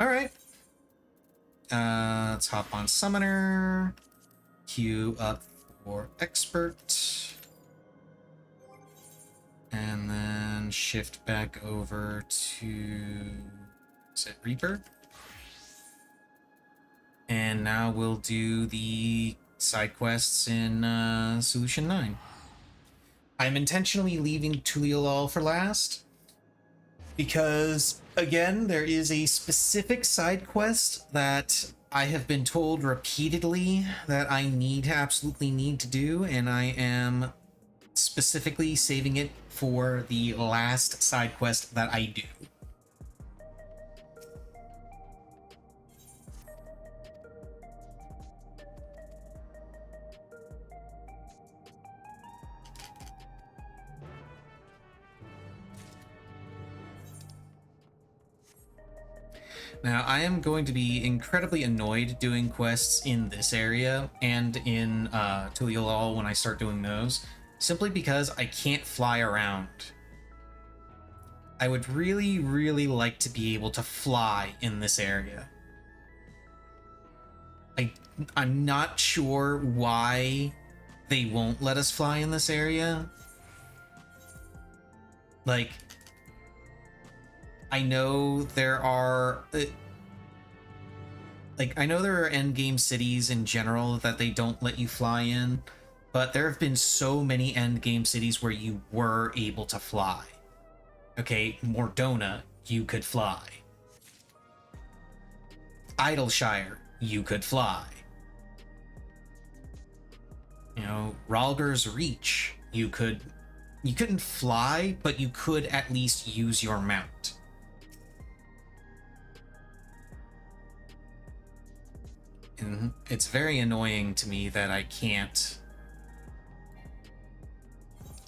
All right. Let's hop on Summoner. Queue up for Expert. And then shift back over to... Is it Reaper? And now we'll do the side quests in Solution 9. I'm intentionally leaving Tuliolol for last because, again, there is a specific side quest that I have been told repeatedly that I absolutely need to do, and I am specifically saving it for the last side quest that I do. Now, I am going to be incredibly annoyed doing quests in this area and in Tulialal when I start doing those, simply because I can't fly around. I would really, really like to be able to fly in this area. I'm not sure why they won't let us fly in this area. Like, I know there are... I know there are endgame cities in general that they don't let you fly in, but there have been so many endgame cities where you were able to fly. Okay, Mordona, you could fly. Idleshire, you could fly. You know, Ralger's Reach, you couldn't fly, but you could at least use your mount. And it's very annoying to me that I can't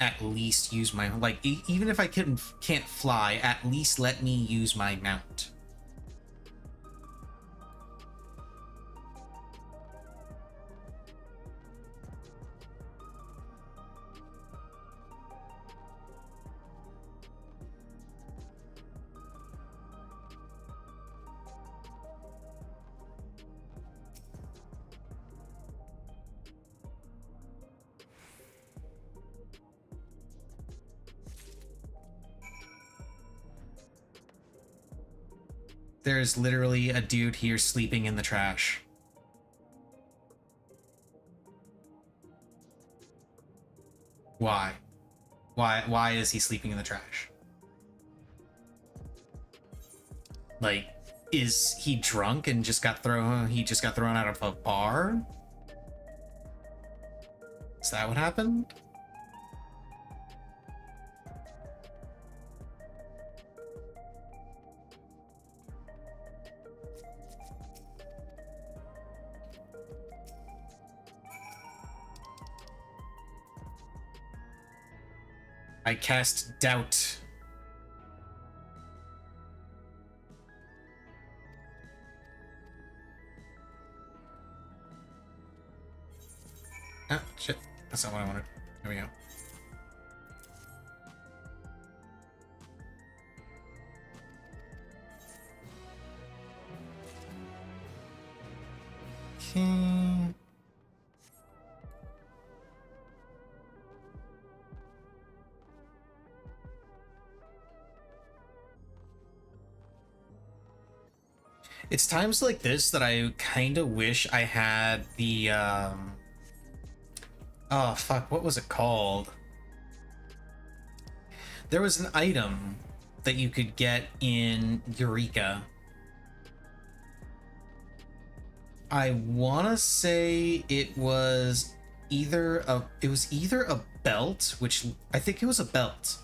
at least use my, like, even if I can't fly, at least let me use my mount. There's literally a dude here sleeping in the trash. Why? Why is he sleeping in the trash? Like, is he drunk and just got thrown out of a bar? Is that what happened? I cast doubt. Ah, shit. That's not what I wanted. There we go. Okay. It's times like this that I kind of wish I had the, oh, fuck, what was it called? There was an item that you could get in Eureka. I want to say it was either a belt, which I think it was a belt.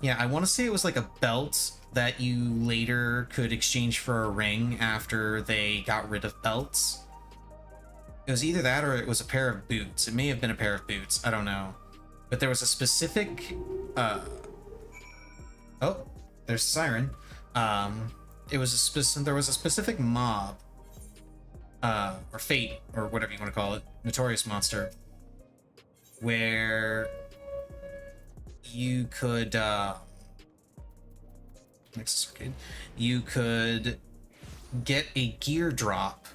Yeah, I want to say it was like a belt that you later could exchange for a ring after they got rid of belts. It was either that or it was a pair of boots. It may have been a pair of boots. I don't know. But there was a specific... Oh, there's Siren. There was a specific mob, or fate, or whatever you want to call it, notorious monster, where you could, next arcade, you could get a gear drop,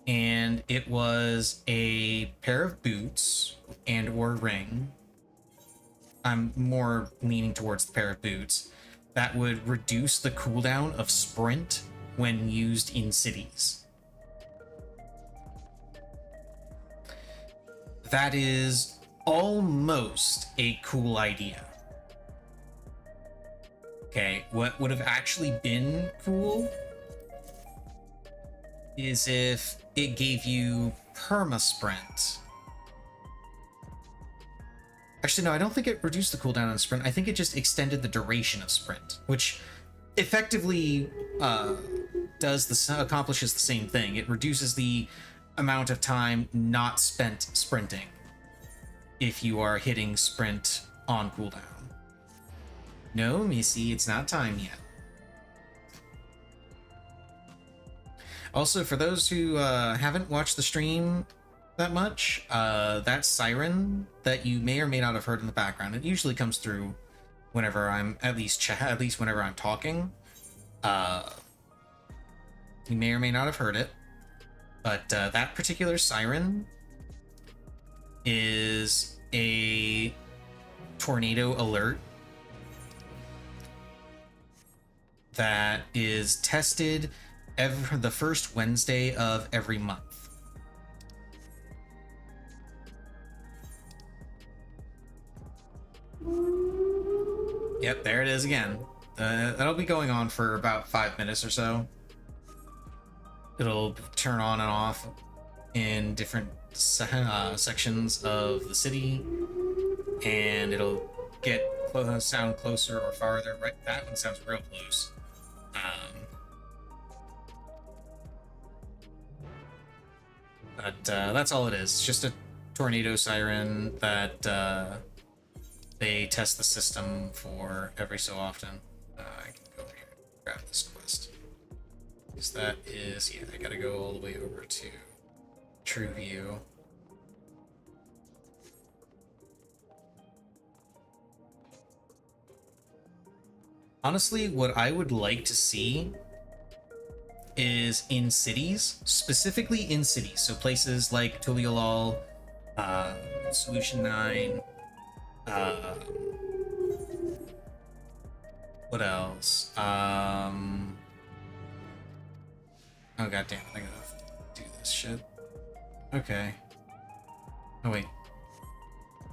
and it was a pair of boots and or ring. I'm more leaning towards the pair of boots that would reduce the cooldown of sprint when used in cities. That is almost a cool idea. Okay, what would have actually been cool is if it gave you perma sprint. Actually, no, I don't think it reduced the cooldown on sprint. I think it just extended the duration of sprint, which effectively accomplishes the same thing. It reduces the amount of time not spent sprinting if you are hitting sprint on cooldown. No, Missy, it's not time yet. Also, for those who haven't watched the stream that much, that siren that you may or may not have heard in the background, it usually comes through whenever I'm at least whenever I'm talking. You may or may not have heard it, but that particular siren is a tornado alert that is tested the first Wednesday of every month. Yep, there it is again. That'll be going on for about 5 minutes or so. It'll turn on and off in different sections of the city, and it'll get sound closer or farther. Right, that one sounds real close. But that's all it is. It's just a tornado siren that they test the system for every so often. I can go over here and grab this quest. Because that is, yeah, I gotta go all the way over to True View. Honestly, what I would like to see is in cities, specifically in cities, so places like Tuliolol, Solution 9, what else? Oh goddamn, I gotta do this shit. Okay. Oh wait. I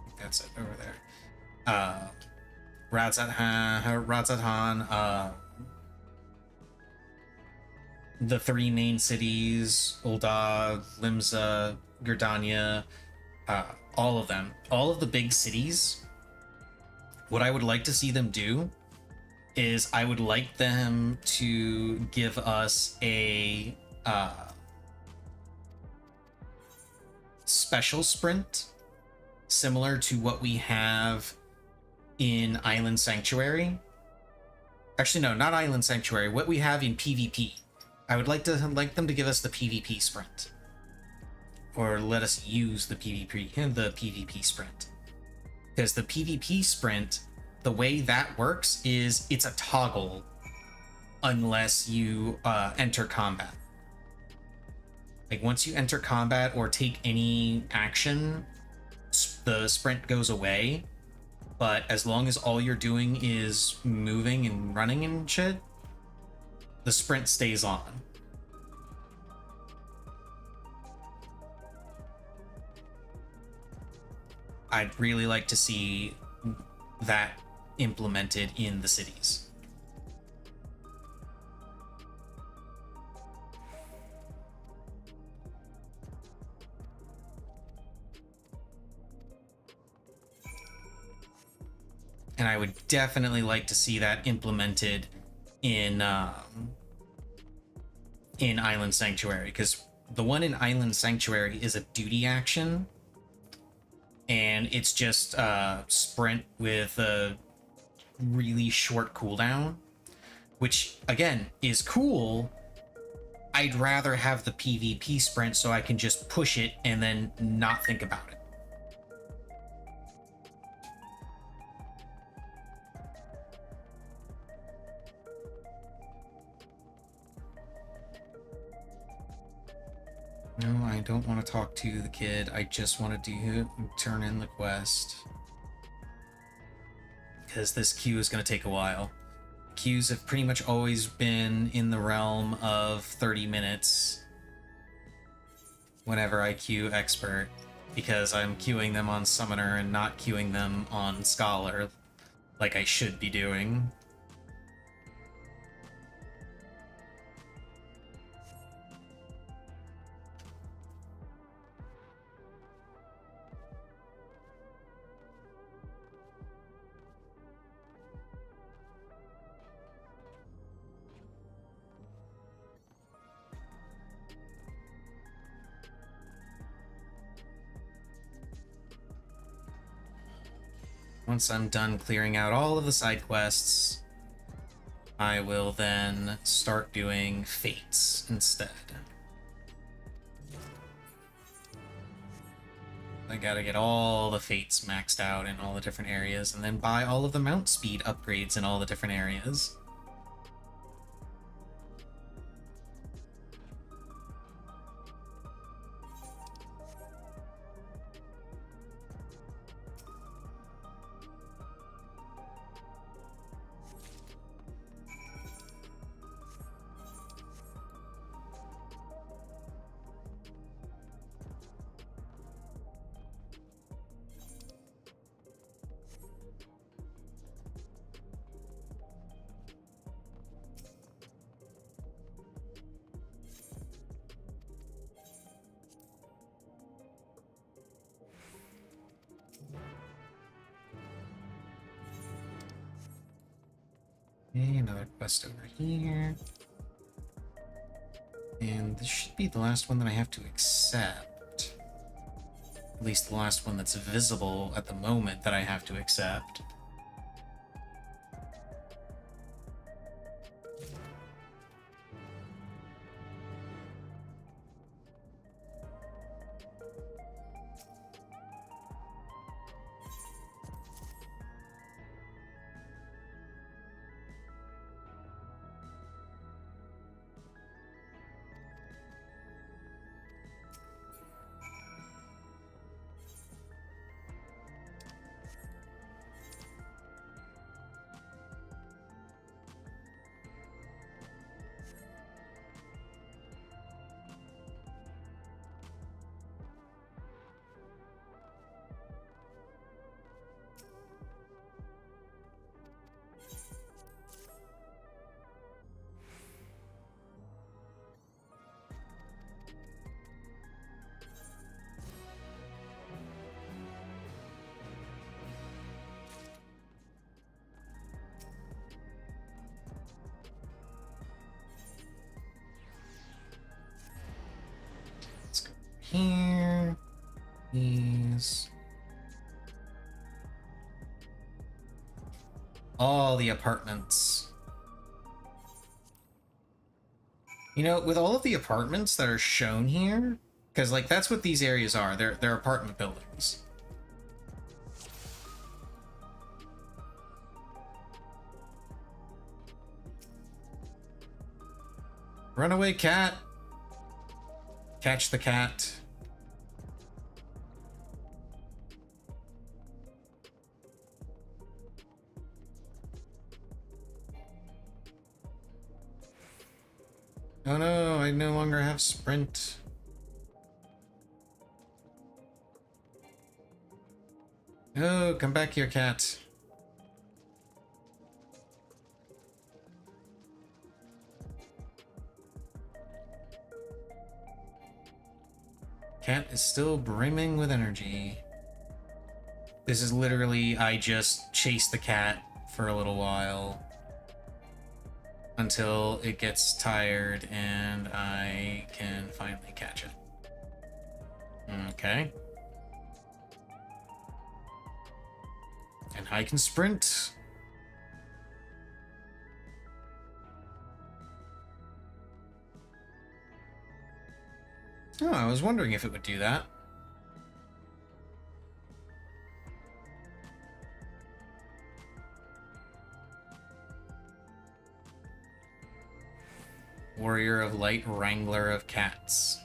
think that's it over there. Radzathan, the three main cities, Uldad, Limsa, Gerdania, all of them. All of the big cities. What I would like to see them do is I would like them to give us a special sprint similar to what we have in Island Sanctuary. Actually, no, not Island Sanctuary. What we have in PvP. I would like them to give us the PvP sprint, or let us use the PvP sprint, because the PvP sprint, the way that works is it's a toggle unless you enter combat. Like once you enter combat or take any action, the sprint goes away. But as long as all you're doing is moving and running and shit, the sprint stays on. I'd really like to see that implemented in the cities. And I would definitely like to see that implemented in Island Sanctuary, because the one in Island Sanctuary is a duty action, and it's just sprint with a really short cooldown, which again is cool. I'd rather have the PvP sprint so I can just push it and then not think about it. No, I don't want to talk to the kid. I just want to turn in the quest. Because this queue is going to take a while. Queues have pretty much always been in the realm of 30 minutes whenever I queue Expert, because I'm queuing them on Summoner and not queuing them on Scholar like I should be doing. Once I'm done clearing out all of the side quests, I will then start doing fates instead. I gotta get all the fates maxed out in all the different areas, and then buy all of the mount speed upgrades in all the different areas. Okay, another quest over here. And this should be the last one that I have to accept. At least the last one that's visible at the moment that I have to accept. Let's go here. These. All the apartments. You know, with all of the apartments that are shown here, because like that's what these areas are. They're apartment buildings. Runaway cat. Catch the cat. Oh no, I no longer have sprint. Oh, come back here, cat. Cat is still brimming with energy. This is literally, I just chase the cat for a little while until it gets tired and I can finally catch it. Okay. And I can sprint. Oh, I was wondering if it would do that. Warrior of Light, Wrangler of Cats.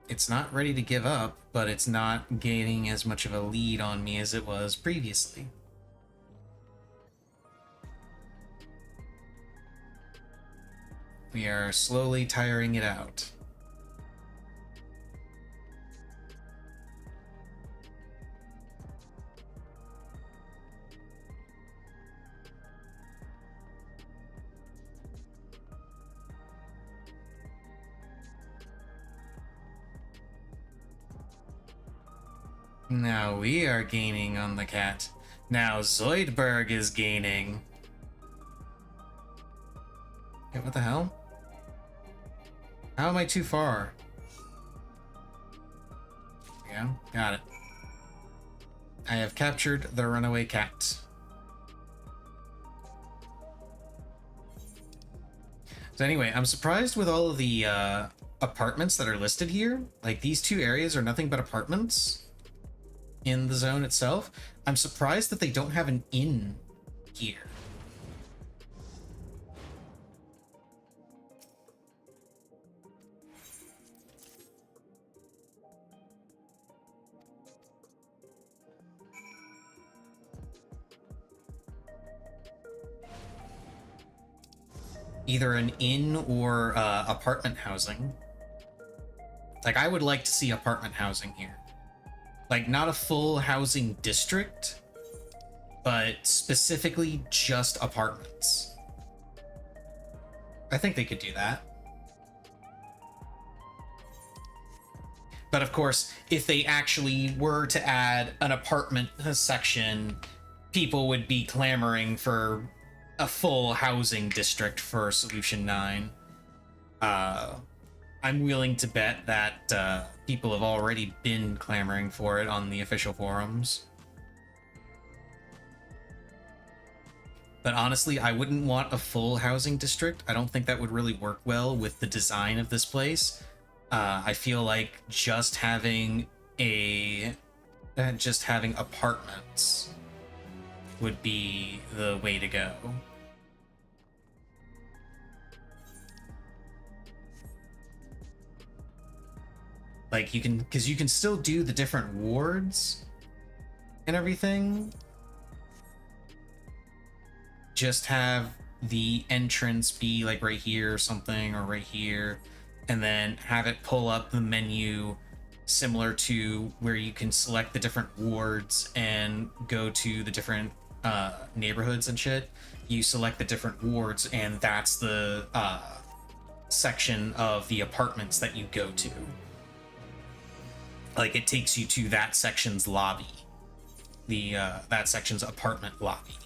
It's not ready to give up, but it's not gaining as much of a lead on me as it was previously. We are slowly tiring it out. Now we are gaining on the cat. Now Zoidberg is gaining. Yeah, what the hell? How am I too far? Yeah, got it. I have captured the runaway cat. So anyway, I'm surprised with all of the apartments that are listed here. Like, these two areas are nothing but apartments in the zone itself. I'm surprised that they don't have an inn here. Either an inn or apartment housing. Like, I would like to see apartment housing here. Like, not a full housing district, but specifically just apartments. I think they could do that. But of course, if they actually were to add an apartment section, people would be clamoring for a full housing district for Solution 9. I'm willing to bet that people have already been clamoring for it on the official forums. But honestly, I wouldn't want a full housing district. I don't think that would really work well with the design of this place. I feel like just having apartments would be the way to go. Like, you can, because you can still do the different wards and everything. Just have the entrance be like right here or something, or right here, and then have it pull up the menu similar to where you can select the different wards and go to the different neighborhoods and shit. You select the different wards, and that's the section of the apartments that you go to. Like, it takes you to that section's lobby, that section's apartment lobby,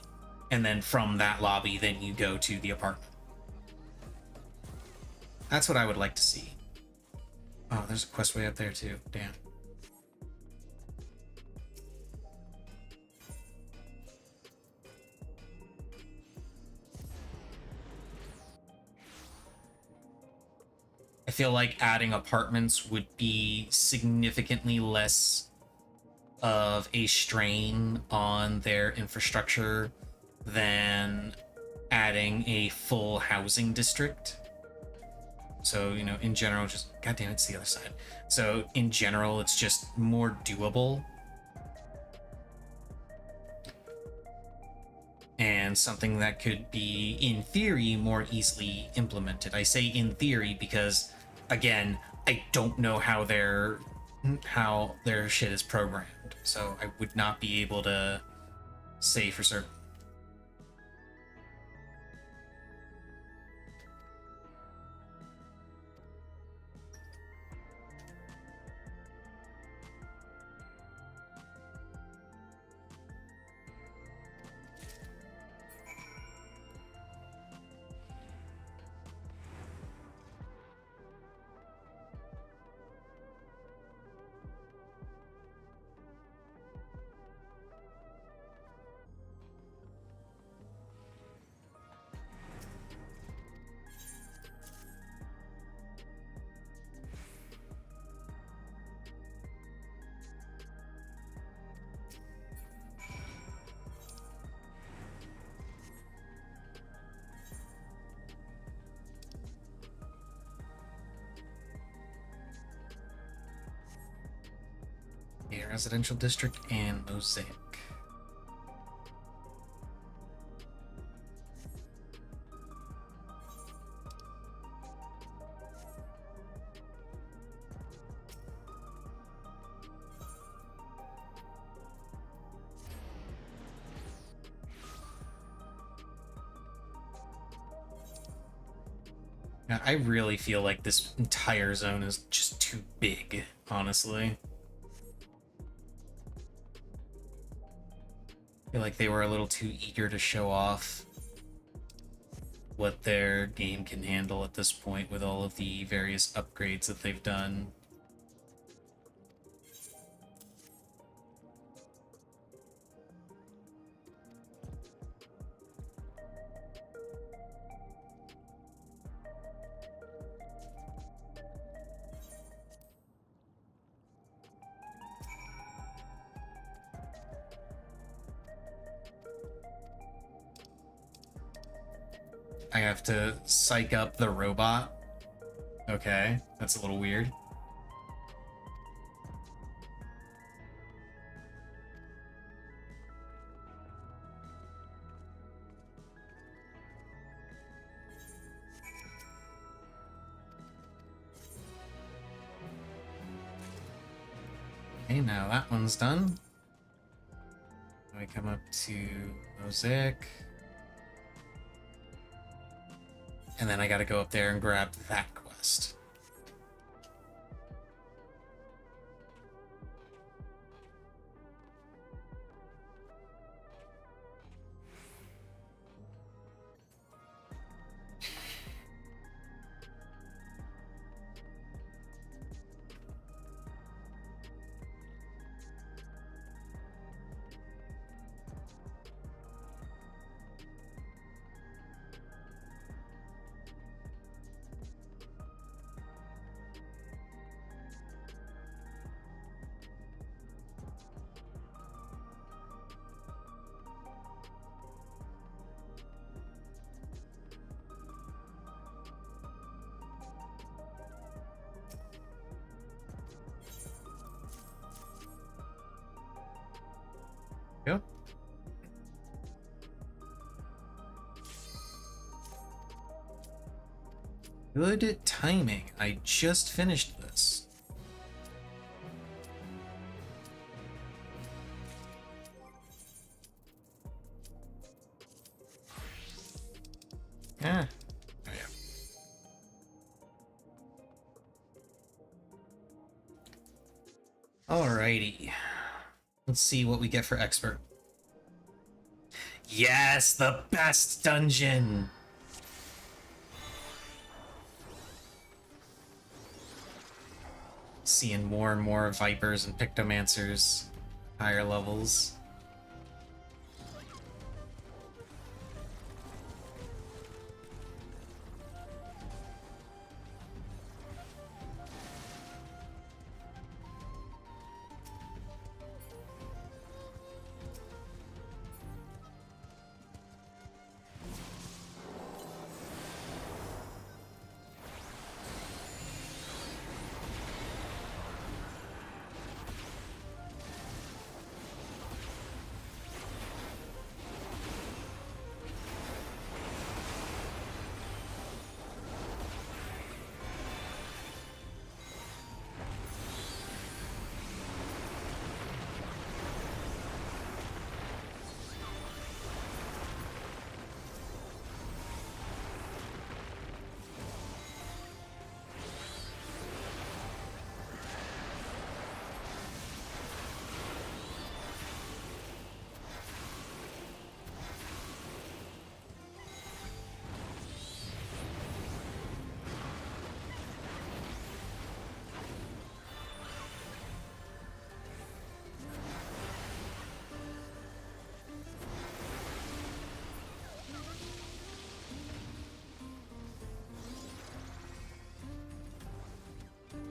and then from that lobby, then you go to the apartment. That's what I would like to see. Oh, there's a quest way up there too. Damn. I feel like adding apartments would be significantly less of a strain on their infrastructure than adding a full housing district. So, you know, in general, just, God damn, it's the other side. So, in general, it's just more doable. And something that could be, in theory, more easily implemented. I say in theory because, again, I don't know how their shit is programmed. So I would not be able to say for certain. Yeah, residential district and mosaic. Now, I really feel like this entire zone is just too big, honestly. I feel like they were a little too eager to show off what their game can handle at this point with all of the various upgrades that they've done. I have to psych up the robot. Okay, that's a little weird. Okay, now that one's done. We come up to Mosaic. And then I gotta go up there and grab that quest. Go. Good timing. I just finished this. Ah. Oh, yeah. Alrighty. Let's see what we get for expert. Yes, the best dungeon! Seeing more and more vipers and pictomancers, higher levels.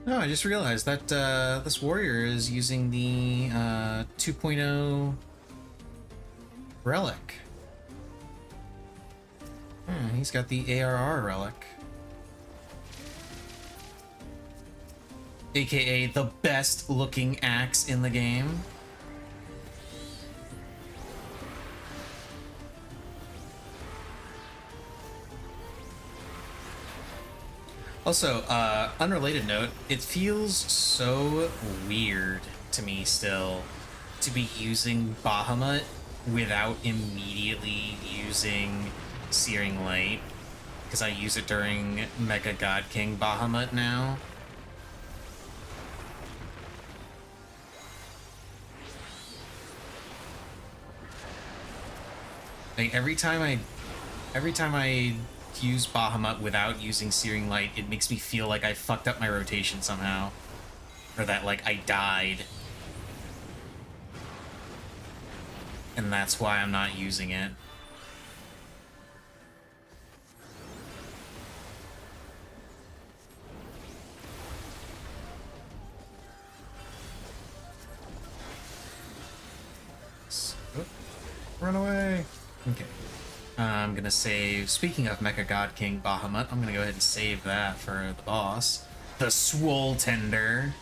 No, I just realized that this warrior is using the 2.0 relic. He's got the ARR relic. AKA the best looking axe in the game. Also, unrelated note, it feels so weird to me still to be using Bahamut without immediately using Searing Light, because I use it during Mega God King Bahamut now. Like every time I use Bahamut without using Searing Light, it makes me feel like I fucked up my rotation somehow. Or that, like, I died. And that's why I'm not using it. Run away! Okay. I'm gonna save. Speaking of Mecha God King Bahamut, I'm gonna go ahead and save that for the boss. The Swole Tender.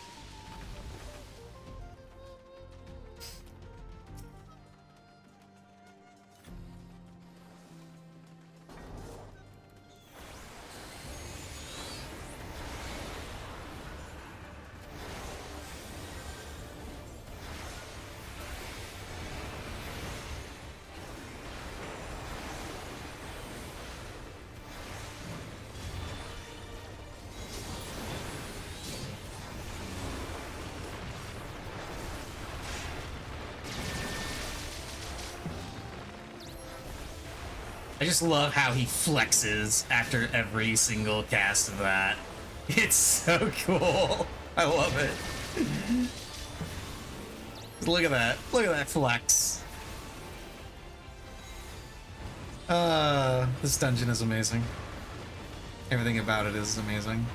I just love how he flexes after every single cast of that. It's so cool. I love it. Look at that. Look at that flex. This dungeon is amazing. Everything about it is amazing.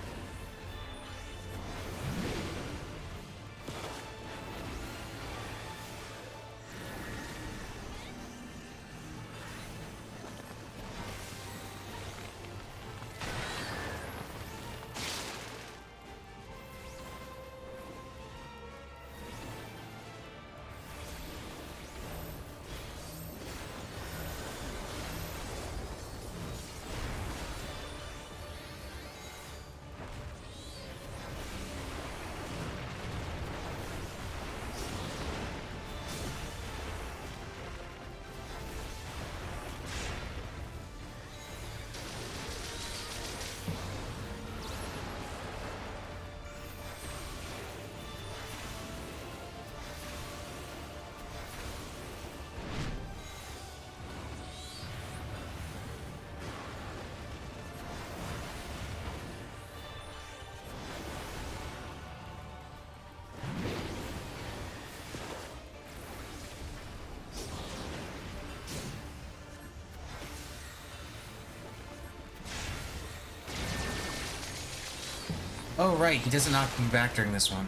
Oh, right, he doesn't knock me back during this one.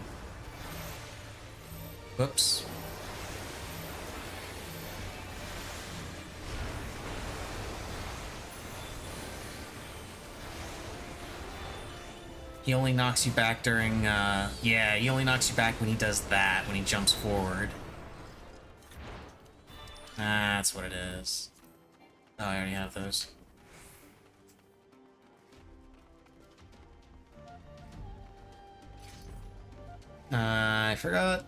Whoops. He only knocks you back during, yeah, he only knocks you back when he does that, when he jumps forward. That's what it is. Oh, I already have those. I forgot.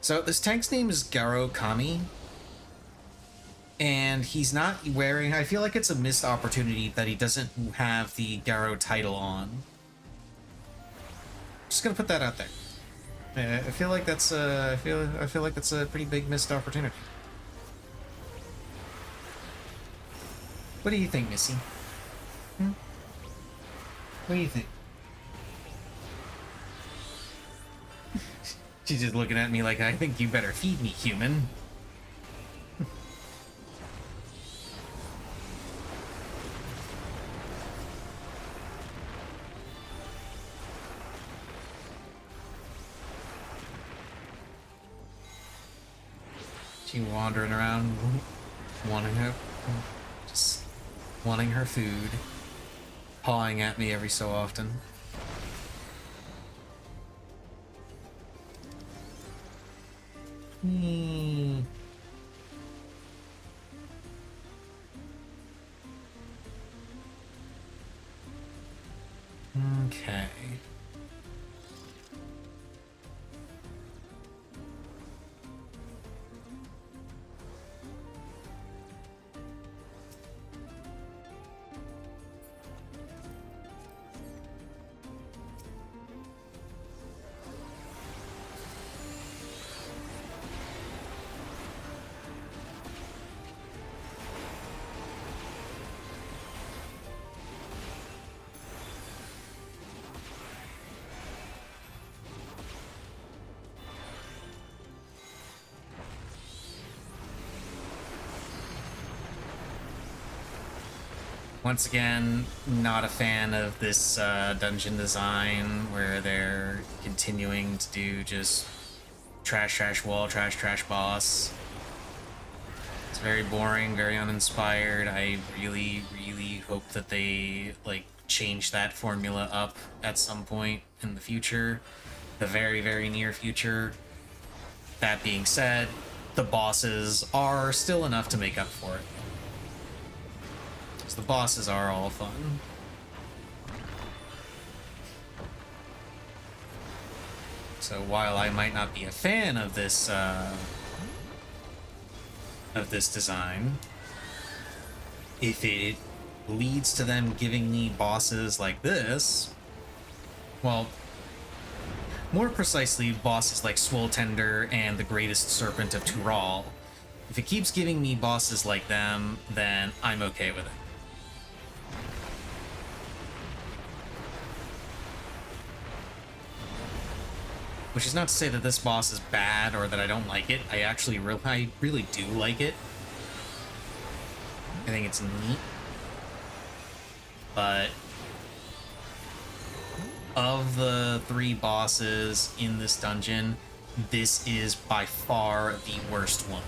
So this tank's name is Garo Kami, and he's not wearing. I feel like it's a missed opportunity that he doesn't have the Garo title on. Just gonna put that out there. I feel like that's I feel like that's a pretty big missed opportunity. What do you think, Missy? Hmm? What do you think? She's just looking at me like, I think you better feed me, human. She wandering around, just wanting her food, pawing at me every so often. Okay. Once again, not a fan of this dungeon design where they're continuing to do just trash, trash wall, trash, trash boss. It's very boring, very uninspired. I really, really hope that they, like, change that formula up at some point in the future. The very, very near future. That being said, the bosses are still enough to make up for it. The bosses are all fun. So while I might not be a fan of this design, if it leads to them giving me bosses like this, well, more precisely, bosses like Swoletender and the Greatest Serpent of Tural, if it keeps giving me bosses like them, then I'm okay with it. Which is not to say that this boss is bad or that I don't like it. I really do like it. I think it's neat. But of the 3 bosses in this dungeon, this is by far the worst one.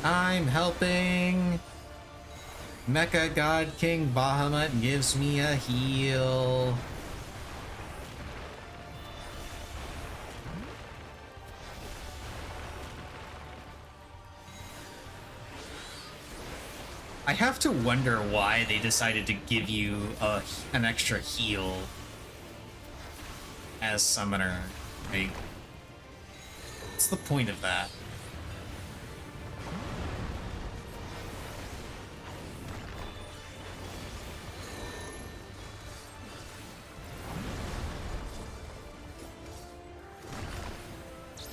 I'm helping. Mecha God King Bahamut gives me a heal. I have to wonder why they decided to give you an extra heal as summoner. Like, what's the point of that?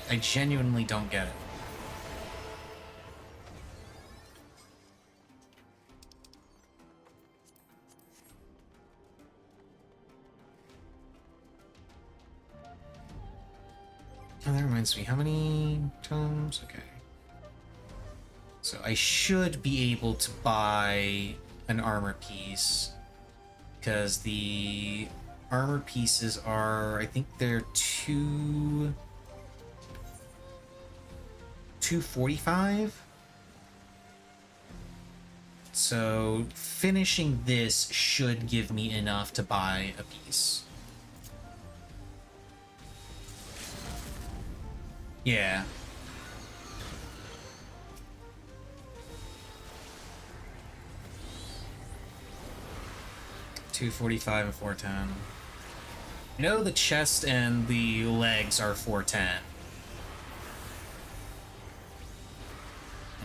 I genuinely don't get it. Oh, that reminds me, how many tomes? Okay. So I should be able to buy an armor piece, because the armor pieces are, I think they're 245. So finishing this should give me enough to buy a piece. Yeah. $245 and $410. I know the chest and the legs are $410.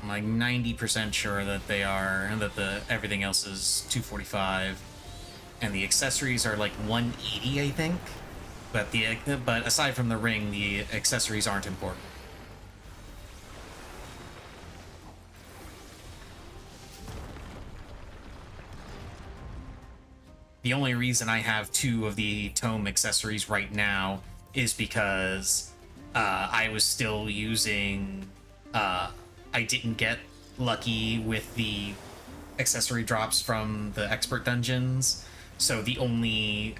I'm like 90% sure that they are, and that everything else is $245, and the accessories are like $180, I think. But aside from the ring, the accessories aren't important. The only reason I have 2 of the tome accessories right now is because I was still using. I didn't get lucky with the accessory drops from the expert dungeons, so the only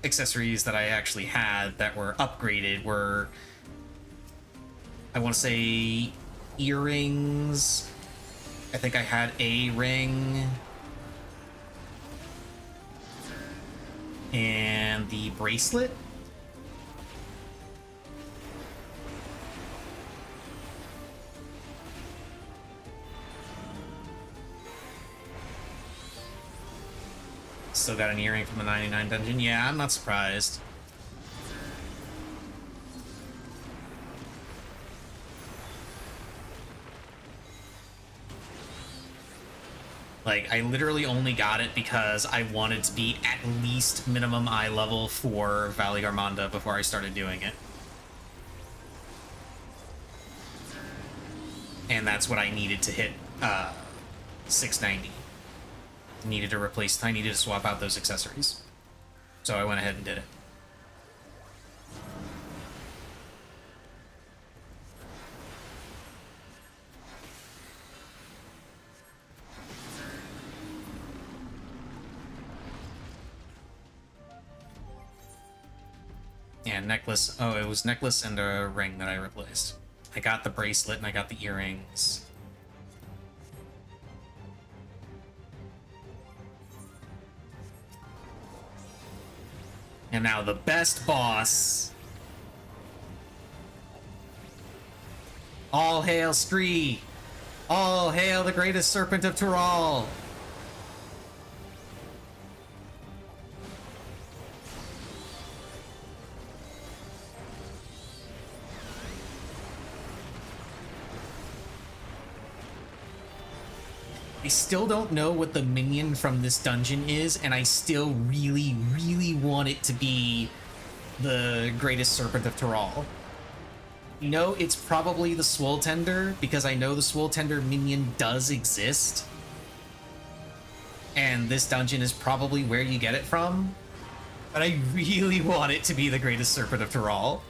accessories that I actually had that were upgraded were, I want to say, earrings. I think I had a ring. And the bracelet. Still got an earring from the 99 dungeon. Yeah, I'm not surprised. Like, I literally only got it because I wanted to be at least minimum eye level for Valley Garmonda before I started doing it. And that's what I needed to hit 690. I needed to swap out those accessories. So I went ahead and did it. Yeah, necklace. Oh, it was necklace and a ring that I replaced. I got the bracelet and I got the earrings. And now the best boss. All hail Scree! All hail the greatest serpent of Tural! I still don't know what the minion from this dungeon is, and I still really, really want it to be the greatest serpent of Tural. You know, it's probably the Swole Tender, because I know the Swole Tender minion does exist. And this dungeon is probably where you get it from. But I really want it to be the greatest serpent of Tural.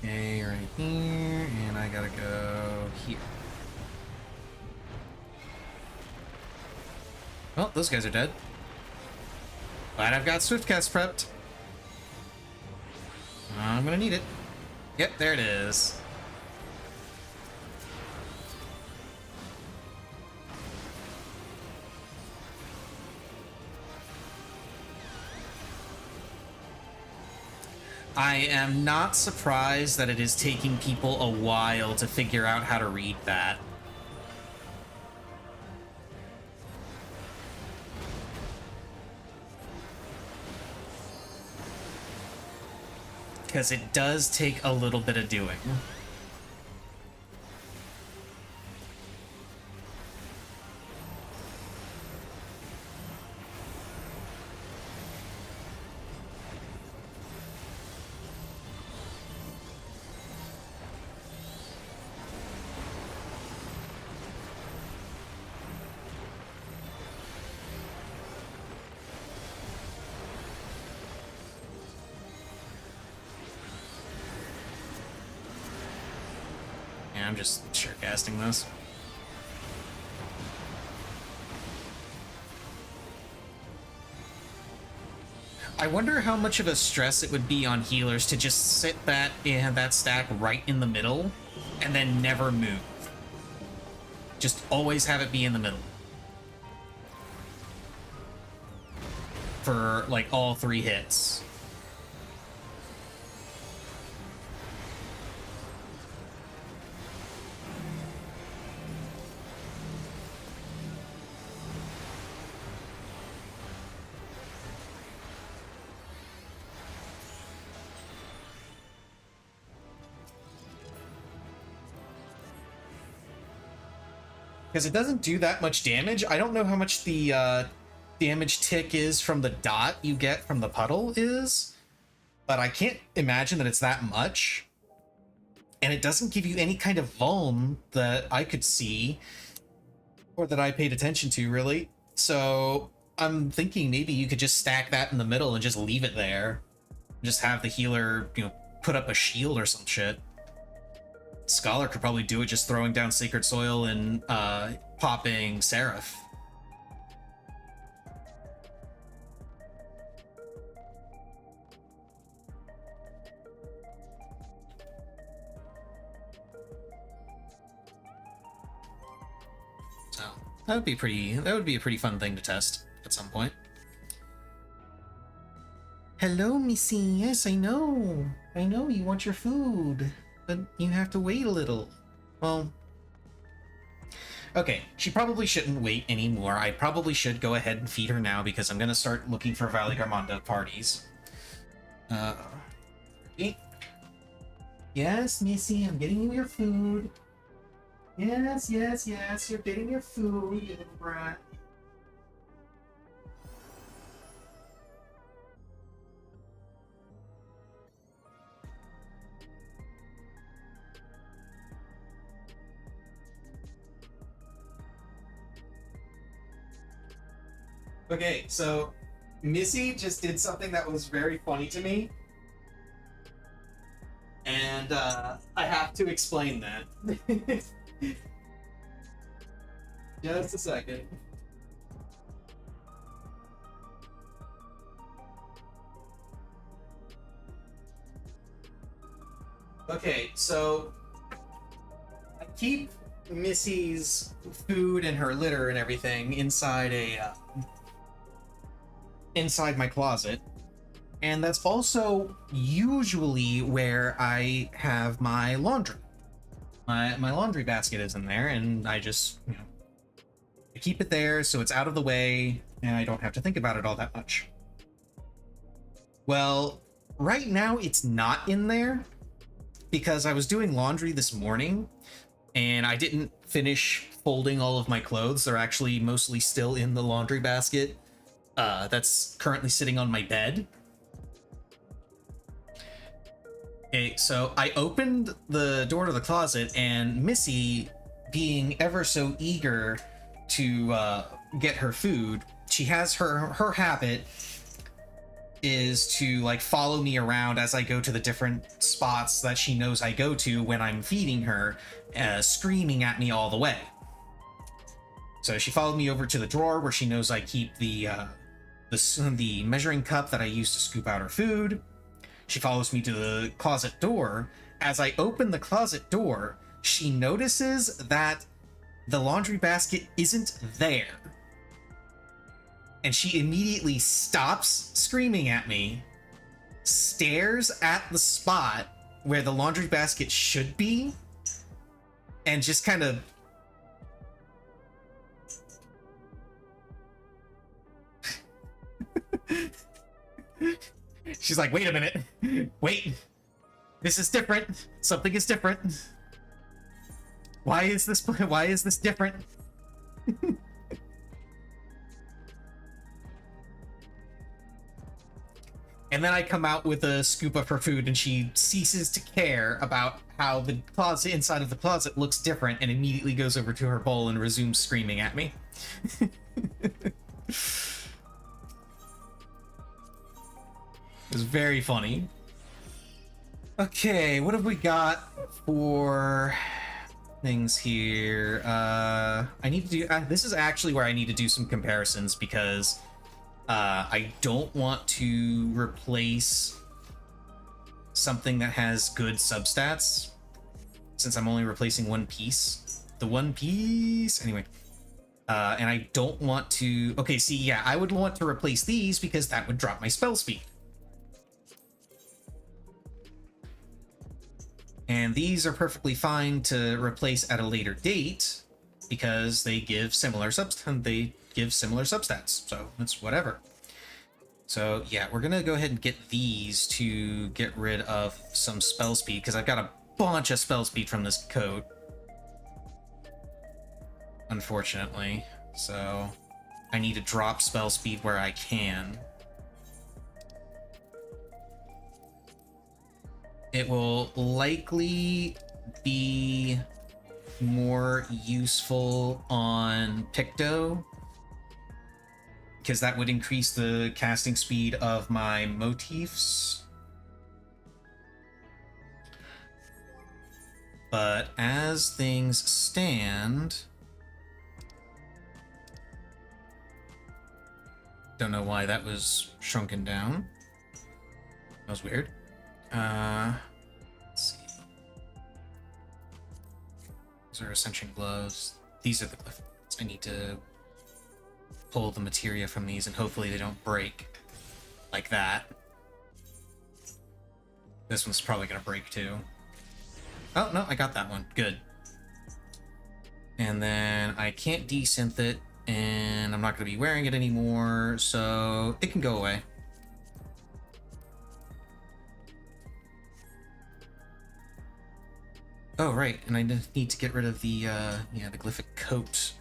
Okay, right here, and I gotta go here. Well, those guys are dead. Glad I've got Swiftcast prepped. I'm gonna need it. Yep, there it is. I am not surprised that it is taking people a while to figure out how to read that. Because it does take a little bit of doing. I'm just sure casting this. I wonder how much of a stress it would be on healers to just sit that stack right in the middle and then never move. Just always have it be in the middle. For like all 3 hits. Because it doesn't do that much damage. I don't know how much the damage tick is from the dot you get from the puddle is, but I can't imagine that it's that much. And it doesn't give you any kind of vuln that I could see, or that I paid attention to, really. So I'm thinking maybe you could just stack that in the middle and just leave it there. Just have the healer, you know, put up a shield or some shit. Scholar could probably do it just throwing down Sacred Soil and popping Seraph. So, That would be pretty. That would be a pretty fun thing to test at some point. Hello, Missy. Yes, I know. I know you want your food, but you have to wait a little. Well, okay. She probably shouldn't wait anymore. I probably should go ahead and feed her now because I'm gonna start looking for Valley Garmonda parties. Yes, Missy, I'm getting you your food. Yes, yes, yes, you're getting your food, you little brat. Okay, so Missy just did something that was very funny to me. And I have to explain that. Just a second. Okay, so I keep Missy's food and her litter and everything inside inside my closet. And that's also usually where I have my laundry. My laundry basket is in there, and I just, I keep it there so it's out of the way, and I don't have to think about it all that much. Well, right now it's not in there, because I was doing laundry this morning, and I didn't finish folding all of my clothes. They're actually mostly still in the laundry basket that's currently sitting on my bed. Okay, so I opened the door to the closet, and Missy, being ever so eager to get her food, she has her habit is to like follow me around as I go to the different spots that she knows I go to when I'm feeding her, screaming at me all the way. So she followed me over to the drawer where she knows I keep the measuring cup that I use to scoop out her food. She follows me to the closet door. As I open the closet door, she notices that the laundry basket isn't there. And she immediately stops screaming at me, stares at the spot where the laundry basket should be, and just kind of she's like, wait a minute. Wait. This is different. Something is different. Why is this different? And then I come out with a scoop of her food, and she ceases to care about how the closet inside of the closet looks different, and immediately goes over to her bowl and resumes screaming at me. It was very funny. Okay, what have we got for things here? I need to do... this is actually where I need to do some comparisons, because I don't want to replace something that has good substats, since I'm only replacing one piece. The one piece... Anyway. And I don't want to... Okay, see, yeah, I would want to replace these, because that would drop my spell speed. And these are perfectly fine to replace at a later date, because they give similar substats, so it's whatever. So yeah, we're gonna go ahead and get these to get rid of some spell speed, because I've got a bunch of spell speed from this coat, unfortunately. So I need to drop spell speed where I can. It will likely be more useful on Picto, because that would increase the casting speed of my motifs. But as things stand, don't know why that was shrunken down. That was weird. Let's see. These are Ascension gloves. These are the So I need to pull the materia from these, and hopefully they don't break like that. This one's probably gonna break too. Oh, no, I got that one. Good. And then I can't desynth it, and I'm not gonna be wearing it anymore, so it can go away. Oh, right, and I need to get rid of the, yeah, the glyphic coat.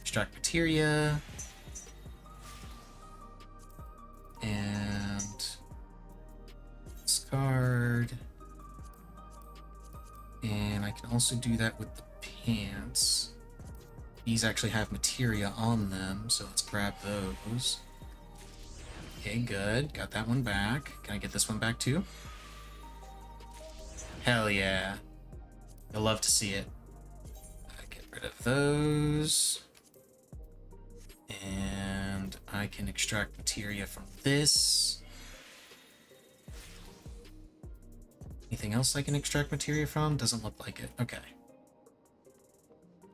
Extract materia. And discard. And I can also do that with the pants. These actually have materia on them, so let's grab those. Okay, good. Got that one back. Can I get this one back too? Hell yeah. You'll love to see it. Get rid of those. And I can extract materia from this. Anything else I can extract materia from? Doesn't look like it. Okay.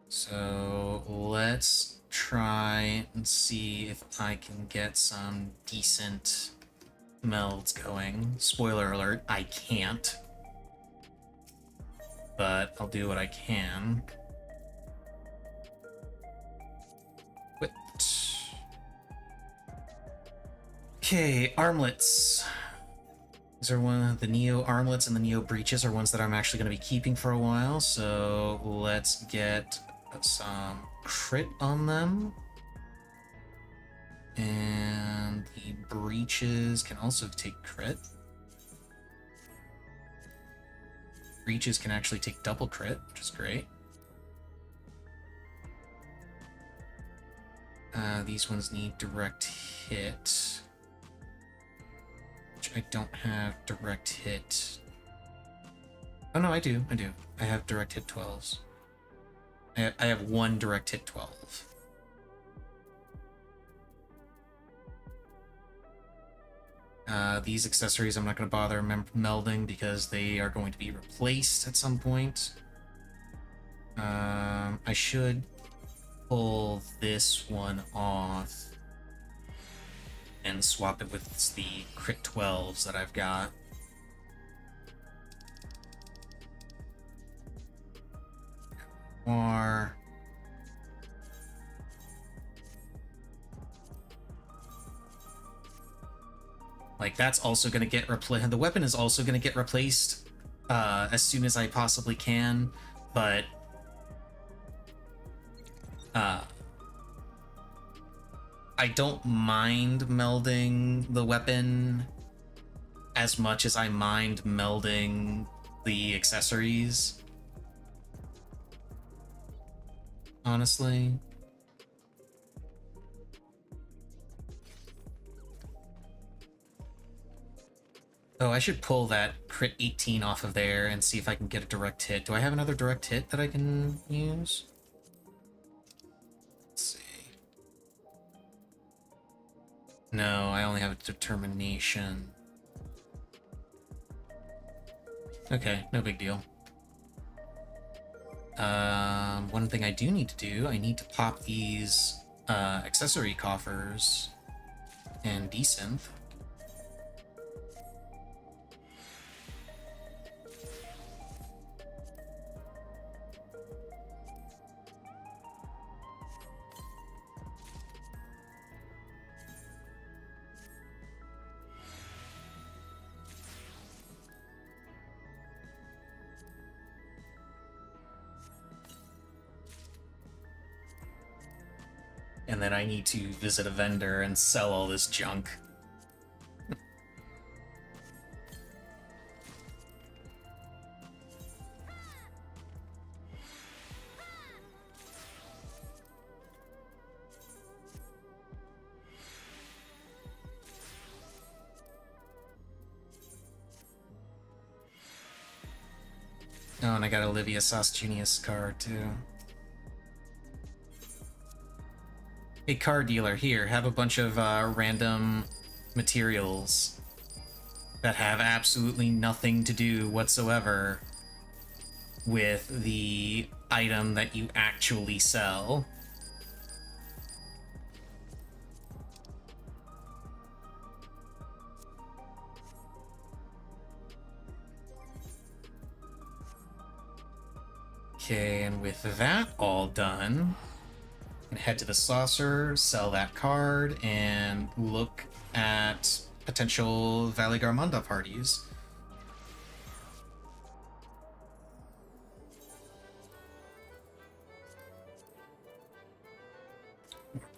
So let's try and see if I can get some decent melds going. Spoiler alert, I can't. But I'll do what I can. Quit. Okay, armlets. These are one of the Neo armlets, and the Neo breeches are ones that I'm actually going to be keeping for a while, so let's get some crit on them. And the breeches can also take crit. Breeches can actually take double crit, which is great. These ones need direct hit. Which I don't have direct hit. Oh no, I do. I have direct hit 12s. I have one direct hit 12. These accessories I'm not going to bother melding because they are going to be replaced at some point. I should pull this one off and swap it with the crit 12s that I've got. Or like that's also going to get replaced. The weapon is also going to get replaced as soon as I possibly can, but I don't mind melding the weapon as much as I mind melding the accessories. Honestly. Oh, I should pull that crit 18 off of there and see if I can get a direct hit. Do I have another direct hit that I can use? Let's see. No, I only have a determination. Okay, no big deal. One thing I do need to do, I need to pop these accessory coffers and desynth. And then I need to visit a vendor and sell all this junk. Oh, and I got Olivia Sostunius card too. Hey, car dealer, here, have a bunch of random materials that have absolutely nothing to do whatsoever with the item that you actually sell. Okay, and with that all done, and head to the saucer, sell that card, and look at potential Valley Garmonda parties.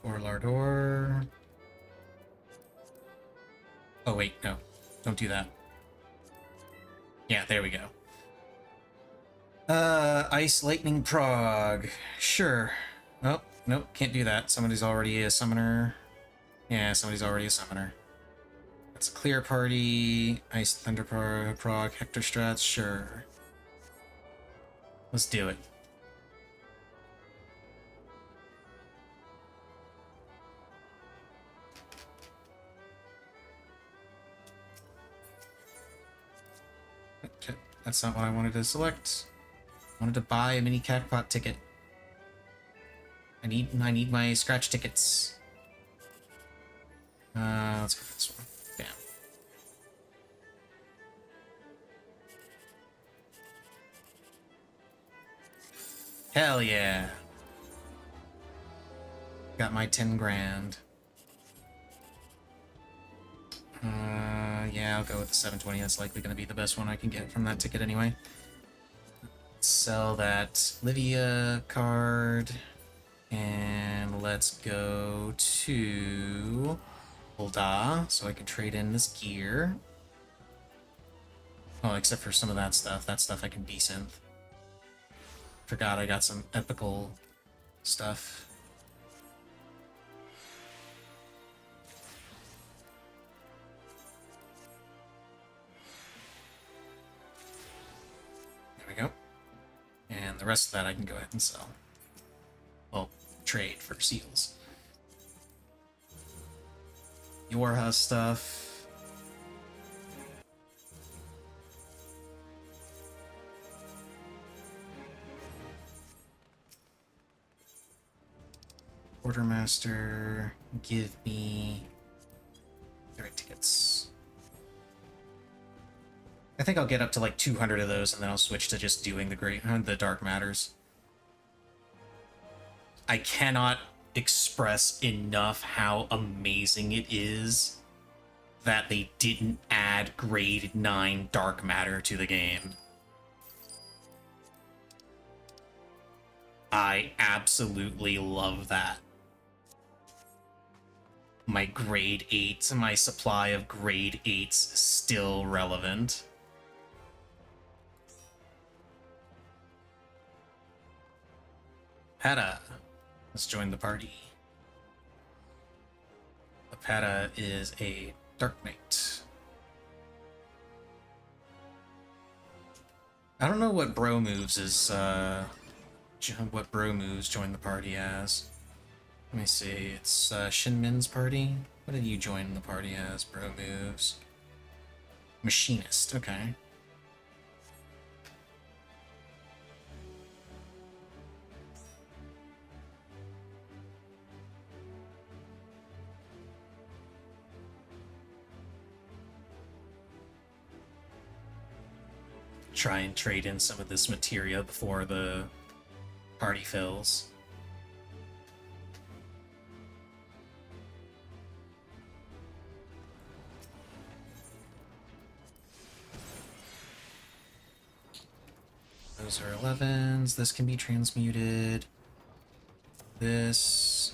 Or Lardor. Oh wait, no. Don't do that. Yeah, there we go. Ice Lightning Prague. Sure. Oh, nope, can't do that. Somebody's already a summoner. Yeah, somebody's already a summoner. That's a clear party. Ice Thunder Prague, Hector Strats, sure. Let's do it. Okay, that's not what I wanted to select. I wanted to buy a mini Catpot ticket. I need my scratch tickets. Let's go for this one. Bam. Hell yeah. Got my 10 grand. Yeah, I'll go with the 720. That's likely going to be the best one I can get from that ticket anyway. Sell that Livia card. And let's go to Ulda, so I can trade in this gear. Oh, except for some of that stuff. That stuff I can desynth. Forgot I got some epical stuff. There we go. And the rest of that I can go ahead and sell. Well, trade for seals. Yorha stuff. Quartermaster, give me the right tickets. I think I'll get up to like 200 of those, and then I'll switch to just doing the dark matters. I cannot express enough how amazing it is that they didn't add grade 9 dark matter to the game. I absolutely love that. My grade 8s, my supply of grade 8s still relevant. Peta. Let's join the party. The Peta is a Dark Knight. I don't know what bro moves is, what bro moves join the party as. Let me see, it's Shinmin's party. What did you join the party as, bro moves? Machinist, okay. Try and trade in some of this materia before the party fills. Those are 11s. This can be transmuted. This.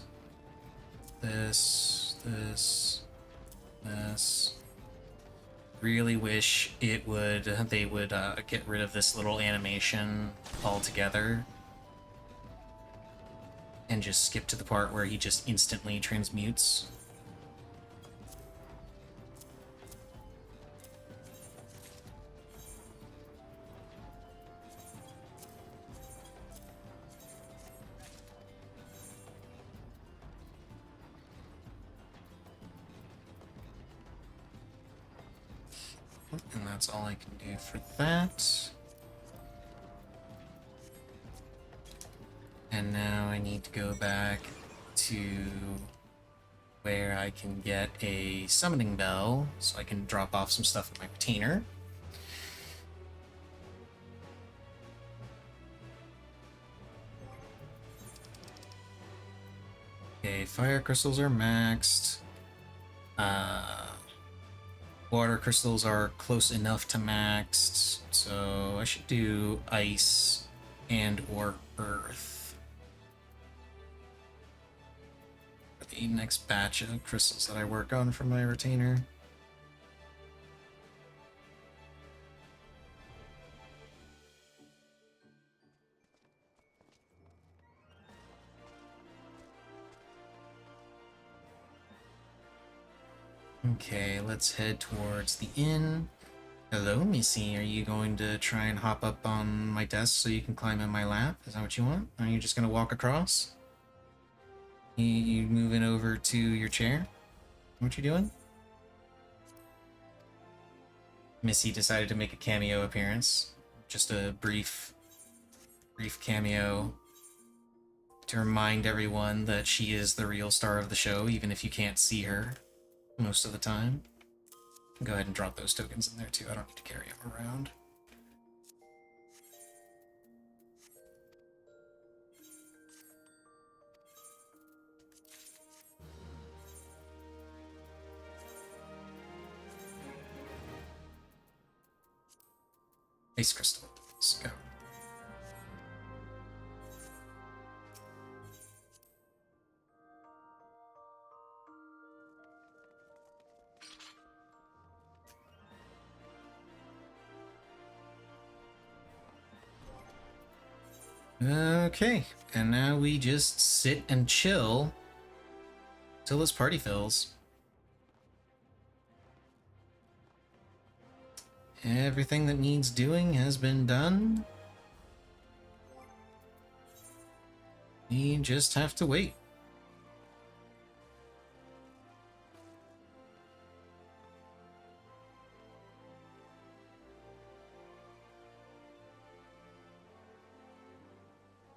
Really wish they would get rid of this little animation altogether and just skip to the part where he just instantly transmutes. And that's all I can do for that. And now I need to go back to where I can get a summoning bell so I can drop off some stuff in my retainer. Okay, fire crystals are maxed. Water crystals are close enough to maxed, so I should do ice and or earth for the next batch of crystals that I work on for my retainer. Okay, let's head towards the inn. Hello, Missy. Are you going to try and hop up on my desk so you can climb in my lap? Is that what you want? Are you just gonna walk across? You moving over to your chair? What you doing? Missy decided to make a cameo appearance. Just a brief cameo to remind everyone that she is the real star of the show, even if you can't see her most of the time. Go ahead and drop those tokens in there too. I don't need to carry them around. Ice crystal. Let's go. Okay, and now we just sit and chill till this party fills. Everything that needs doing has been done. We just have to wait.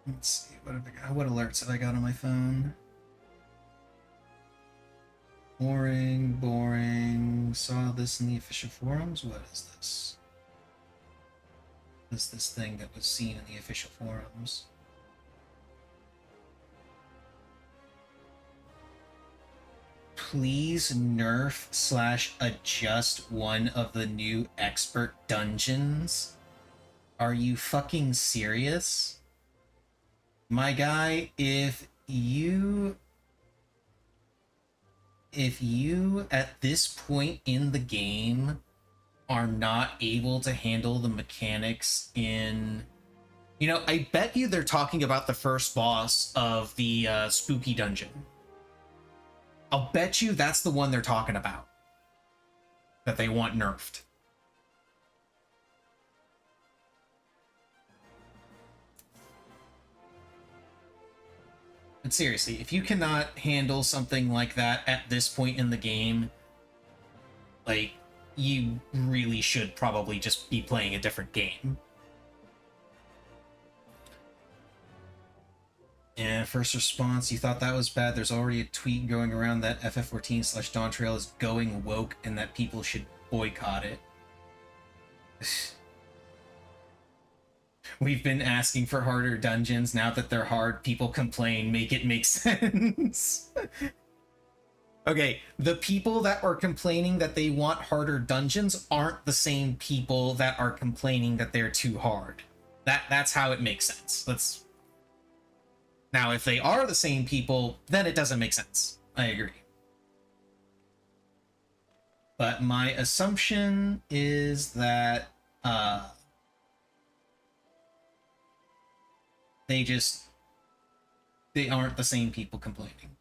Let's see, what have I got? What alerts have I got on my phone? Boring, boring. Saw this in the official forums. What is this? What is this thing that was seen in the official forums? Please nerf / adjust one of the new expert dungeons. Are you fucking serious? My guy, if you at this point in the game are not able to handle the mechanics in, you know, I bet you they're talking about the first boss of the spooky dungeon. I'll bet you that's the one they're talking about that they want nerfed. But seriously, if you cannot handle something like that at this point in the game, like, you really should probably just be playing a different game. And first response, you thought that was bad. There's already a tweet going around that FF14 / Dawntrail is going woke and that people should boycott it. We've been asking for harder dungeons. Now that they're hard, people complain. Make it make sense. Okay, the people that are complaining that they want harder dungeons aren't the same people that are complaining that they're too hard. That's how it makes sense. Now, if they are the same people, then it doesn't make sense. I agree. But my assumption is that they aren't the same people complaining.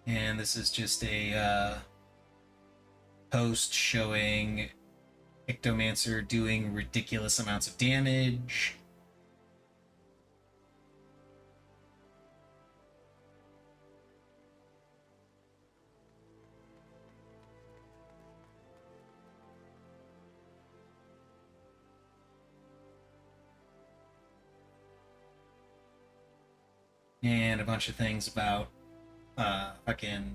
And this is just a post showing Ictomancer doing ridiculous amounts of damage. and a bunch of things about fucking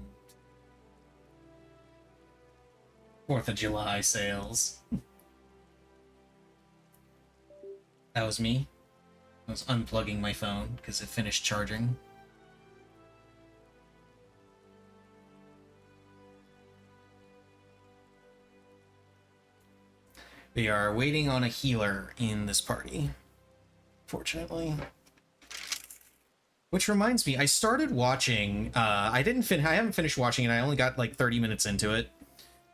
4th of July sales. That was me. I was unplugging my phone because it finished charging. We are waiting on a healer in this party, fortunately. Which reminds me, I started watching. I haven't finished watching it. I only got like 30 minutes into it,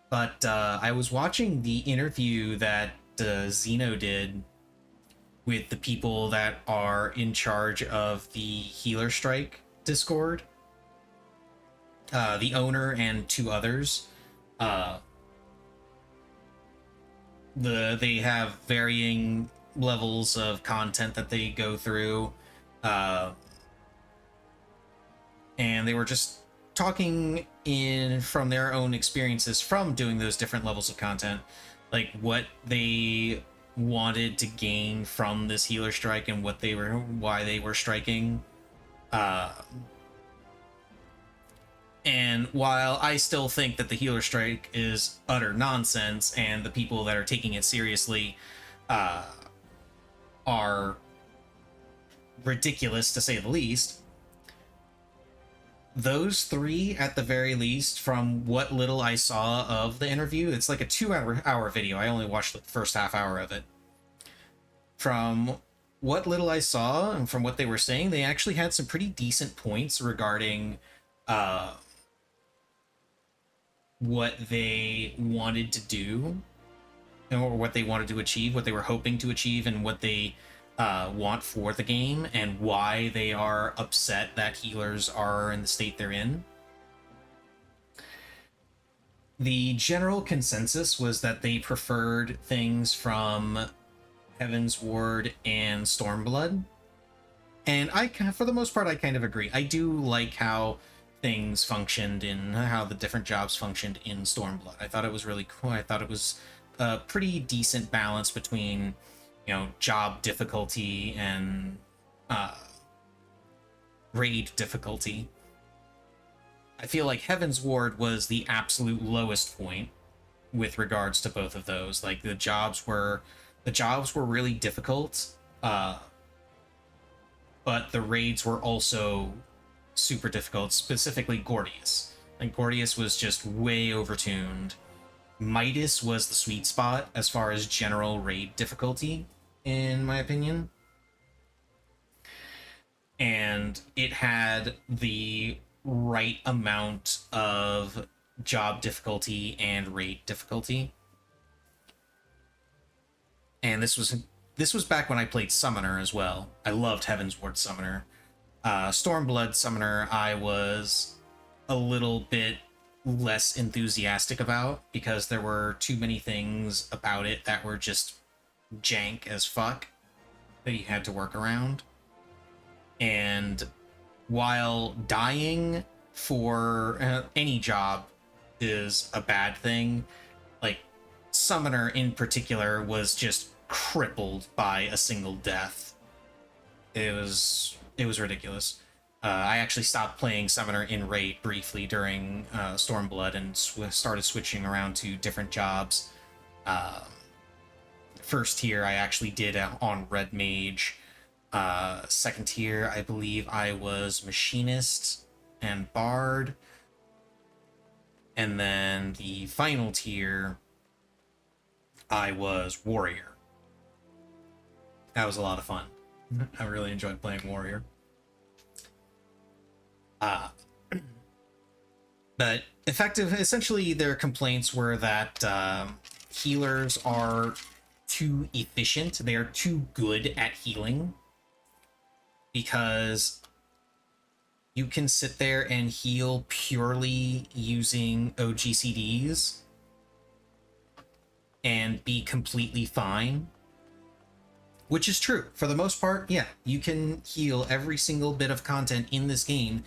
but I was watching the interview that Zeno did with the people that are in charge of the Healer Strike Discord. The owner and 2 others. They have varying levels of content that they go through, and they were just talking in from their own experiences from doing those different levels of content, like what they wanted to gain from this healer strike and why they were striking. And while I still think that the healer strike is utter nonsense and the people that are taking it seriously are ridiculous to say the least, those 3 at the very least, from what little I saw of the interview, it's like a 2-hour video. I only watched the first half hour of it. From what little I saw and from what they were saying, they actually had some pretty decent points regarding what they wanted to do, or what they wanted to achieve, what they were hoping to achieve, and what they want for the game, and why they are upset that healers are in the state they're in. The general consensus was that they preferred things from Heaven's Ward and Stormblood, and for the most part, I kind of agree. I do like how things functioned in how the different jobs functioned in Stormblood. I thought it was really cool. I thought it was a pretty decent balance between, job difficulty and raid difficulty. I feel like Heaven's Ward was the absolute lowest point with regards to both of those. Like the jobs were really difficult, but the raids were also super difficult, specifically Gordius. And Gordius was just way overtuned. Midas was the sweet spot as far as general raid difficulty, in my opinion. And it had the right amount of job difficulty and raid difficulty. And this was back when I played Summoner as well. I loved Heaven's Ward Summoner. Stormblood Summoner I was a little bit less enthusiastic about because there were too many things about it that were just jank as fuck that you had to work around. And while dying for any job is a bad thing, like Summoner in particular was just crippled by a single death. It was ridiculous. I actually stopped playing Summoner in Raid briefly during Stormblood and started switching around to different jobs. First tier I actually did on Red Mage. Second tier I believe I was Machinist and Bard. And then the final tier I was Warrior. That was a lot of fun. I really enjoyed playing Warrior. But essentially their complaints were that healers are too efficient. They are too good at healing because you can sit there and heal purely using OGCDs and be completely fine. Which is true. For the most part, yeah, you can heal every single bit of content in this game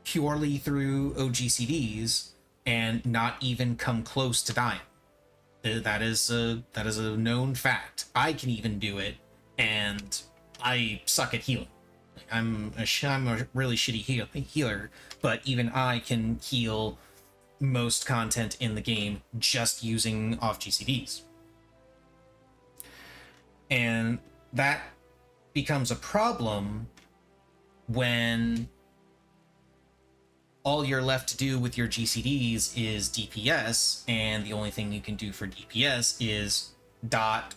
purely through OGCDs and not even come close to dying. That is a known fact. I can even do it, and I suck at healing. I'm a really shitty healer, but even I can heal most content in the game just using off GCDs. And that becomes a problem when all you're left to do with your GCDs is DPS, and the only thing you can do for DPS is dot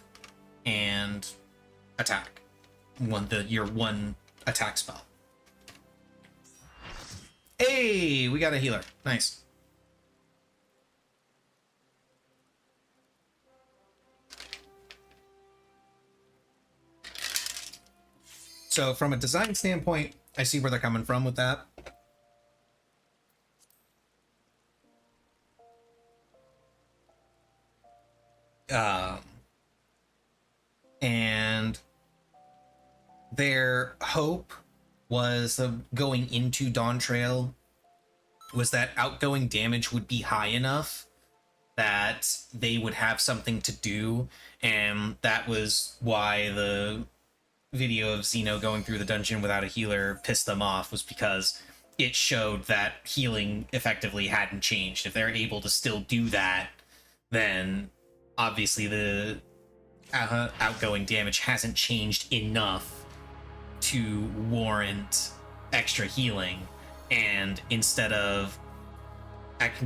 and attack. Your one attack spell. Hey, we got a healer. Nice. So from a design standpoint, I see where they're coming from with that. And their hope was going into Dawn Trail was that outgoing damage would be high enough that they would have something to do, and that was why the video of Xeno going through the dungeon without a healer pissed them off, was because it showed that healing effectively hadn't changed. If they're able to still do that, then obviously the outgoing damage hasn't changed enough to warrant extra healing, and instead of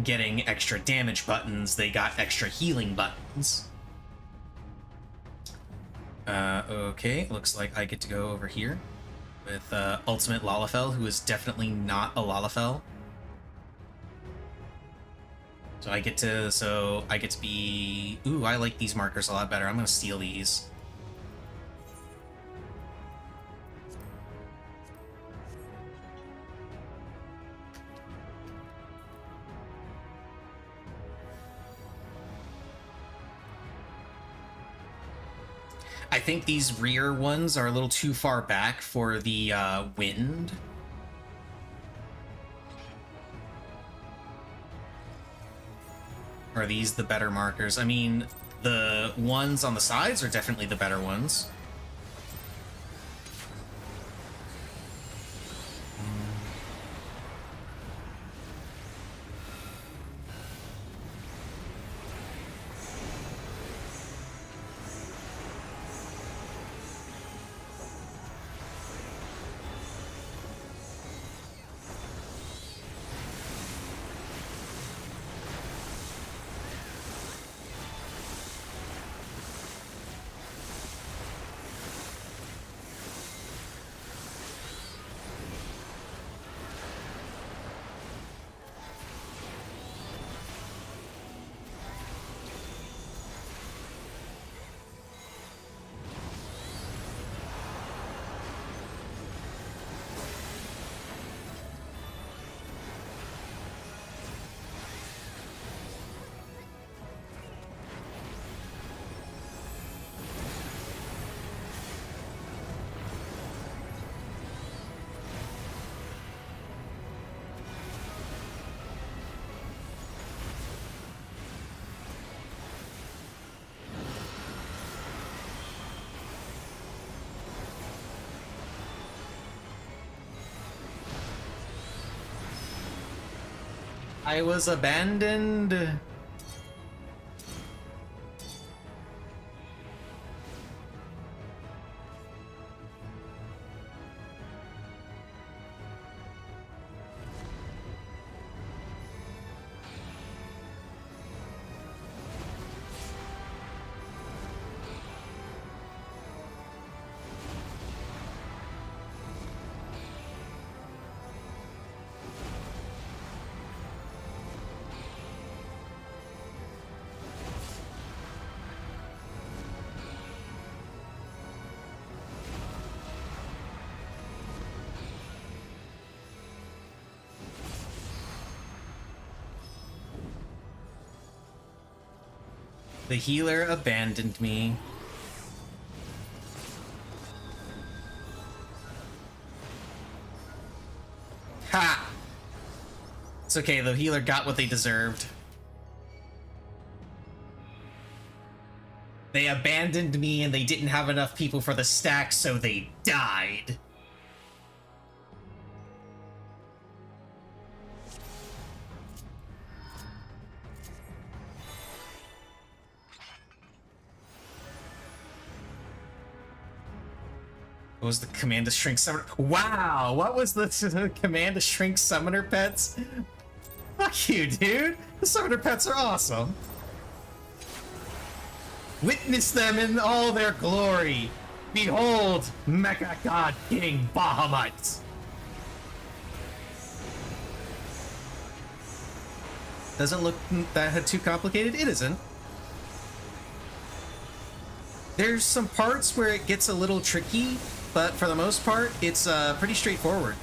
getting extra damage buttons, they got extra healing buttons. Okay, looks like I get to go over here with Ultimate Lalafell, who is definitely not a Lalafell. So I get to be... Ooh, I like these markers a lot better. I'm gonna steal these. I think these rear ones are a little too far back for the wind. Are these the better markers? I mean, the ones on the sides are definitely the better ones. I was abandoned. The healer abandoned me. Ha! It's okay, the healer got what they deserved. They abandoned me and they didn't have enough people for the stack, so they died. What was the command to shrink summoner? Wow, what was the command to shrink summoner pets? Fuck you, dude. The summoner pets are awesome. Witness them in all their glory. Behold, Mecha God King Bahamut. Doesn't look that too complicated. It isn't. There's some parts where it gets a little tricky, but for the most part, it's pretty straightforward.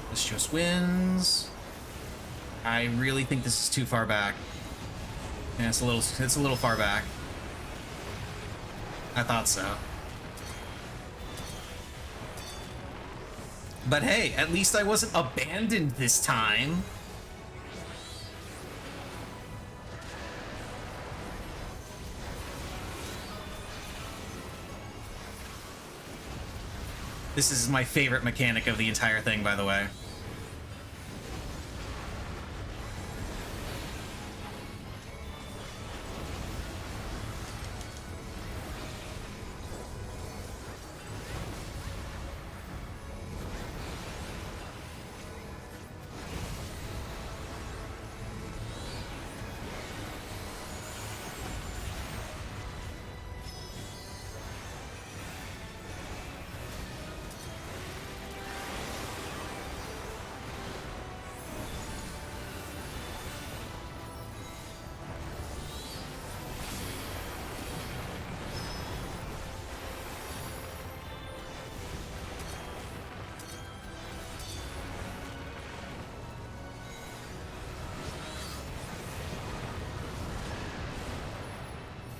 This just wins. I really think this is too far back. Yeah, it's a little far back. I thought so. But hey, at least I wasn't abandoned this time. This is my favorite mechanic of the entire thing, by the way.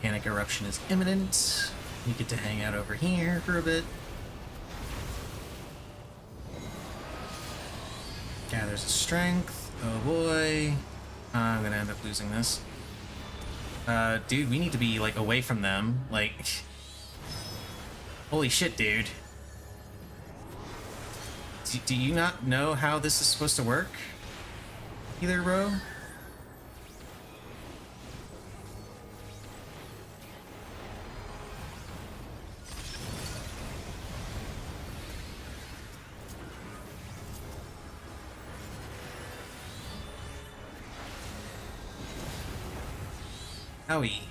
Volcanic eruption is imminent. We get to hang out over here for a bit. Gathers strength. Oh boy. I'm gonna end up losing this. Dude, we need to be, like, away from them. Like... Holy shit, dude. Do you not know how this is supposed to work? Either, bro? Howie.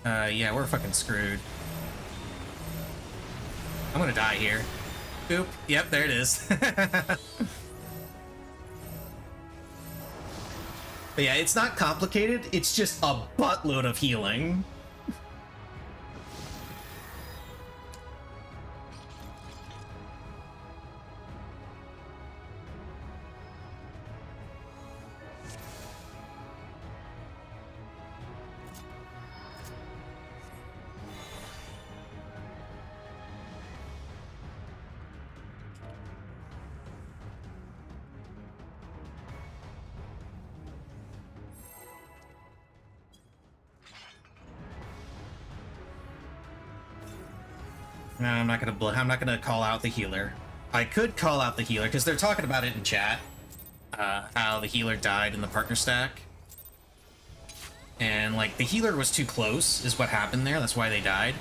Yeah, we're fucking screwed. I'm gonna die here. Boop. Yep, there it is. But yeah, it's not complicated, it's just a buttload of healing. No, I'm not gonna call out the healer. I could call out the healer because they're talking about it in chat. How the healer died in the partner stack, and like the healer was too close, is what happened there. That's why they died.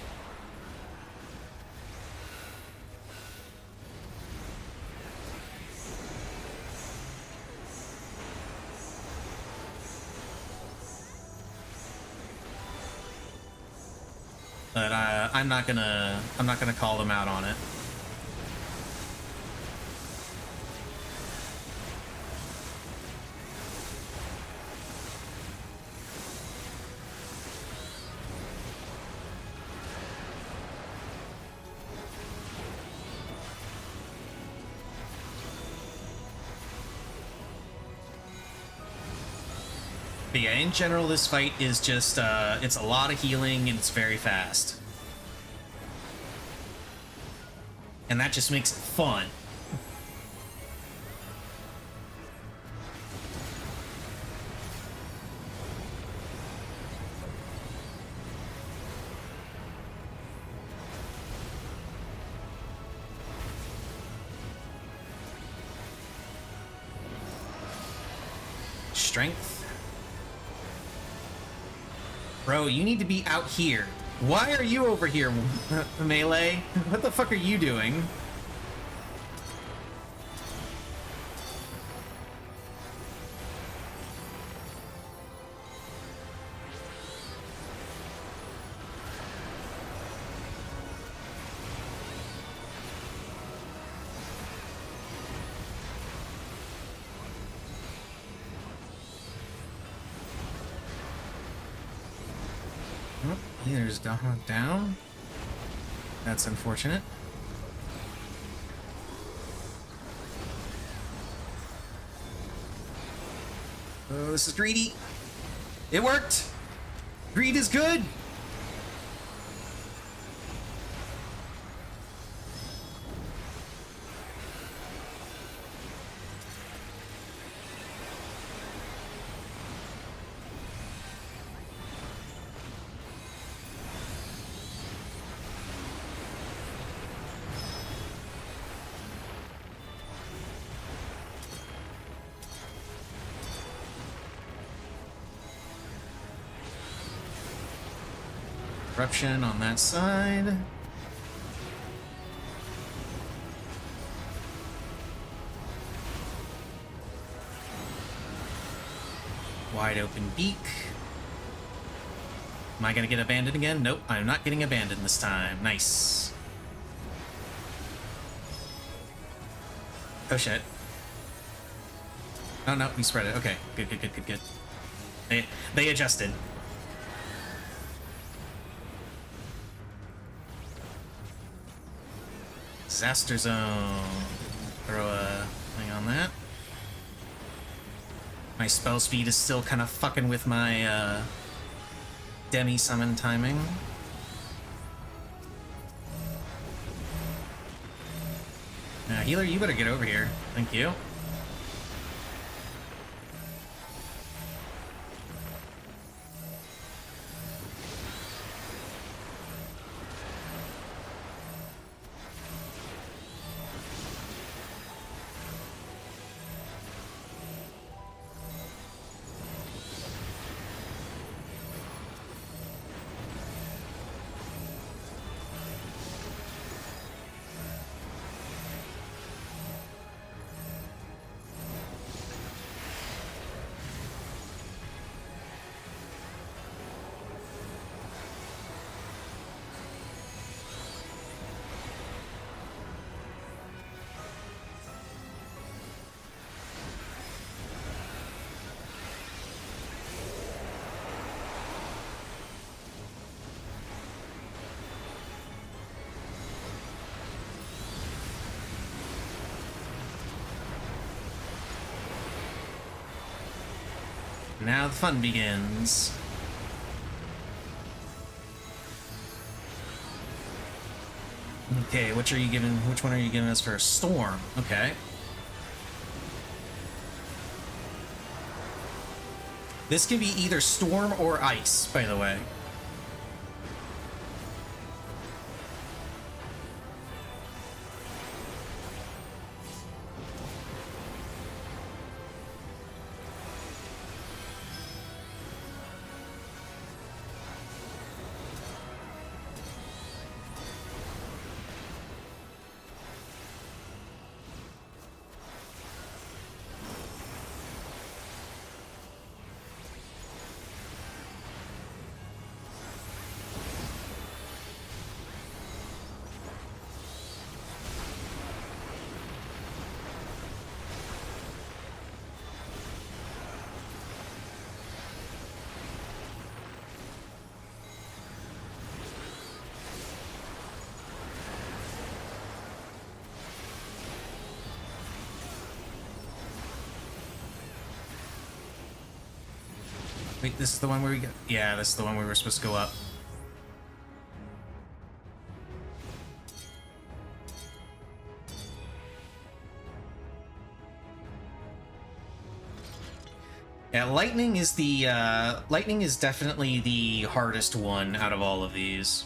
But I'm not gonna call them out on it. But yeah, in general, this fight is just, it's a lot of healing and it's very fast. And that just makes it fun. Strength. Bro, you need to be out here. Why are you over here, Melee? What the fuck are you doing? There's down. That's unfortunate. Oh, this is greedy. It worked. Greed is good. Corruption on that side. Wide open beak. Am I gonna get abandoned again? Nope, I'm not getting abandoned this time. Nice. Oh shit. Oh no, we spread it. Okay, good. They adjusted. Disaster zone. Throw a thing on that. My spell speed is still kind of fucking with my demi summon timing. Healer, you better get over here. Thank you. Now the fun begins. Okay, which one are you giving us for a storm? Okay. This can be either storm or ice, by the way. Wait, this is the one where we go... Yeah, this is the one we were supposed to go up. Yeah, lightning is the, lightning is definitely the hardest one out of all of these.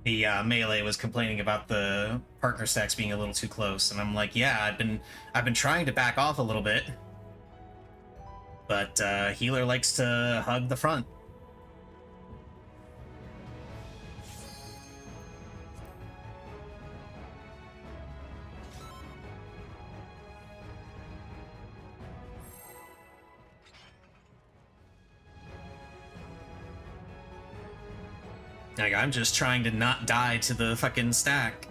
The melee was complaining about the partner stacks being a little too close, and I'm like, yeah, I've been trying to back off a little bit, but healer likes to hug the front. Like, I'm just trying to not die to the fucking stack.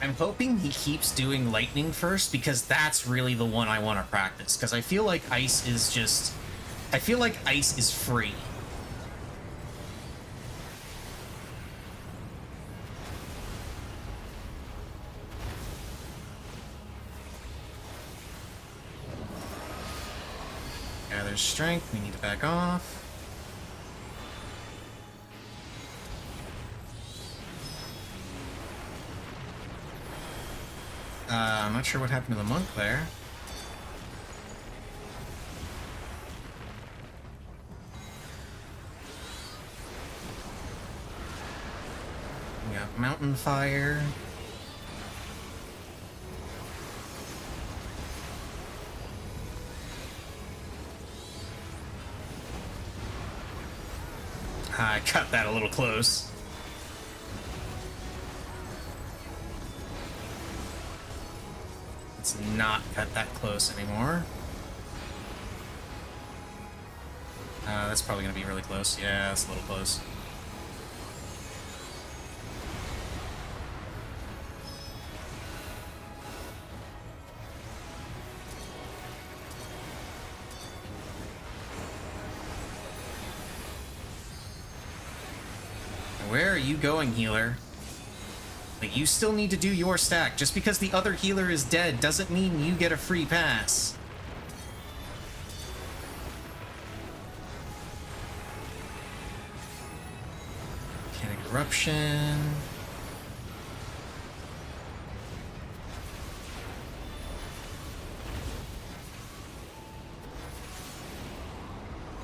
I'm hoping he keeps doing lightning first, because that's really the one I want to practice, because I feel like ice is just... I feel like ice is free. Yeah, there's strength. We need to back off. I'm not sure what happened to the monk there. We got mountain fire. I cut that a little close. Let's not cut that close anymore. That's probably going to be really close. Yeah, that's a little close. Where are you going, healer? Like, you still need to do your stack. Just because the other healer is dead doesn't mean you get a free pass. Volcanic eruption.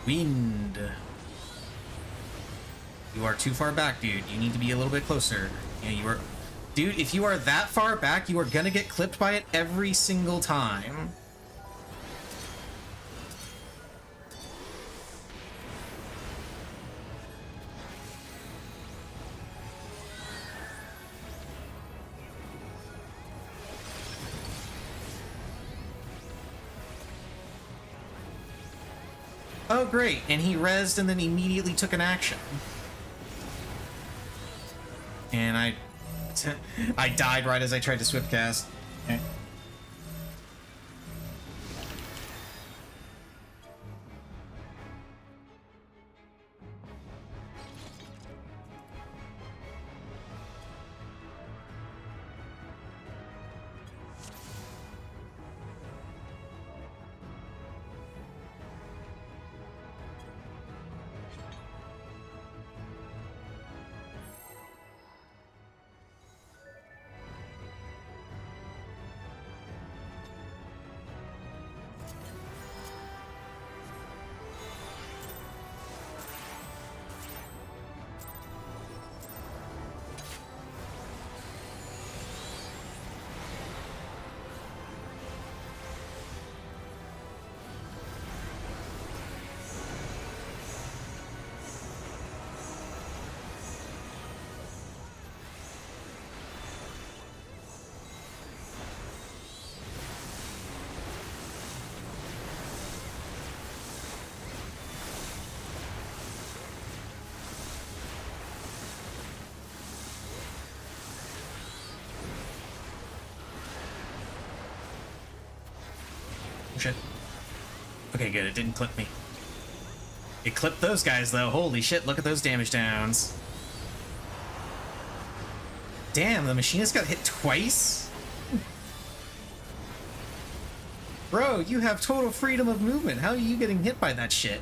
Wind. You are too far back, dude. You need to be a little bit closer. Yeah, you are... Dude, if you are that far back, you are gonna get clipped by it every single time. Oh, great. And he rezzed and then immediately took an action. And I died right as I tried to swift cast. Okay. Shit. Okay, good. It didn't clip me. It clipped those guys, though. Holy shit, look at those damage downs. Damn, the machinist got hit twice? Bro, you have total freedom of movement. How are you getting hit by that shit?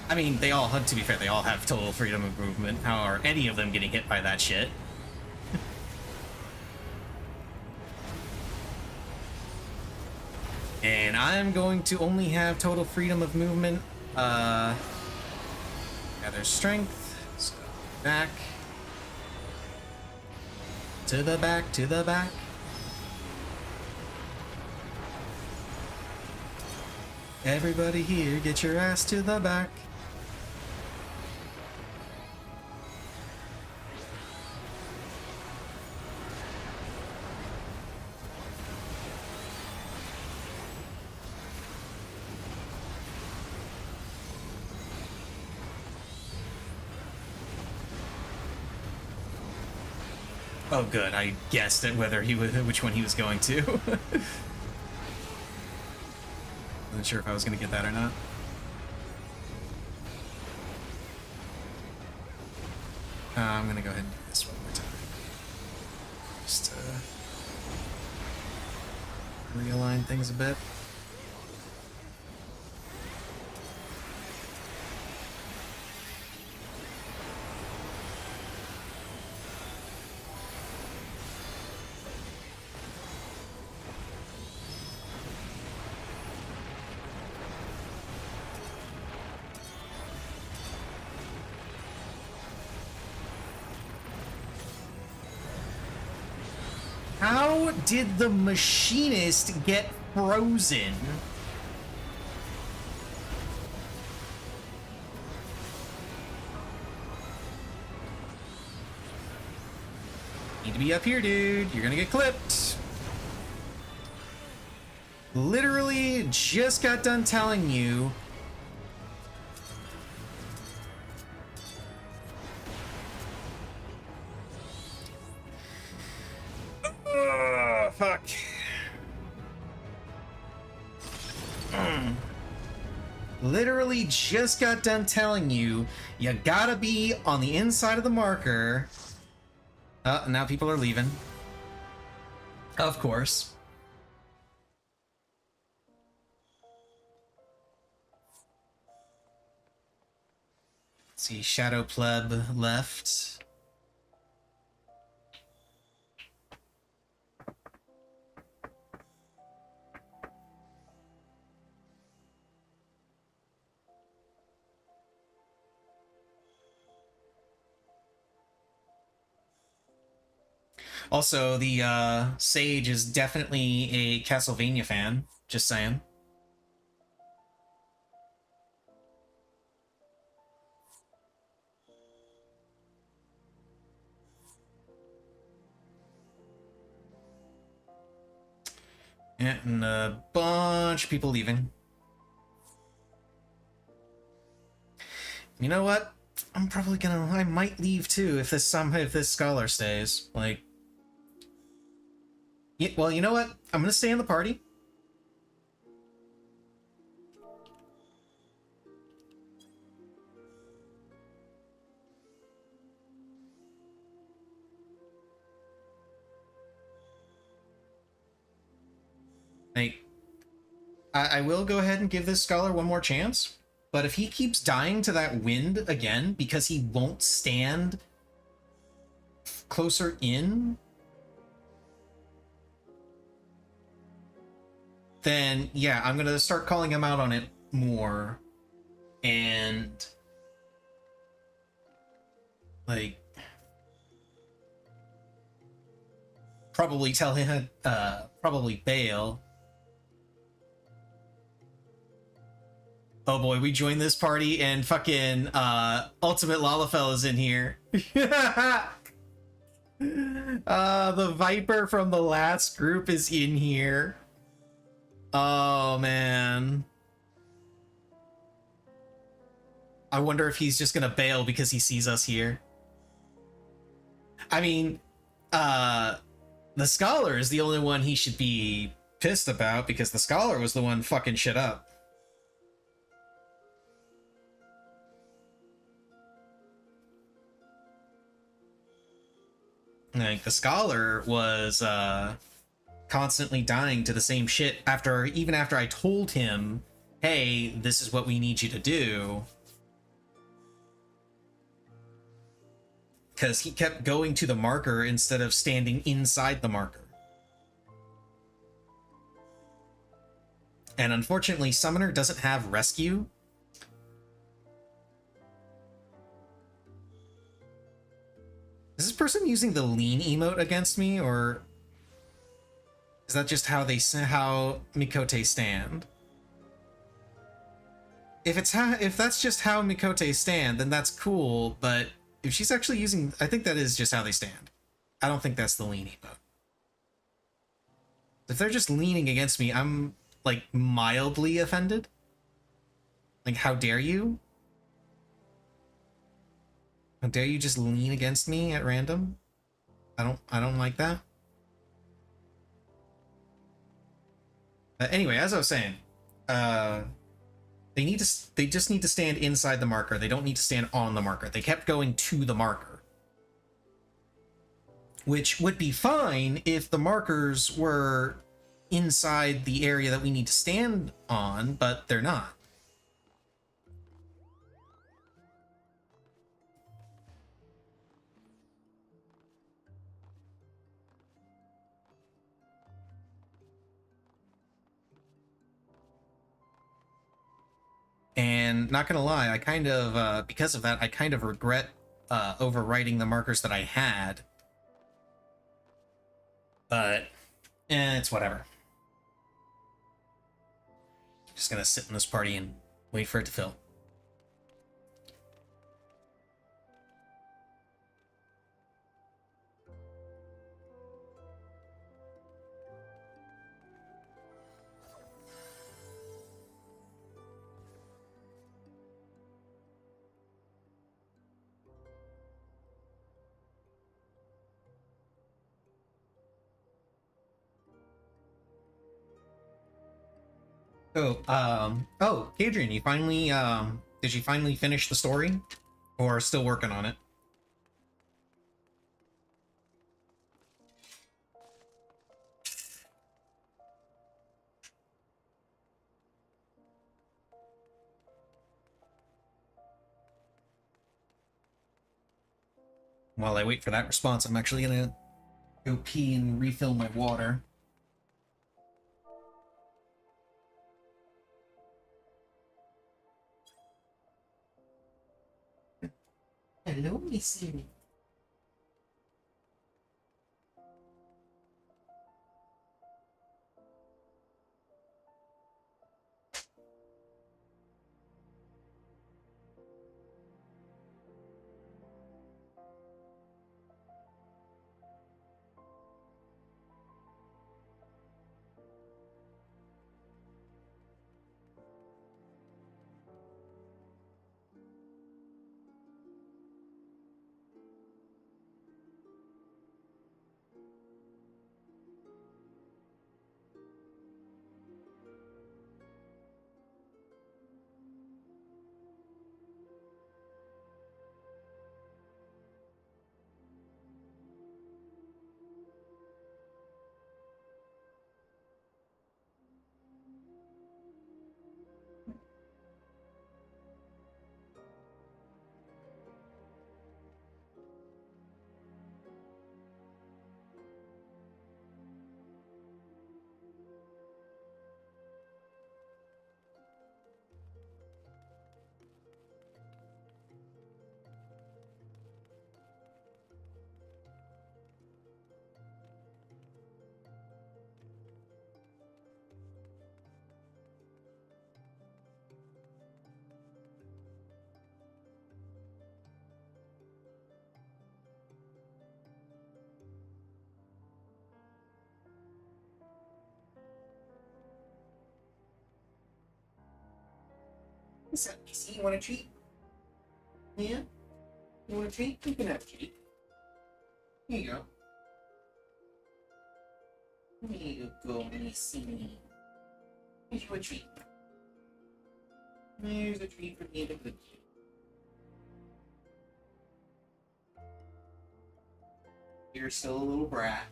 I mean, they all, to be fair, they all have total freedom of movement. How are any of them getting hit by that shit? And I'm going to only have total freedom of movement. Gather strength. So back. To the back, to the back. Everybody here, get your ass to the back. Oh, good. I guessed at whether he was, which one he was going to. Wasn't sure if I was going to get that or not. I'm going to go ahead and do this one more time. Just realign things a bit. How did the machinist get frozen? Need to be up here, dude. You're gonna get clipped. Literally just got done telling you. Fuck. Literally just got done telling you, you gotta be on the inside of the marker. Now people are leaving. Of course. Let's see, Shadow Pleb left. Also, the Sage is definitely a Castlevania fan. Just saying. Yeah, and a bunch of people leaving. You know what? I might leave too if this scholar stays. Like, yeah, well, you know what? I'm gonna stay in the party. Like, I will go ahead and give this scholar one more chance, but if he keeps dying to that wind again because he won't stand closer in, then yeah, I'm gonna start calling him out on it more, and like probably tell him, probably bail. Oh boy, we joined this party and fucking Ultimate Lalafell is in here. The Viper from the last group is in here. Oh man. I wonder if he's just gonna bail because he sees us here. I mean, the Scholar is the only one he should be pissed about because the Scholar was the one fucking shit up. Like, the Scholar was constantly dying to the same shit even after I told him, hey, this is what we need you to do. Because he kept going to the marker instead of standing inside the marker. And unfortunately, Summoner doesn't have rescue. Is this person using the lean emote against me, or is that just how Mikote stand? If that's just how Mikote stand, then that's cool, but if she's actually using, I think that is just how they stand. I don't think that's the lean emote. If they're just leaning against me, I'm like mildly offended. Like, how dare you? How dare you just lean against me at random? I don't like that. Anyway, as I was saying, they just need to stand inside the marker. They don't need to stand on the marker. They kept going to the marker, which would be fine if the markers were inside the area that we need to stand on, but they're not. And not gonna lie, I kind of, because of that, I kind of regret overwriting the markers that I had. But, it's whatever. Just gonna sit in this party and wait for it to fill. Oh, Adrian, you finally, did you finally finish the story? Or still working on it? While I wait for that response, I'm actually gonna go pee and refill my water. Hello, Missy. What's up, PC? You want a treat? Yeah? You want a treat? You can have a treat. Here you go. Here you go, Missy. Here's you a treat. Here's a treat for being a good kid. You're still a little brat.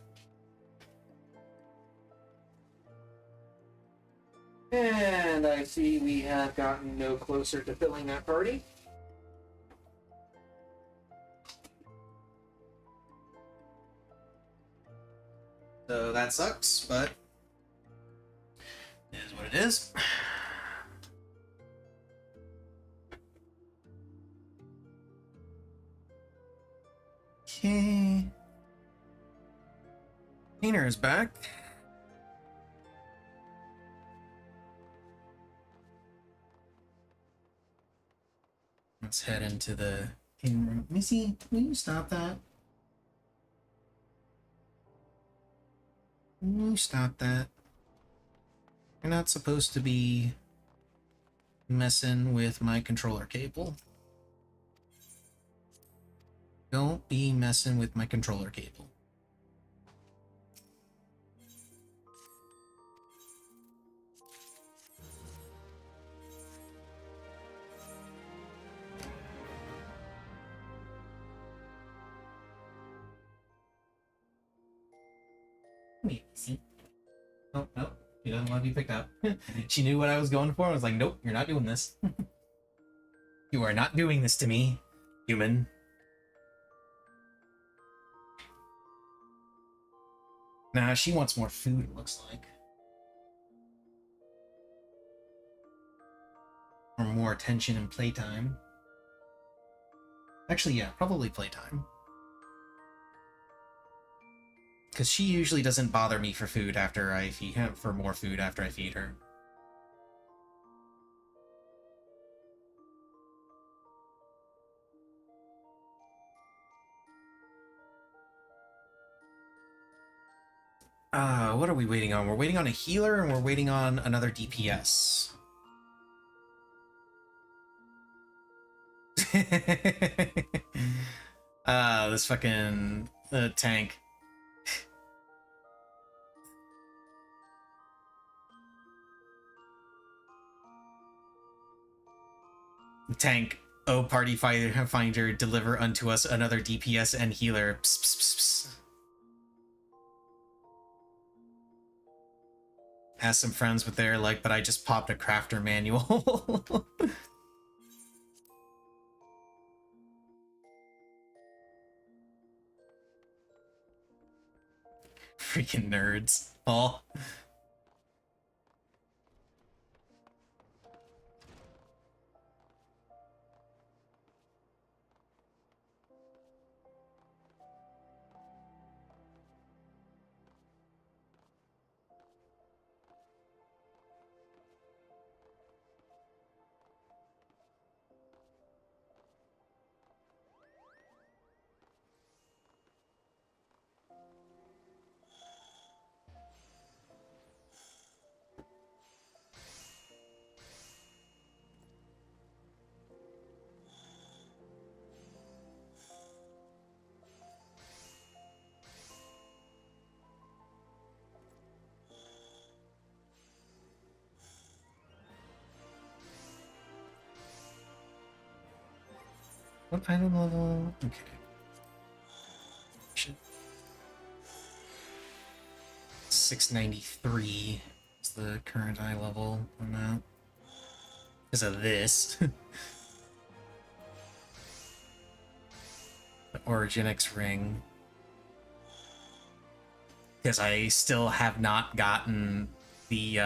And I see we have gotten no closer to filling that party. So that sucks, but it is what it is. Okay. Painter is back. Let's head into the painting room. Missy, will you stop that? Will you stop that? You're not supposed to be messing with my controller cable. Don't be messing with my controller cable. Wait, see? Oh, no. She doesn't want to be picked up. She knew what I was going for. I was like, nope, you're not doing this. You are not doing this to me, human. Nah, she wants more food, it looks like. Or more attention and playtime. Actually, yeah, probably playtime. Because she usually doesn't bother me for food after I feed her, for more food after I feed her. What are we waiting on? We're waiting on a healer and we're waiting on another DPS. This fucking tank. Tank. Oh, party finder, deliver unto us another DPS and healer. Psst, psst, psst, psst. Ask some friends what they're like, but I just popped a crafter manual. Freaking nerds. Oh. What item level? Okay. Shit. 693 is the current eye level on that. Because of this. The Origenics ring. Because I still have not gotten the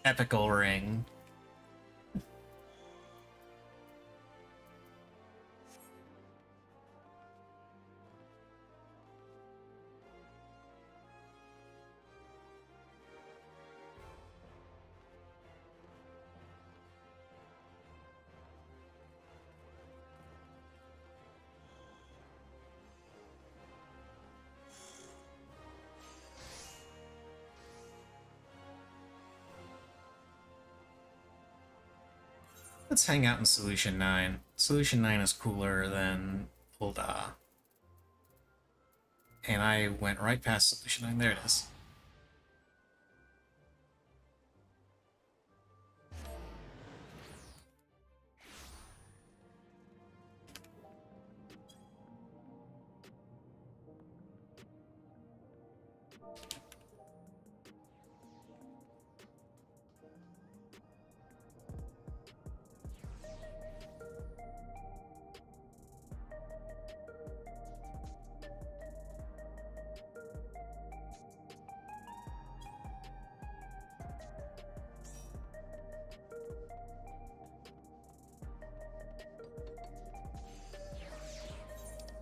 epical ring. Let's hang out in Solution 9. Solution 9 is cooler than Ulda. And I went right past Solution 9. There it is.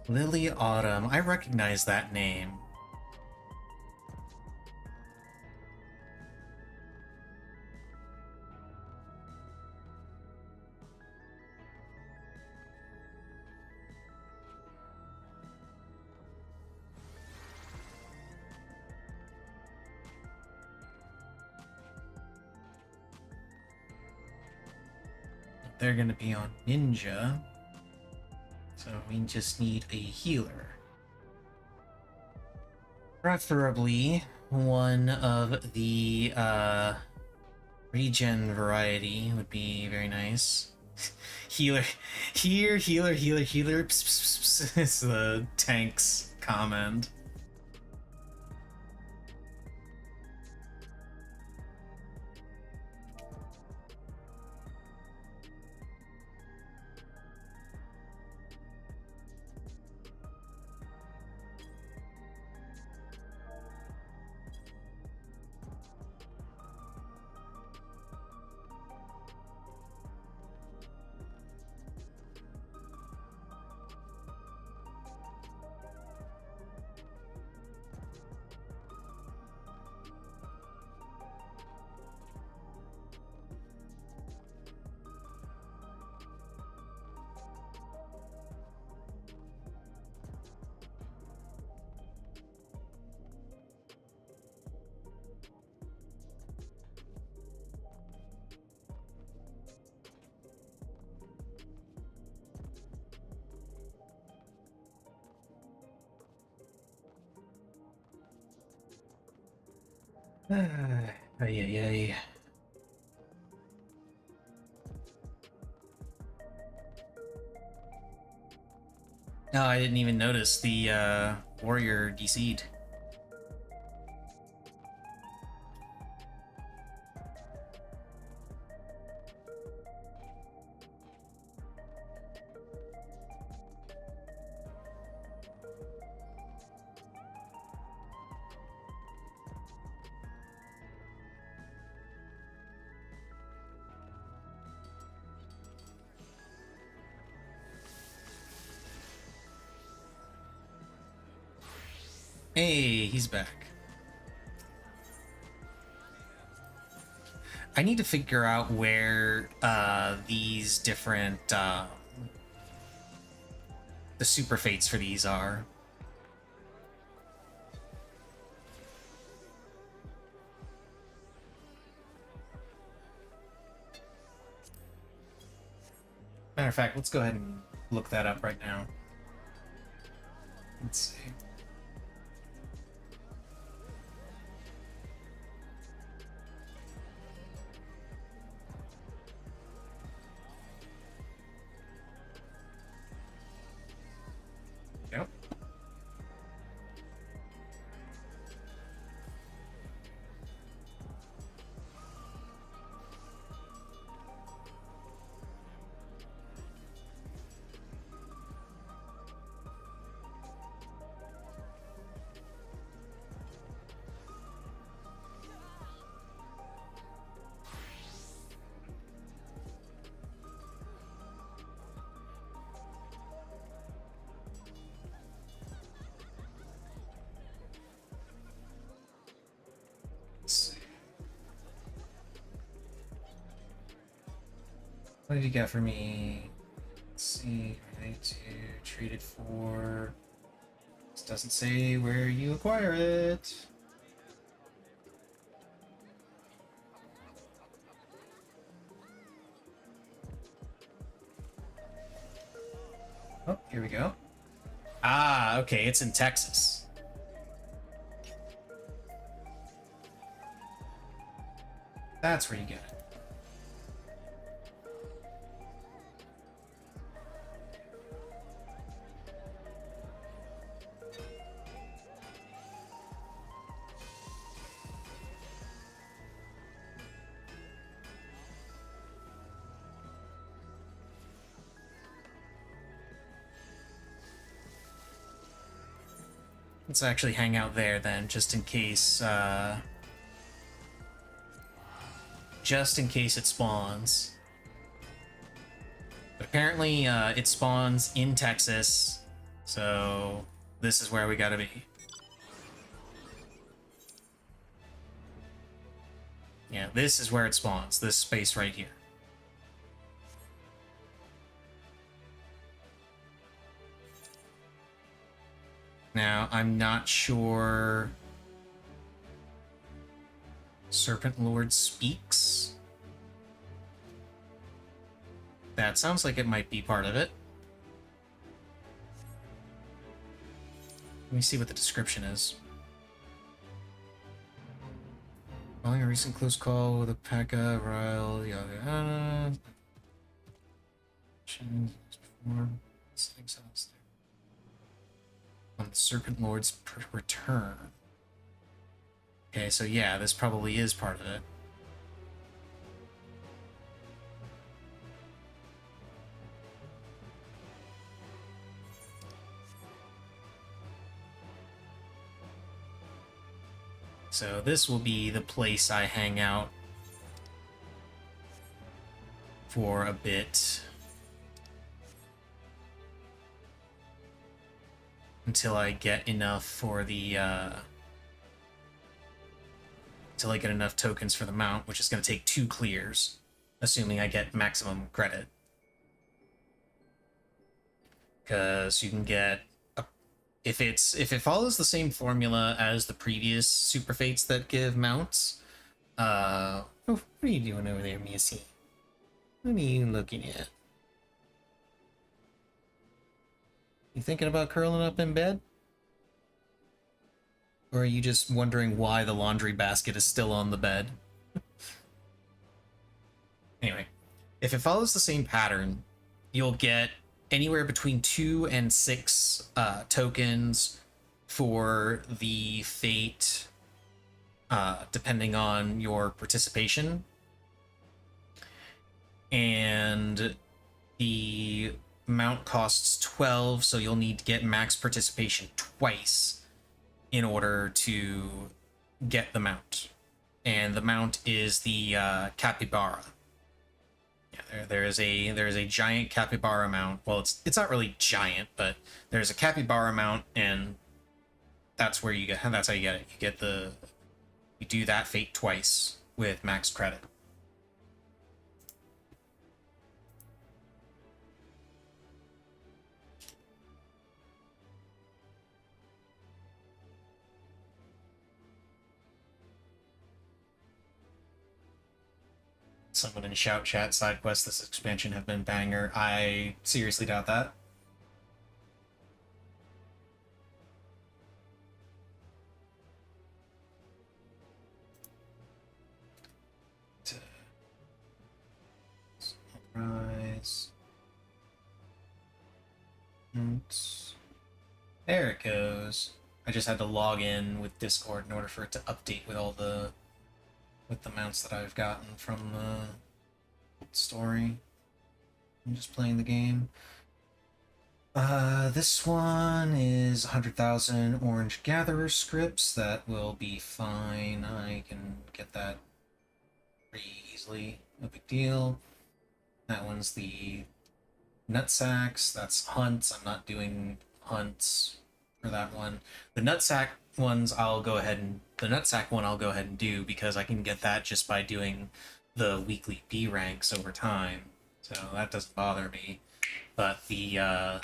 Lily Autumn. I recognize that name. They're gonna be on Ninja. So we just need a healer. Preferably one of the regen variety would be very nice. Healer, healer, healer. Pss, pss, pss. It's the tank's comment. Ay, ay, ay. No, I didn't even notice the warrior DC'd. Hey, he's back. I need to figure out where these different the super fates for these are. Matter of fact, let's go ahead and look that up right now. Let's see. Yep. Let's see. What have you got for me? Let's see. Relate to, treated for. This doesn't say where you acquire it. Oh, here we go. Ah, okay, it's in Texas. That's where you get it. Let's actually hang out there then, just in case it spawns. But apparently, it spawns in Texas, so this is where we gotta be. Yeah, this is where it spawns, this space right here. Now, I'm not sure Serpent Lord speaks. That sounds like it might be part of it. Let me see what the description is. Following a recent close call with a P.E.K.K.A. Ryle, yada. On the Serpent Lord's return. Okay, so yeah, this probably is part of it. So this will be the place I hang out for a bit. Until I get enough for the, until I get enough tokens for the mount, which is going to take 2 clears, assuming I get maximum credit. Because you can get, if it follows the same formula as the previous Super Fates that give mounts, oh, what are you doing over there, Missy? What are you looking at? You thinking about curling up in bed? Or are you just wondering why the laundry basket is still on the bed? Anyway, if it follows the same pattern, you'll get anywhere between 2 and 6 tokens for the fate, depending on your participation. And the mount costs 12, so you'll need to get max participation twice in order to get the mount. And the mount is the capybara. Yeah, there is a giant capybara mount. Well, it's not really giant, but there's a capybara mount, and that's where you get. That's how you get it. You do that fate twice with max credit. Someone in shout chat, side quests this expansion have been banger. I seriously doubt that. Rise. There it goes. I just had to log in with Discord in order for it to update with all the mounts that I've gotten from the story. I'm just playing the game. This one is 100,000 orange gatherer scripts. That will be fine. I can get that pretty easily. No big deal. That one's the nutsacks. That's hunts. I'm not doing hunts for that one. The nutsack ones I'll go ahead and the nutsack one I'll go ahead and do because I can get that just by doing the weekly B ranks over time. So that doesn't bother me. But the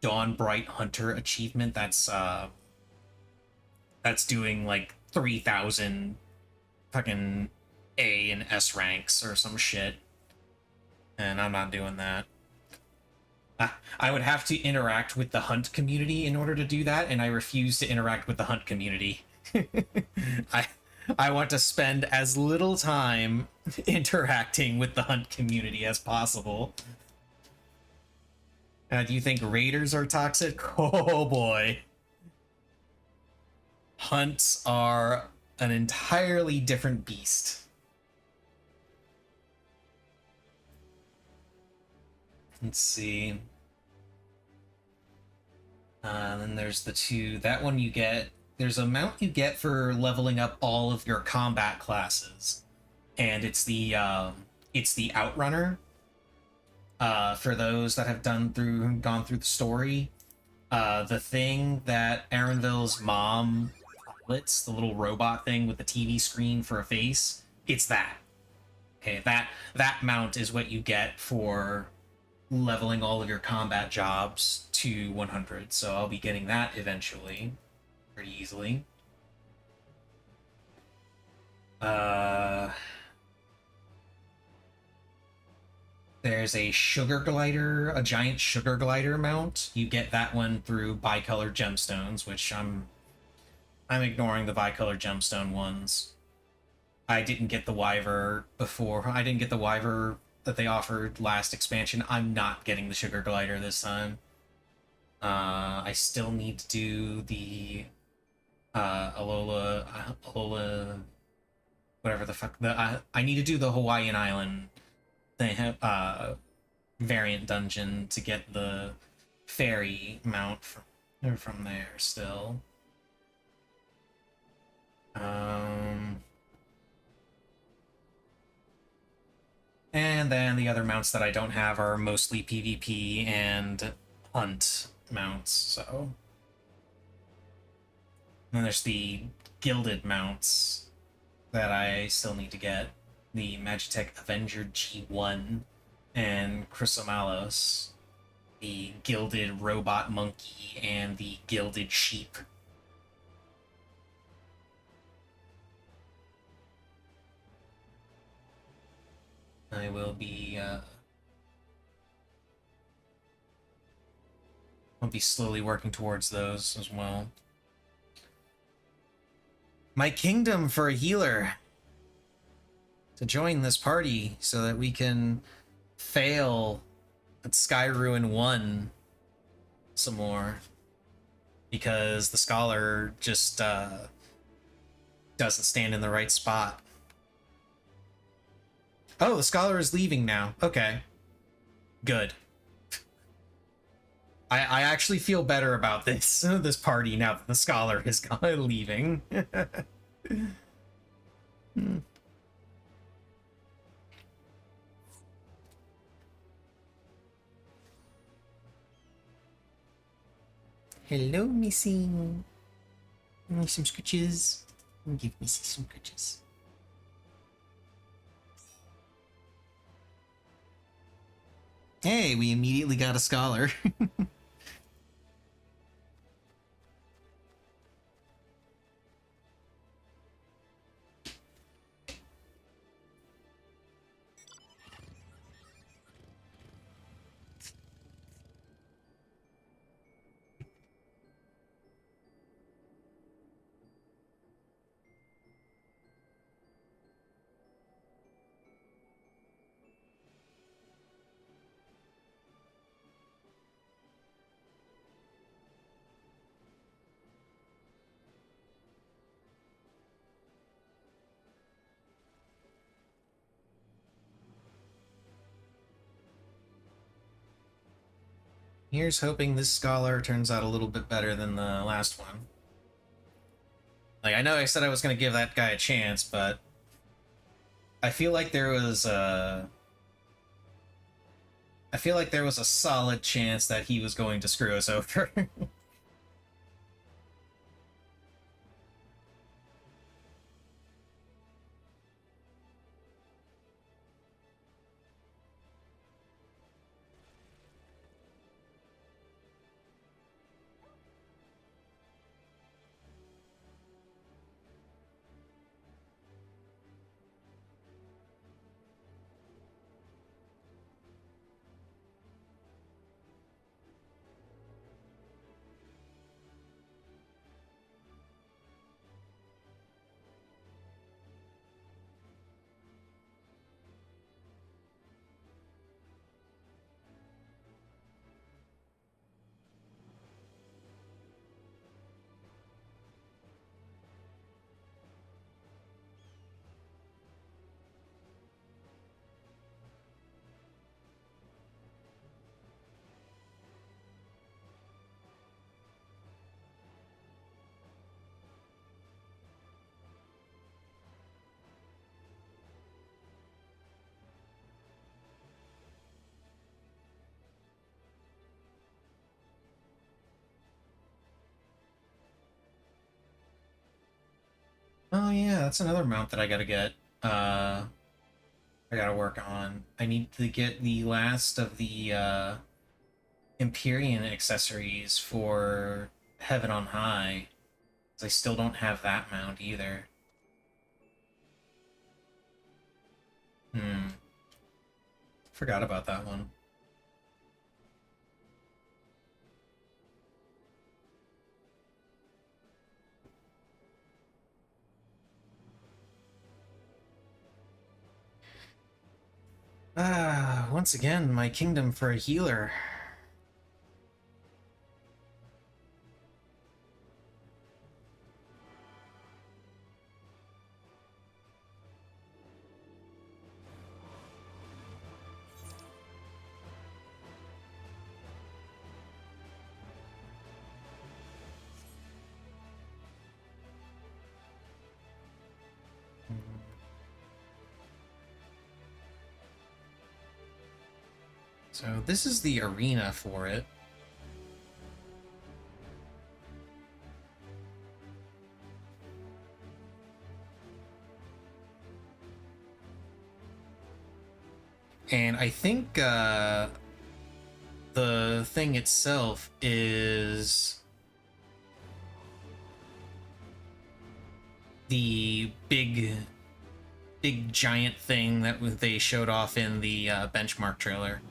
Dawn Bright Hunter achievement, that's doing like 3,000 fucking A and S ranks or some shit. And I'm not doing that. I would have to interact with the hunt community in order to do that, and I refuse to interact with the hunt community. I I want to spend as little time interacting with the hunt community as possible. Do you think raiders are toxic? Oh boy. Hunts are an entirely different beast. Let's see. Then there's the two. That one you get. There's a mount you get for leveling up all of your combat classes, and it's the Outrunner. For those that have gone through the story, the thing that Aaronville's mom pilots, the little robot thing with the TV screen for a face, it's that. Okay, that mount is what you get for leveling all of your combat jobs to 100. So I'll be getting that eventually, pretty easily. There's a sugar glider, a giant sugar glider mount. You get that one through bicolor gemstones, which I'm ignoring the bicolor gemstone ones. I didn't get the Wyver before. I didn't get the Wyver that they offered last expansion. I'm not getting the sugar glider this time. I still need to do the Alola, whatever the fuck. I need to do the Hawaiian Island thing, variant dungeon to get the fairy mount from there still. And then the other mounts that I don't have are mostly PvP and hunt mounts, so. And then there's the gilded mounts that I still need to get. The Magitech Avenger G1 and Chrysomalos, the gilded robot monkey, and the gilded sheep. I will be I'll be slowly working towards those as well. My kingdom for a healer to join this party so that we can fail at Sky Ruin 1 some more, because the scholar just doesn't stand in the right spot. Oh, the scholar is leaving now. Okay. Good. I actually feel better about this this party now that the scholar is leaving. Hello, missing. Give me some scritches. Give me some scritches. Hey, we immediately got a scholar. Here's hoping this scholar turns out a little bit better than the last one. Like, I know I said I was going to give that guy a chance, but I feel like there was a solid chance that he was going to screw us over. yeah, that's another mount that I gotta get. I gotta work on. I need to get the last of the Empyrean accessories for Heaven on High. 'Cause I still don't have that mount either. Forgot about that one. Ah, once again, my kingdom for a healer. So this is the arena for it. And I think the thing itself is the big giant thing that they showed off in the benchmark trailer.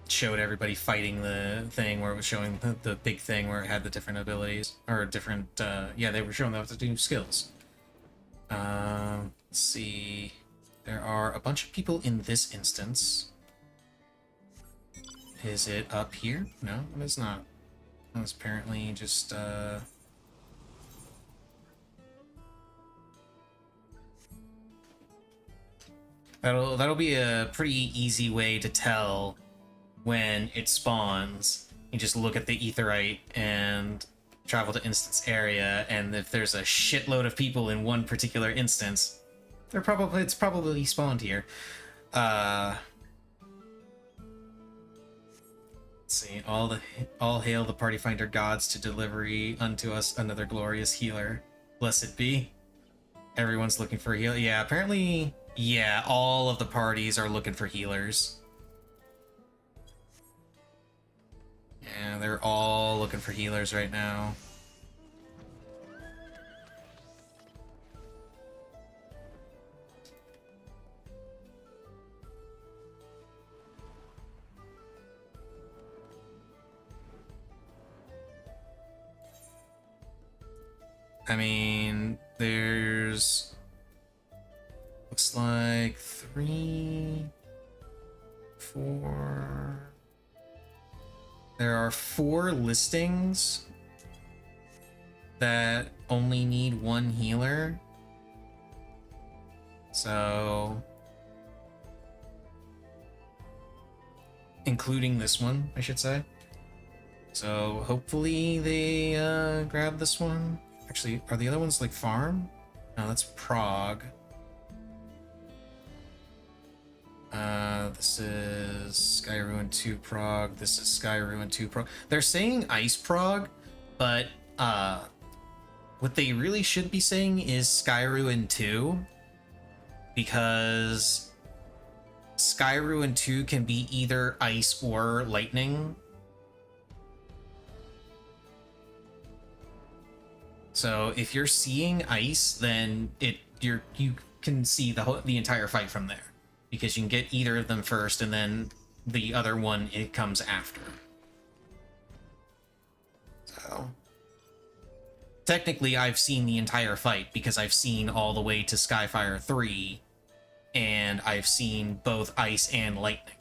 Showed everybody fighting the thing where it was showing the big thing where it had the different abilities or different yeah, they were showing that to do skills. Let's see, there are a bunch of people in this instance. Is it up here? No, it is not. It's apparently just that'll be a pretty easy way to tell when it spawns. You just look at the Aetheryte and travel to instance area, and if there's a shitload of people in one particular instance, it's probably spawned here. Let's see, all hail the party finder gods to delivery unto us another glorious healer. Blessed be. Everyone's looking for a healer. Yeah, apparently, yeah, all of the parties are looking for healers. Yeah, they're all looking for healers right now. I mean, there's... looks like 3, 4... There are 4 listings that only need 1 healer. So... including this one, I should say. So hopefully they grab this one. Actually, are the other ones like farm? No, that's Prague. This is Sky Ruin 2 Prague. This is Sky Ruin 2 Prague. They're saying Ice Prague, but what they really should be saying is Sky Ruin 2, because Sky Ruin 2 can be either ice or lightning. So if you're seeing ice, then you can see the entire fight from there, because you can get either of them first, and then the other one, it comes after. So technically, I've seen the entire fight because I've seen all the way to Skyfire 3, and I've seen both ice and lightning.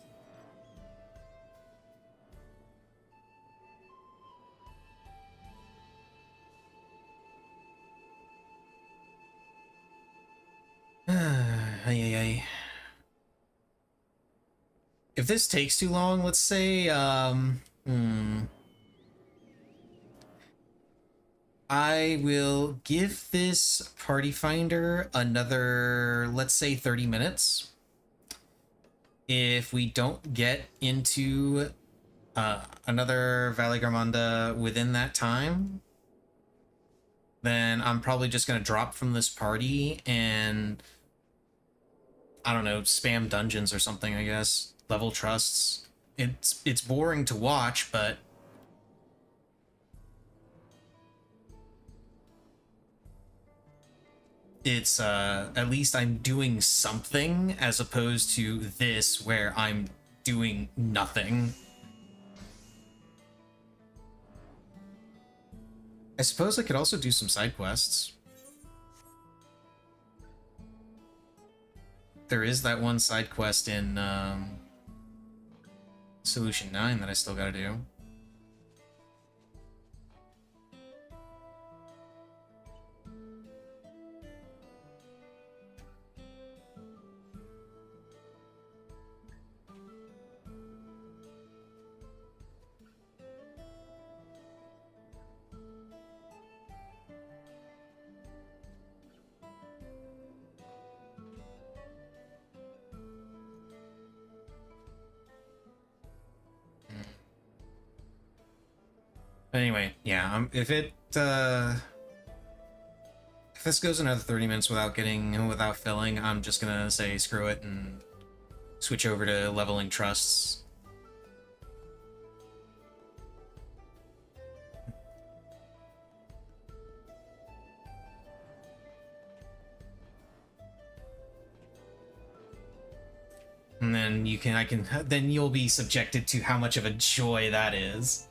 If this takes too long, let's say, I will give this party finder another, let's say, 30 minutes. If we don't get into another Valley Garmanda within that time, then I'm probably just gonna drop from this party and, I don't know, spam dungeons or something, I guess. Level trusts. It's boring to watch, but it's at least I'm doing something as opposed to this where I'm doing nothing. I suppose I could also do some side quests. There is that one side quest in Solution 9 that I still gotta do. Anyway, yeah, if this goes another 30 minutes without filling, I'm just gonna say screw it and switch over to leveling trusts. And then then you'll be subjected to how much of a joy that is.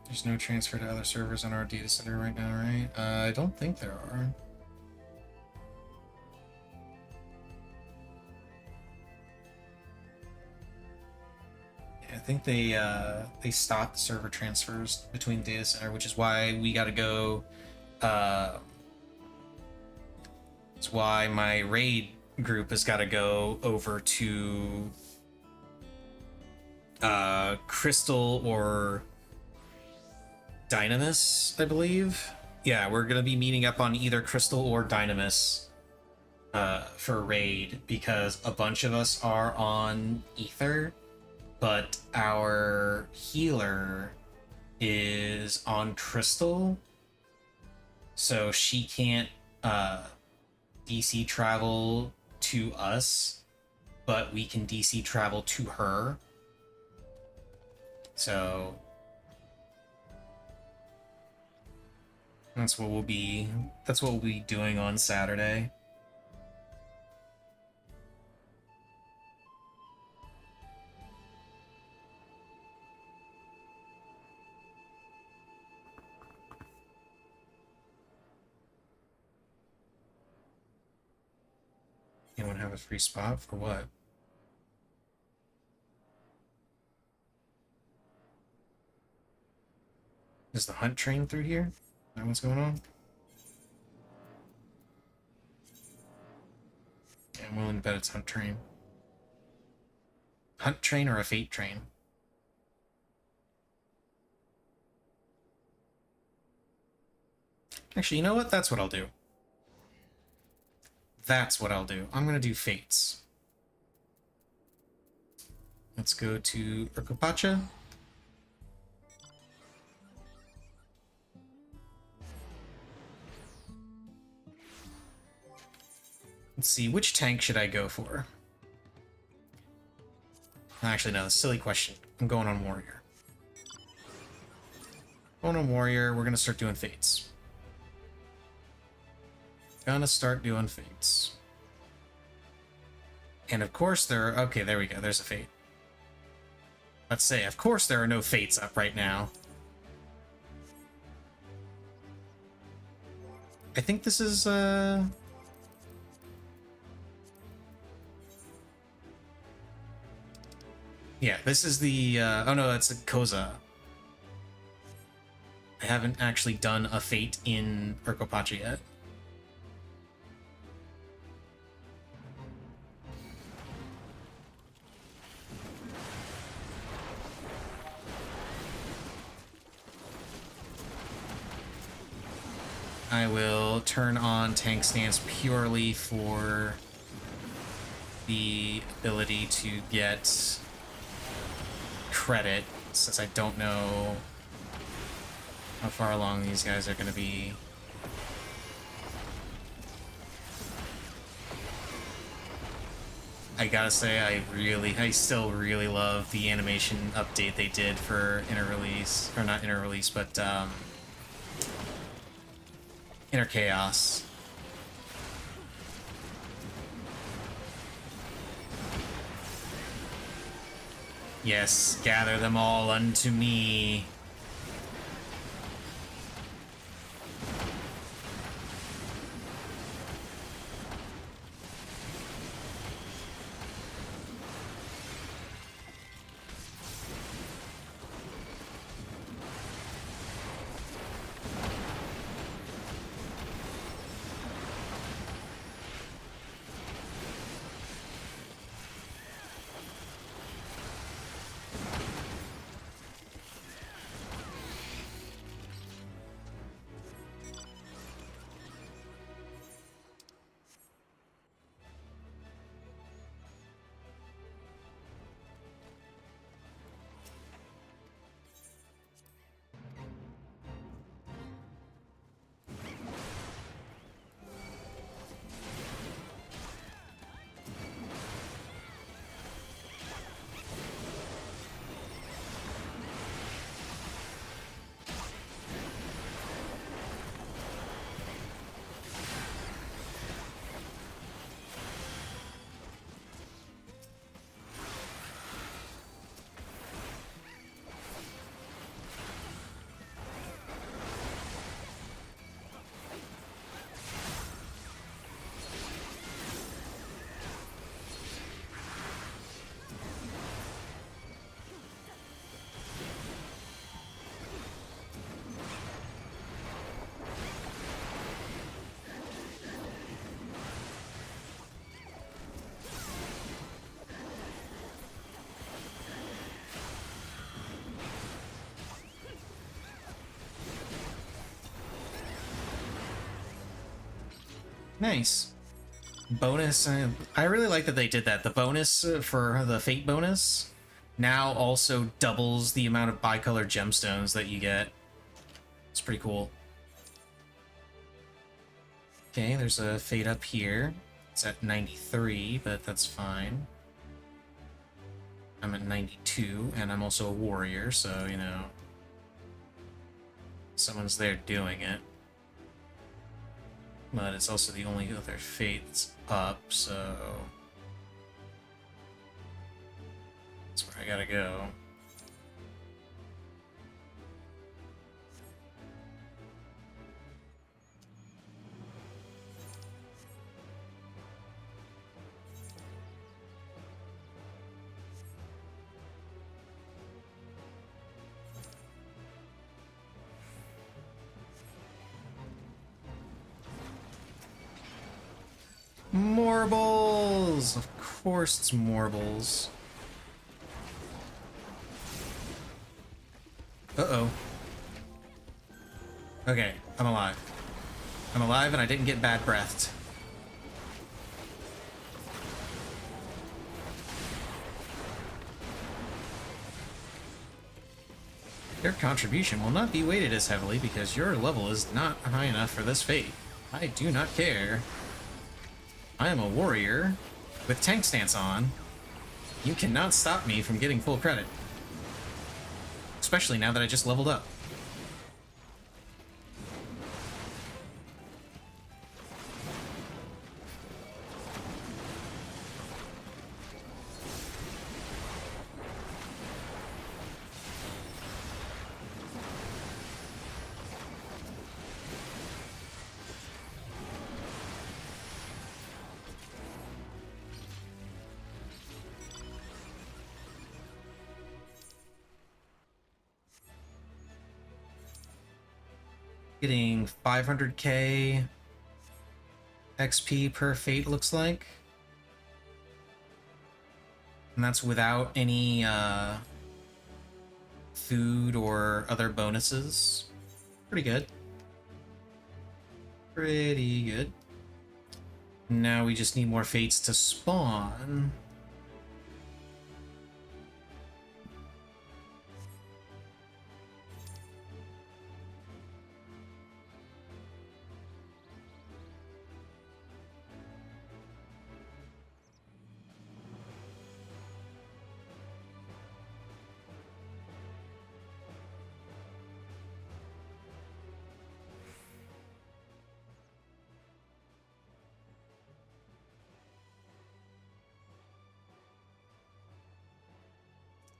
There's no transfer to other servers on our data center right now, right? I don't think there are. Yeah, I think they stopped server transfers between data center, which is why we got to go. It's why my raid group has got to go over to Crystal or Dynamis, I believe. Yeah, we're gonna be meeting up on either Crystal or Dynamis for raid because a bunch of us are on Ether, but our healer is on Crystal, so she can't DC travel to us, but we can DC travel to her. So that's what we'll be doing on Saturday. Anyone have a free spot for what? Is the hunt train through here? That what's going on? Yeah, I'm willing to bet it's hunt train. Hunt train or a fate train? Actually, you know what? That's what I'll do. That's what I'll do. I'm gonna do fates. Let's go to Urkopacha. Let's see, which tank should I go for? Actually, no, that's a silly question. I'm going on Warrior. Going on Warrior, we're gonna start doing fates. Gonna start doing fates. And of course there are... Okay, there we go, there's a fate. Let's say, of course there are no fates up right now. I think this is, yeah, this is the, oh no, that's a Koza. I haven't actually done a fate in Urkopacha yet. I will turn on tank stance purely for the ability to get credit, since I don't know how far along these guys are going to be. I gotta say, I still really love the animation update they did for Inner Release, or not Inner Release, but Inner Chaos. Yes, gather them all unto me. Nice. Bonus, I really like that they did that. The bonus for the Fate bonus now also doubles the amount of bicolor gemstones that you get. It's pretty cool. Okay, there's a Fate up here. It's at 93, but that's fine. I'm at 92, and I'm also a warrior, so, you know, someone's there doing it. But it's also the only other Fate that's up, so that's where I gotta go. Marbles! Of course it's marbles. Uh-oh. Okay, I'm alive. I'm alive and I didn't get bad breathed. Your contribution will not be weighted as heavily because your level is not high enough for this fate. I do not care. I am a warrior with tank stance on. You cannot stop me from getting full credit. Especially now that I just leveled up. Getting 500k XP per fate, looks like. And that's without any food or other bonuses. Pretty good. Pretty good. Now we just need more fates to spawn.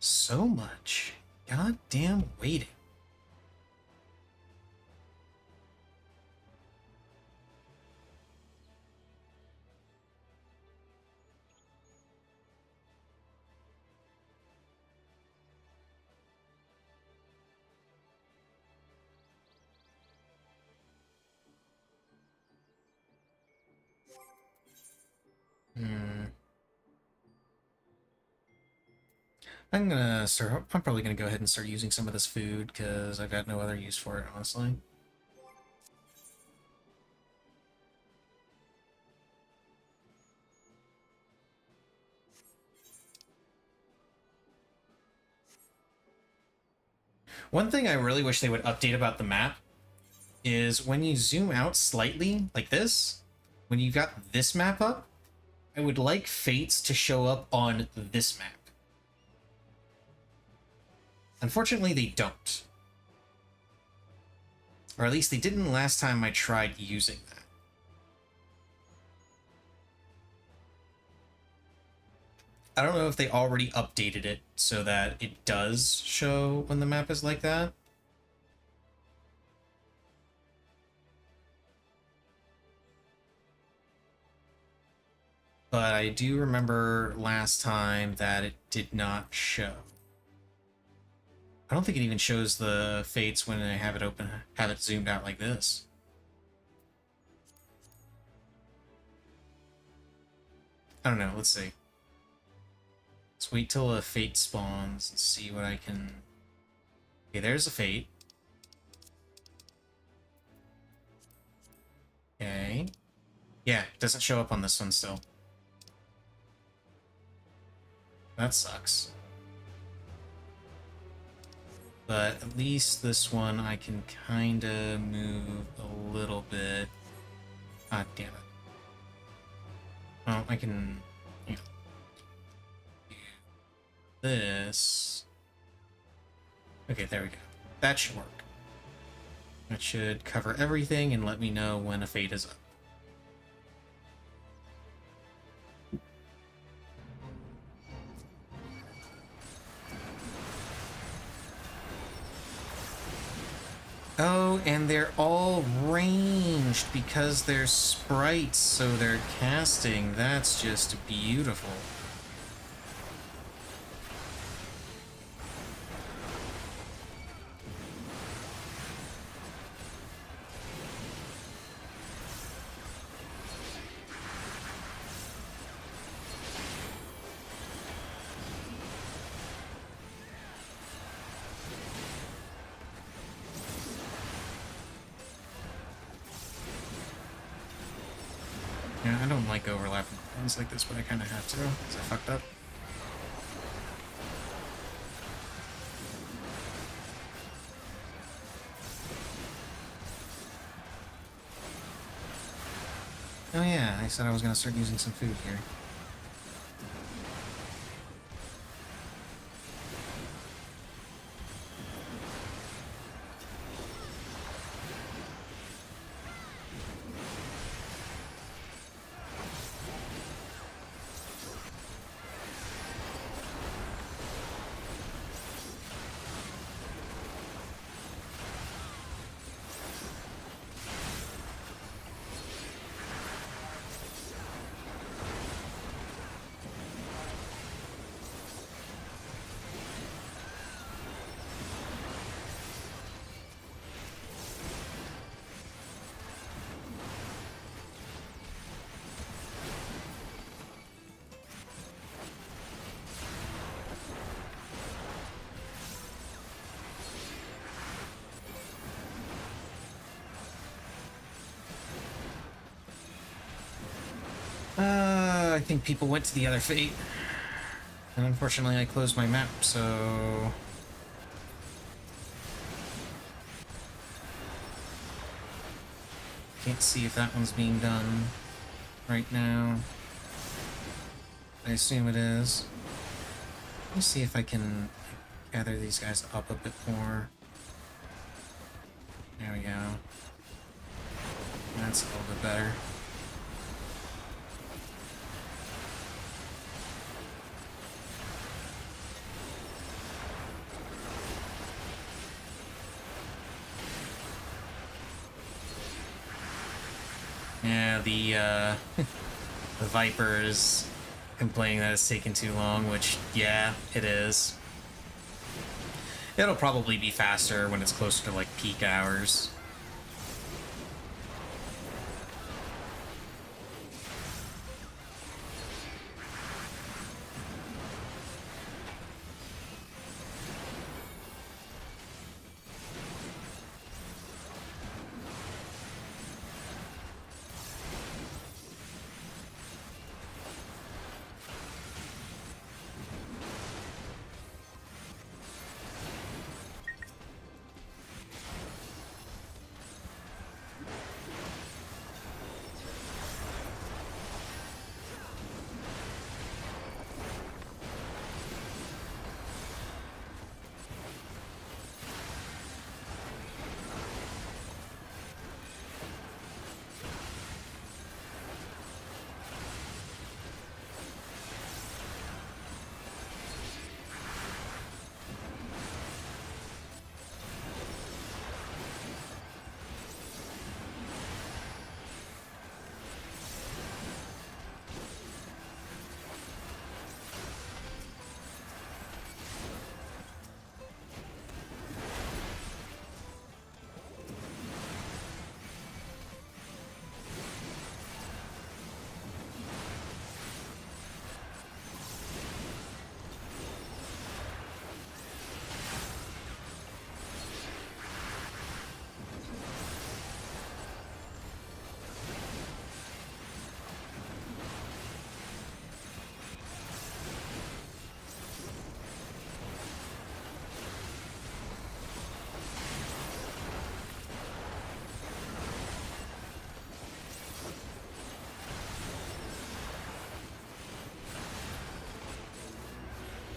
So much goddamn waiting. I'm probably gonna go ahead and start using some of this food because I've got no other use for it, honestly. One thing I really wish they would update about the map is when you zoom out slightly, like this, when you got this map up, I would like fates to show up on this map. Unfortunately, they don't. Or at least they didn't last time I tried using that. I don't know if they already updated it so that it does show when the map is like that. But I do remember last time that it did not show. I don't think it even shows the fates when I have it open, have it zoomed out like this. I don't know, let's see. Let's wait till a fate spawns and see what I can... Okay, there's a fate. Okay. Yeah, it doesn't show up on this one still. That sucks. But at least this one I can kind of move a little bit. Ah, damn it. Well, I can... Yeah. Do this. Okay, there we go. That should work. That should cover everything and let me know when a fate is up. Oh, and they're all ranged because they're sprites, so they're casting. That's just beautiful. Yeah, I don't like overlapping things like this, but I kind of have to, because I fucked up. Oh yeah, I said I was going to start using some food here. I think people went to the other fate. And unfortunately I closed my map, so... Can't see if that one's being done right now. I assume it is. Let me see if I can gather these guys up a bit more. There we go. That's a little bit better. Yeah, the Viper is complaining that it's taken too long, which, yeah, it is. It'll probably be faster when it's closer to, like, peak hours.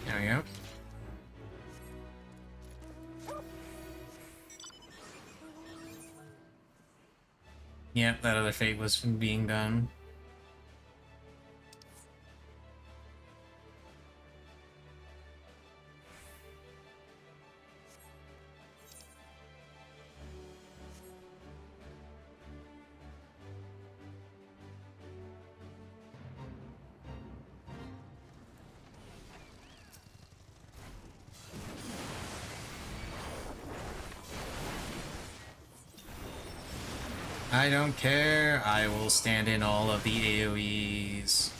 There we go. Yeah, that other fate was being done. I don't care. I will stand in all of the AoEs.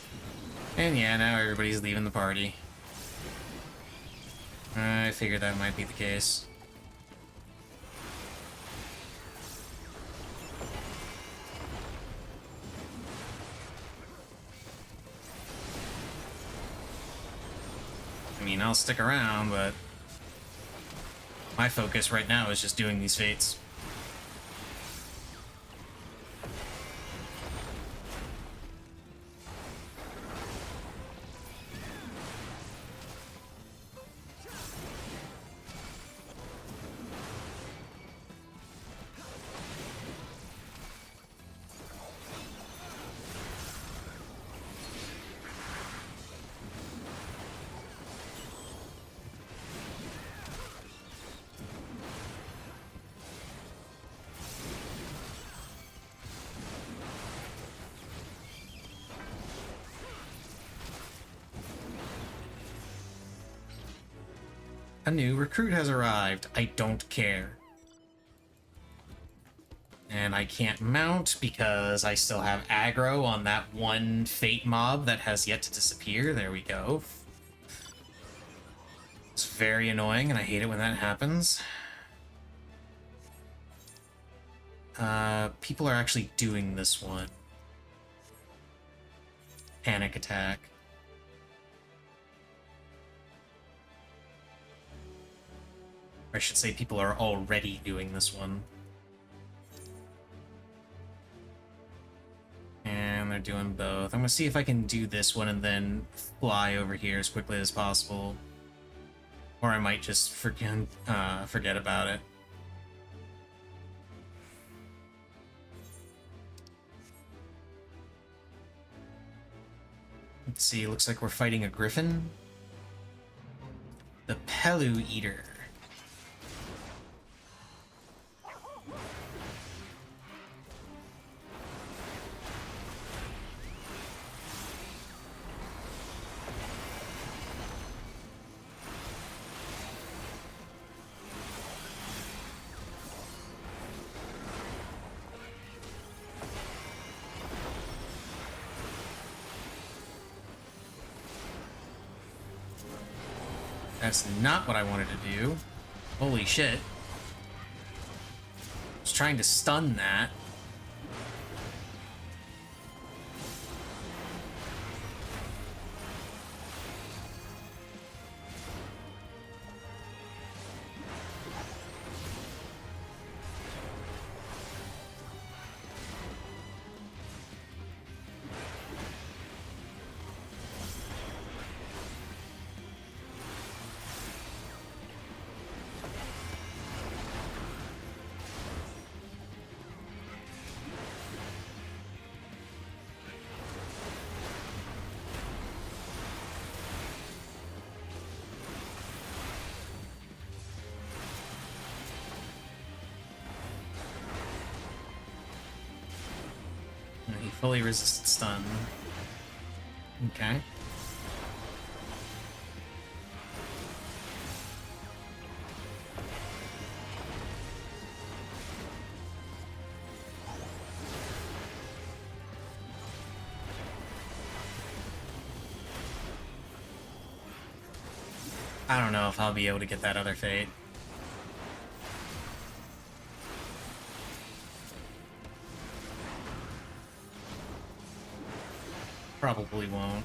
And yeah, now everybody's leaving the party. I figured that might be the case. I mean, I'll stick around, but my focus right now is just doing these fates. A new recruit has arrived. I don't care. And I can't mount because I still have aggro on that one fate mob that has yet to disappear. There we go. It's very annoying and I hate it when that happens. People are actually doing this one. panic attack. Or I should say people are already doing this one. And they're doing both. I'm gonna see if I can do this one and then fly over here as quickly as possible. Or I might just forget about it. Let's see, looks like we're fighting a griffin. The Pelu Eater. That's not what I wanted to do. Holy shit. I was trying to stun that. He fully resisted stun. Okay. I don't know if I'll be able to get that other fate. Probably won't.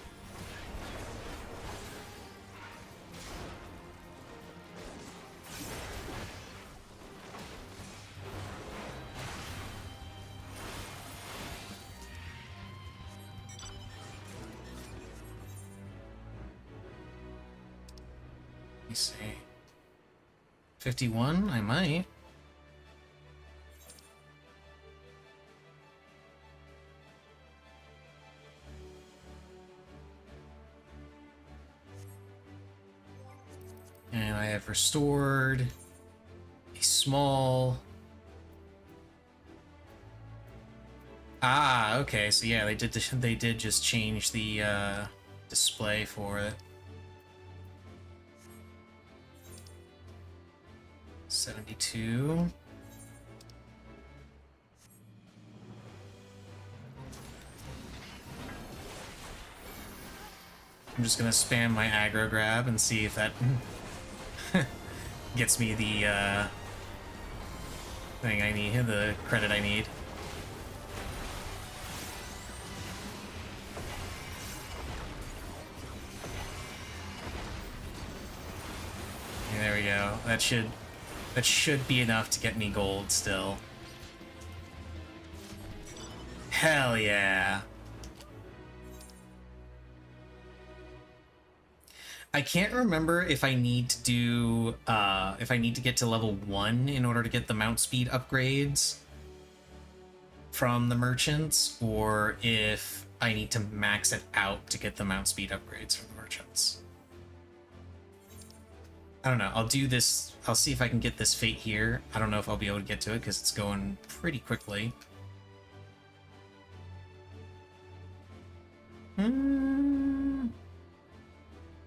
Let me see. 51? I might. And I have restored a small... Ah, okay, so yeah, they did just change the display for it. 72. I'm just gonna spam my aggro grab and see if that gets me the thing I need, the credit I need. Okay, there we go. That should be enough to get me gold still. Hell yeah. I can't remember if I need to do if I need to get to level 1 in order to get the mount speed upgrades from the merchants, or if I need to max it out to get the mount speed upgrades from the merchants. I don't know. I'll do this. I'll see if I can get this fate here. I don't know if I'll be able to get to it because it's going pretty quickly.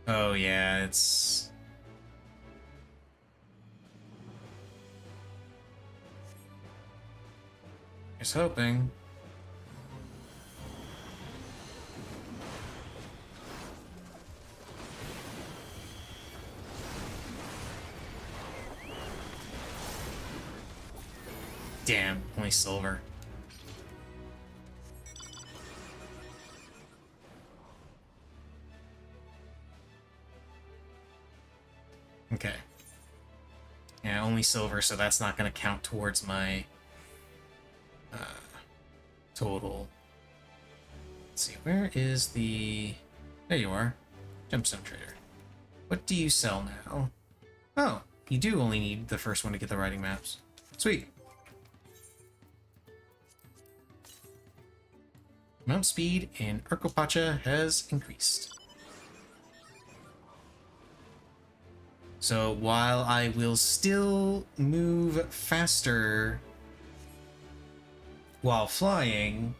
Oh yeah, it's... Just hoping. Damn, only silver. Okay. Yeah, only silver, so that's not going to count towards my total. Let's see, where is the... There you are. Gemstone Trader. What do you sell now? Oh, you do only need the first one to get the writing maps. Sweet. Mount speed in Urkopacha has increased. So while I will still move faster while flying,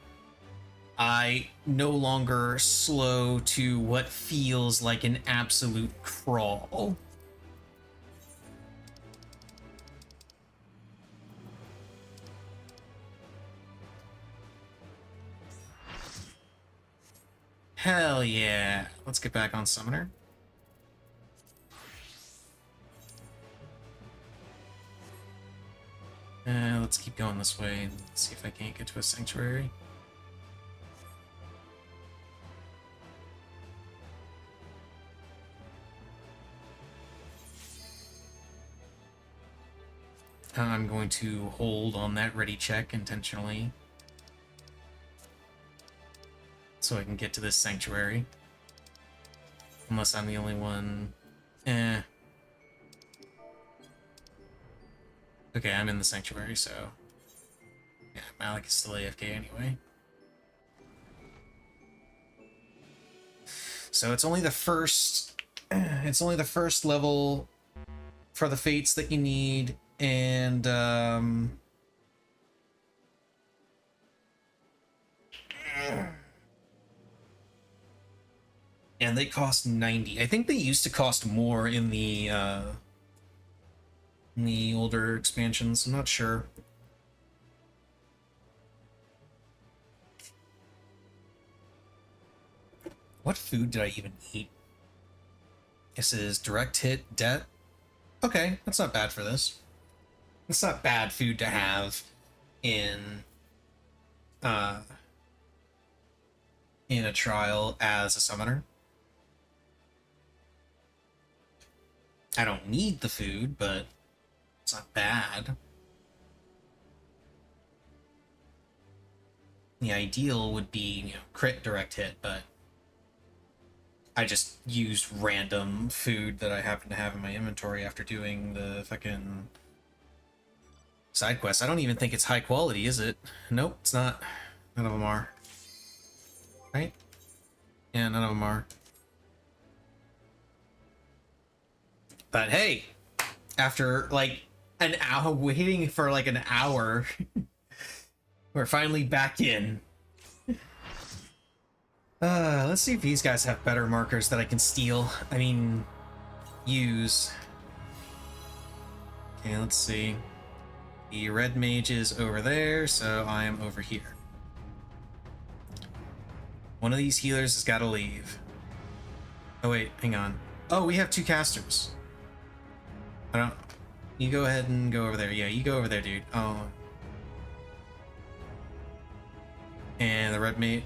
I no longer slow to what feels like an absolute crawl. Hell yeah. Let's get back on Summoner. Let's keep going this way and see if I can't get to a sanctuary. I'm going to hold on that ready check intentionally so I can get to this sanctuary. Unless I'm the only one. Okay, I'm in the sanctuary, so... Yeah, Malik is still AFK anyway. So it's only the first... It's only the first level for the fates that you need, and, and they cost 90. I think they used to cost more in the older expansions. I'm not sure. What food did I even eat? This is direct hit debt. Okay, that's not bad for this. It's not bad food to have in a trial as a summoner. I don't need the food, but it's not bad. The ideal would be, you know, crit direct hit, but I just used random food that I happen to have in my inventory after doing the fucking side quest. I don't even think it's high quality, is it? Nope, it's not. None of them are. Right? Yeah, none of them are. But hey, after like an hour waiting for like an hour, we're finally back in. Let's see if these guys have better markers that I can steal. I mean, use. Okay, let's see. The red mage is over there, so I am over here. One of these healers has got to leave. Oh wait, hang on. Oh, we have two casters. I don't... You go ahead and go over there. Yeah, you go over there, dude. Oh. And the red mate.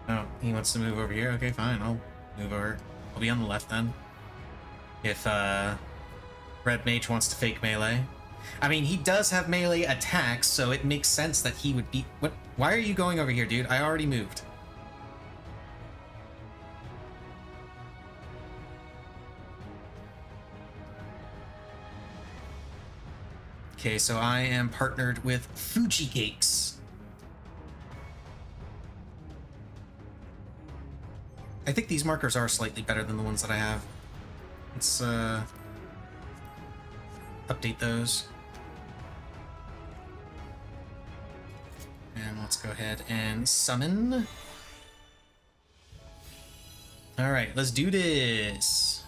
Oh, he wants to move over here? Okay, fine, I'll move over. I'll be on the left then. If, red mage wants to fake melee. I mean, he does have melee attacks, so it makes sense that he would be... What? Why are you going over here, dude? I already moved. Okay, so I am partnered with Fuji Cakes. I think these markers are slightly better than the ones that I have. Let's, update those. And let's go ahead and summon. Alright, let's do this.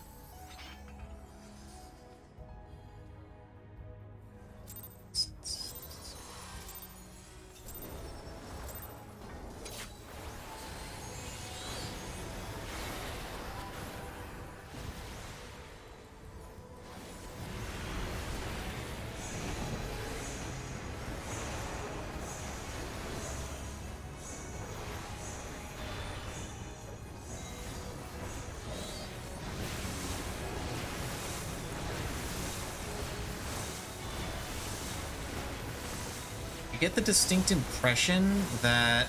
I get the distinct impression that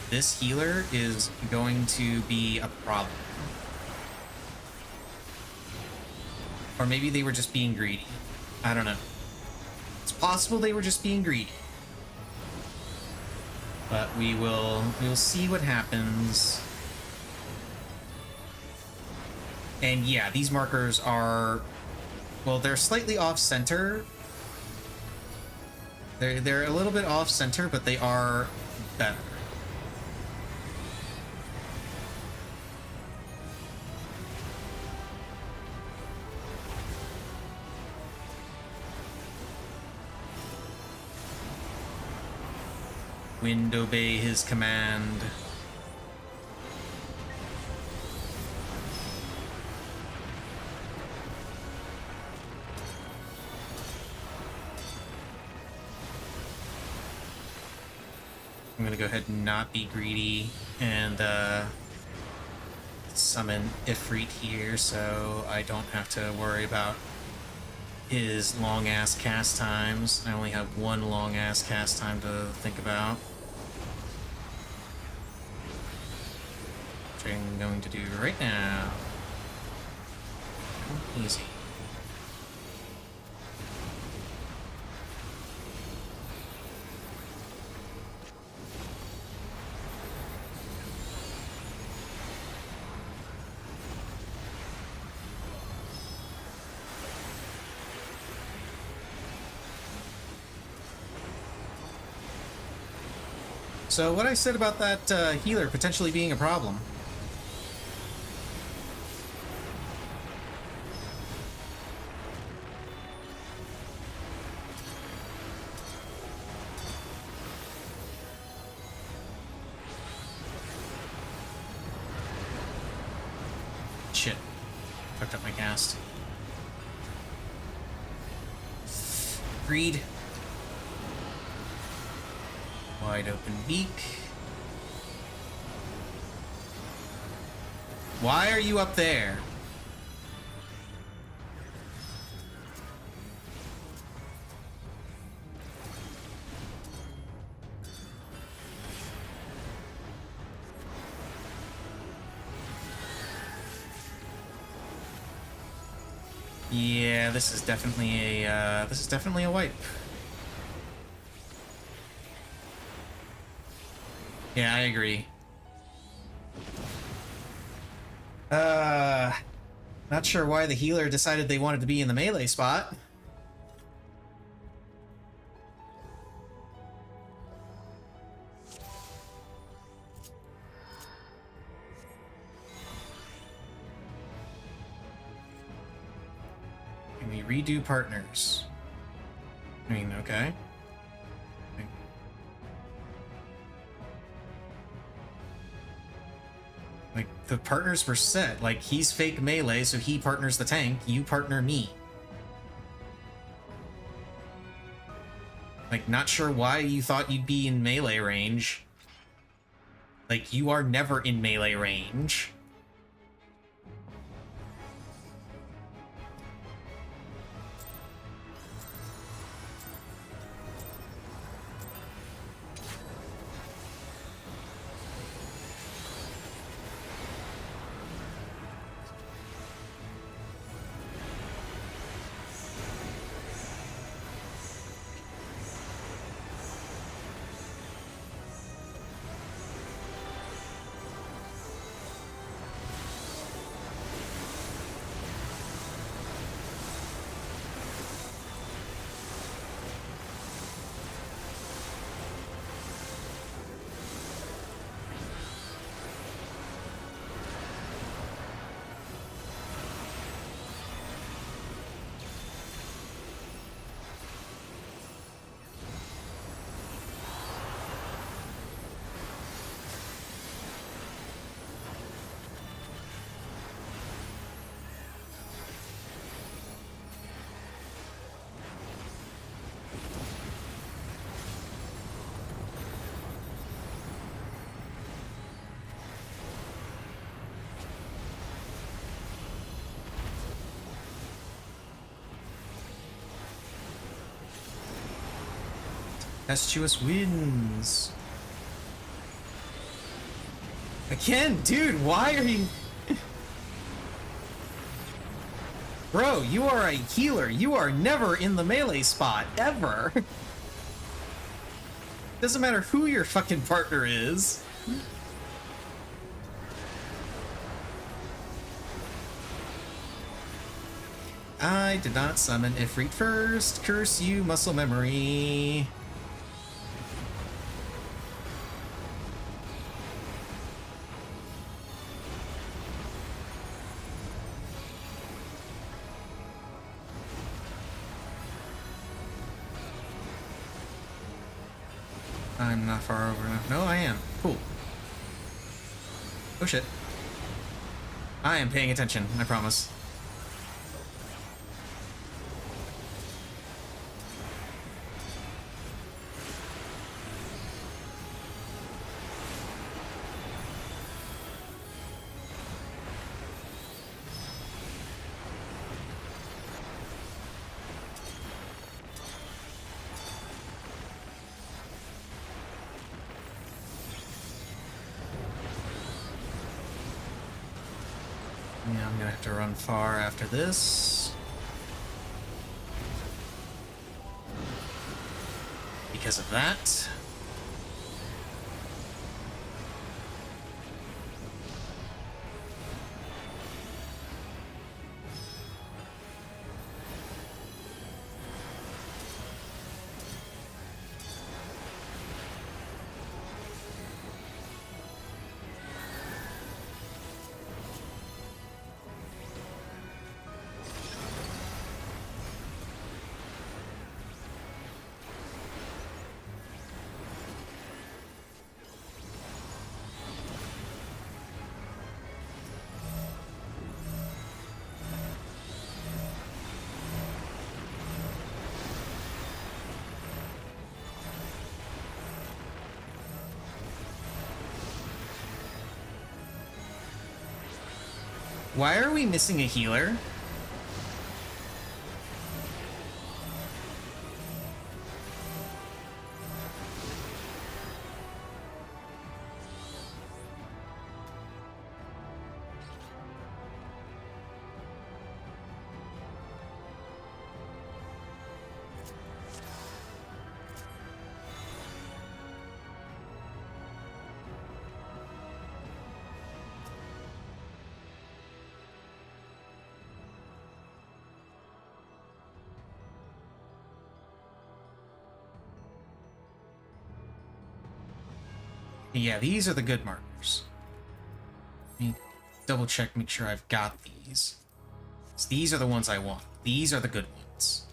this healer is going to be a problem. Or maybe they were just being greedy. I don't know. It's possible they were just being greedy. But we'll see what happens. And yeah, these markers are, well, they're slightly off center. They're a little bit off center, but they are better. Wind obey his command. I'm gonna go ahead and not be greedy and summon Ifrit here so I don't have to worry about his long-ass cast times. I only have one long-ass cast time to think about. Which I'm going to do right now. Easy. So what I said about that healer potentially being a problem. Shit. Fucked up my cast. Greed. Wide open beak. Why are you up there? Yeah, this is definitely a wipe. Yeah, I agree. Not sure why the healer decided they wanted to be in the melee spot. Can we redo partners? I mean, okay. Like, the partners were set. Like, he's fake melee, so he partners the tank, you partner me. Like, not sure why you thought you'd be in melee range. Like, you are never in melee range. Tempestuous winds. Again, dude, why are you... Bro, you are a healer. You are never in the melee spot, ever. Doesn't matter who your fucking partner is. I did not summon Ifrit first. Curse you, muscle memory. I'm not far over enough. No, I am. Cool. Oh shit. I am paying attention, I promise. Yeah, I'm gonna have to run far after this. Because of that. Why are we missing a healer? Yeah, these are the good markers. Let me double check, make sure I've got these. So these are the ones I want. These are the good ones.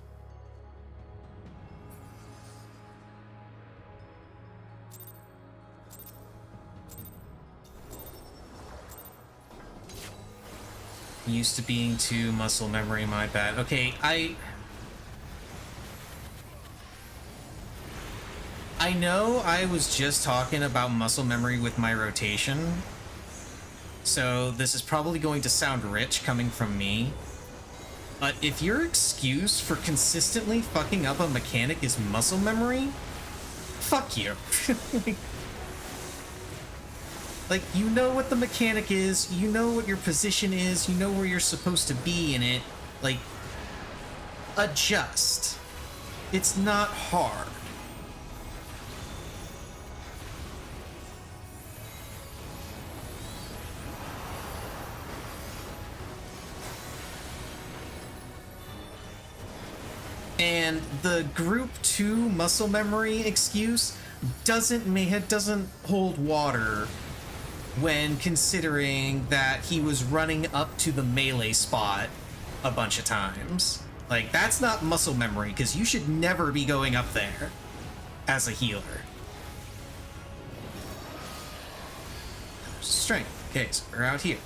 Used to being too muscle memory, my bad. Okay, I know I was just talking about muscle memory with my rotation, so this is probably going to sound rich coming from me, but if your excuse for consistently fucking up a mechanic is muscle memory, fuck you. Like, you know what the mechanic is, you know what your position is, you know where you're supposed to be in it, like, adjust. It's not hard. And the group 2 muscle memory excuse doesn't hold water when considering that he was running up to the melee spot a bunch of times. Like, that's not muscle memory, because you should never be going up there as a healer. Strength. Okay, so we're out here.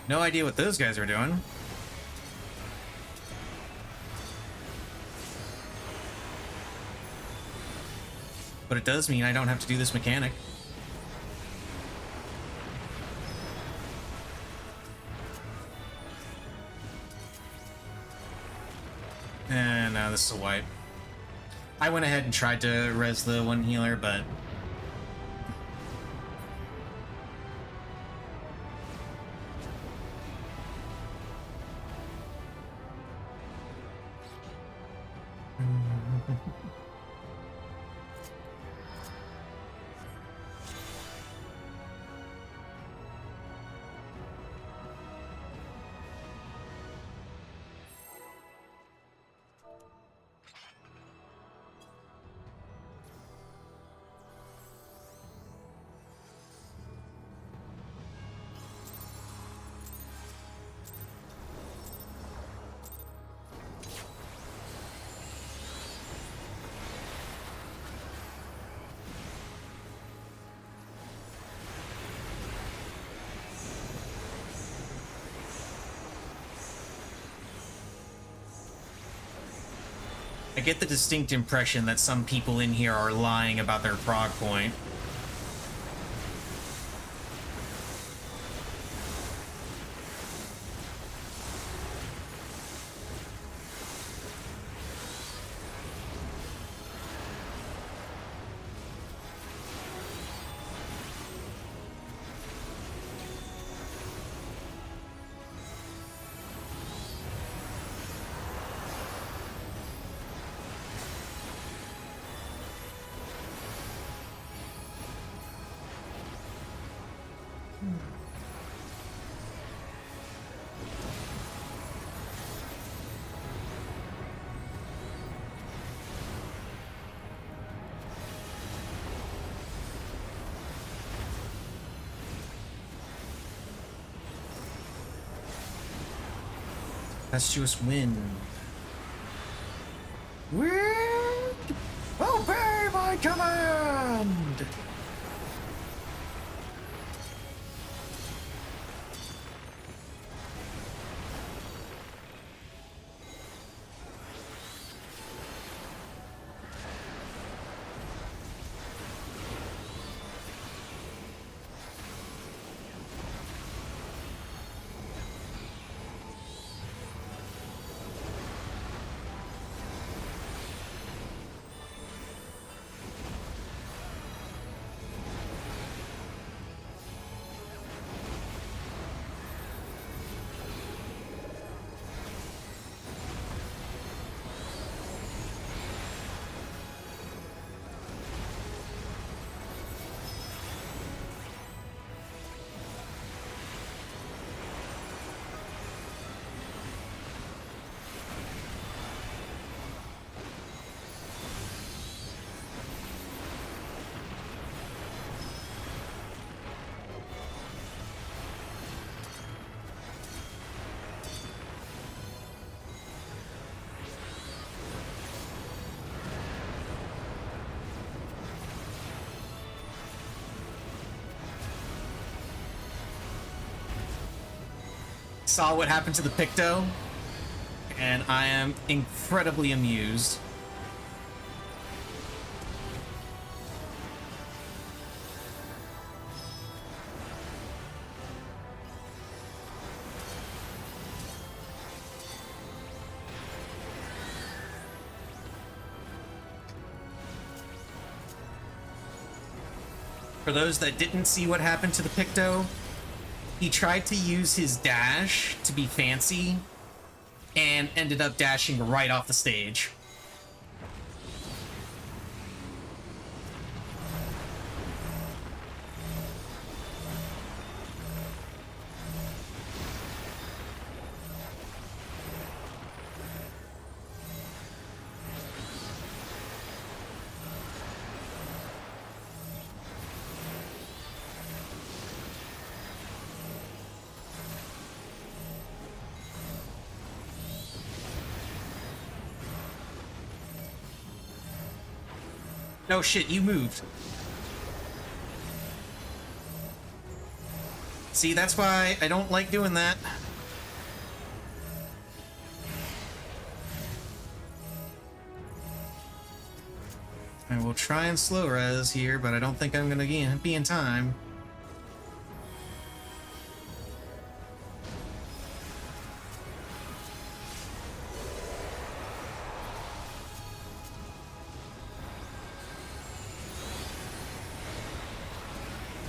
No idea what those guys are doing. But it does mean I don't have to do this mechanic. And now this is a wipe. I went ahead and tried to res the one healer, but I get the distinct impression that some people in here are lying about their prog point. Tempestuous wind. Wind! Obey my command! Saw what happened to the Picto, and I am incredibly amused. For those that didn't see what happened to the Picto, he tried to use his dash to be fancy and ended up dashing right off the stage. No shit, you moved. See, that's why I don't like doing that. I will try and slow res here, but I don't think I'm gonna be in time.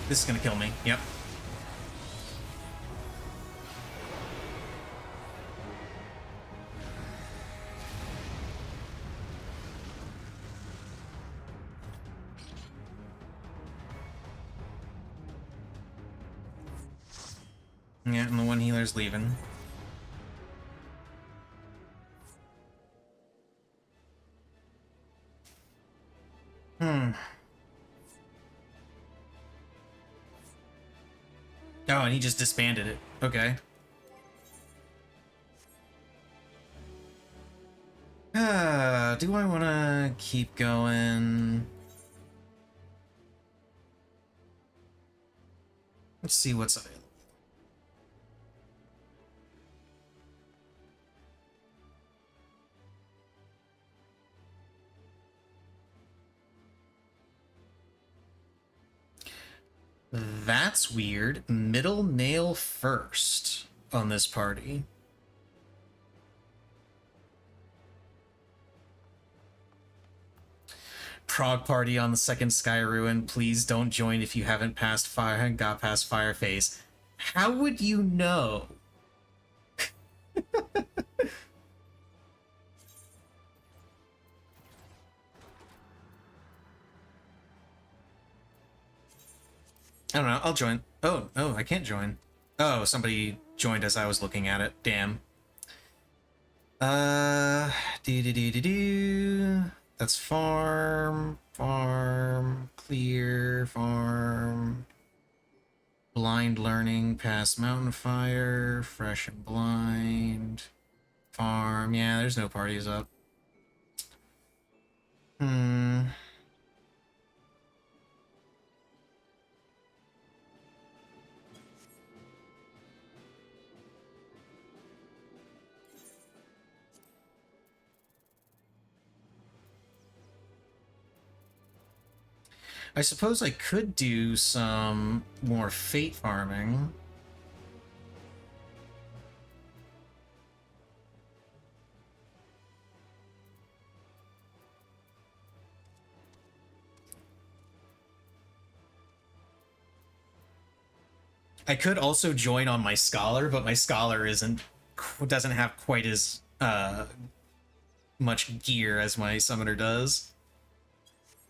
This is gonna kill me. Yep. Yeah, and the one healer's leaving. Oh, and he just disbanded it. Okay. Do I want to keep going? Let's see what's available. That's weird. Middle nail first on this party. Prague party on the second Sky Ruin. Please don't join if you haven't got past Fire Phase. How would you know? I don't know. I'll join. Oh, I can't join. Oh, somebody joined as I was looking at it. Damn. That's farm, clear, farm. Blind learning, past mountain fire, fresh and blind. Farm. Yeah, there's no parties up. I suppose I could do some more fate farming. I could also join on my scholar, but my scholar doesn't have quite as much gear as my summoner does.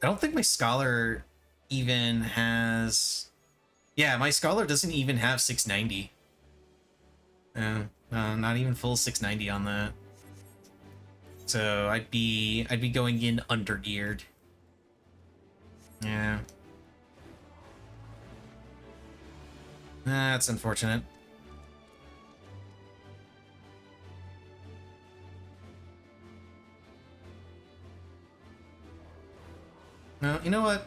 I don't think my scholar even has... Yeah, my scholar doesn't even have 690. Not even full 690 on that. So I'd be going in under geared. Yeah. That's unfortunate. No, you know what?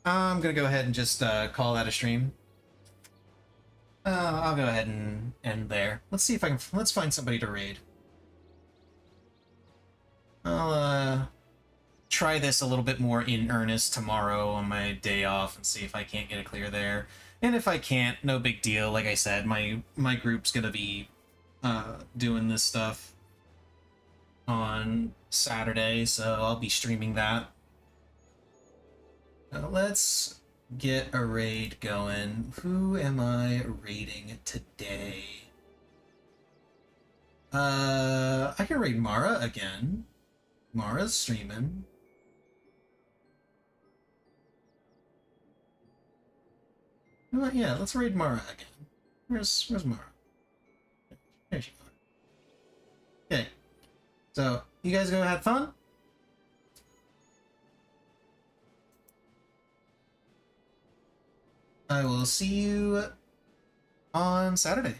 I'm gonna go ahead and just call that a stream. I'll go ahead and end there. Let's see if I can. Let's find somebody to raid. I'll try this a little bit more in earnest tomorrow on my day off and see if I can't get a clear there. And if I can't, no big deal. Like I said, my group's gonna be doing this stuff on Saturday, so I'll be streaming that. Now let's get a raid going. Who am I raiding today? I can raid Mara again. Mara's streaming. Yeah, let's raid Mara again. Where's Mara? There she is. Okay. So, you guys go have fun? I will see you on Saturday.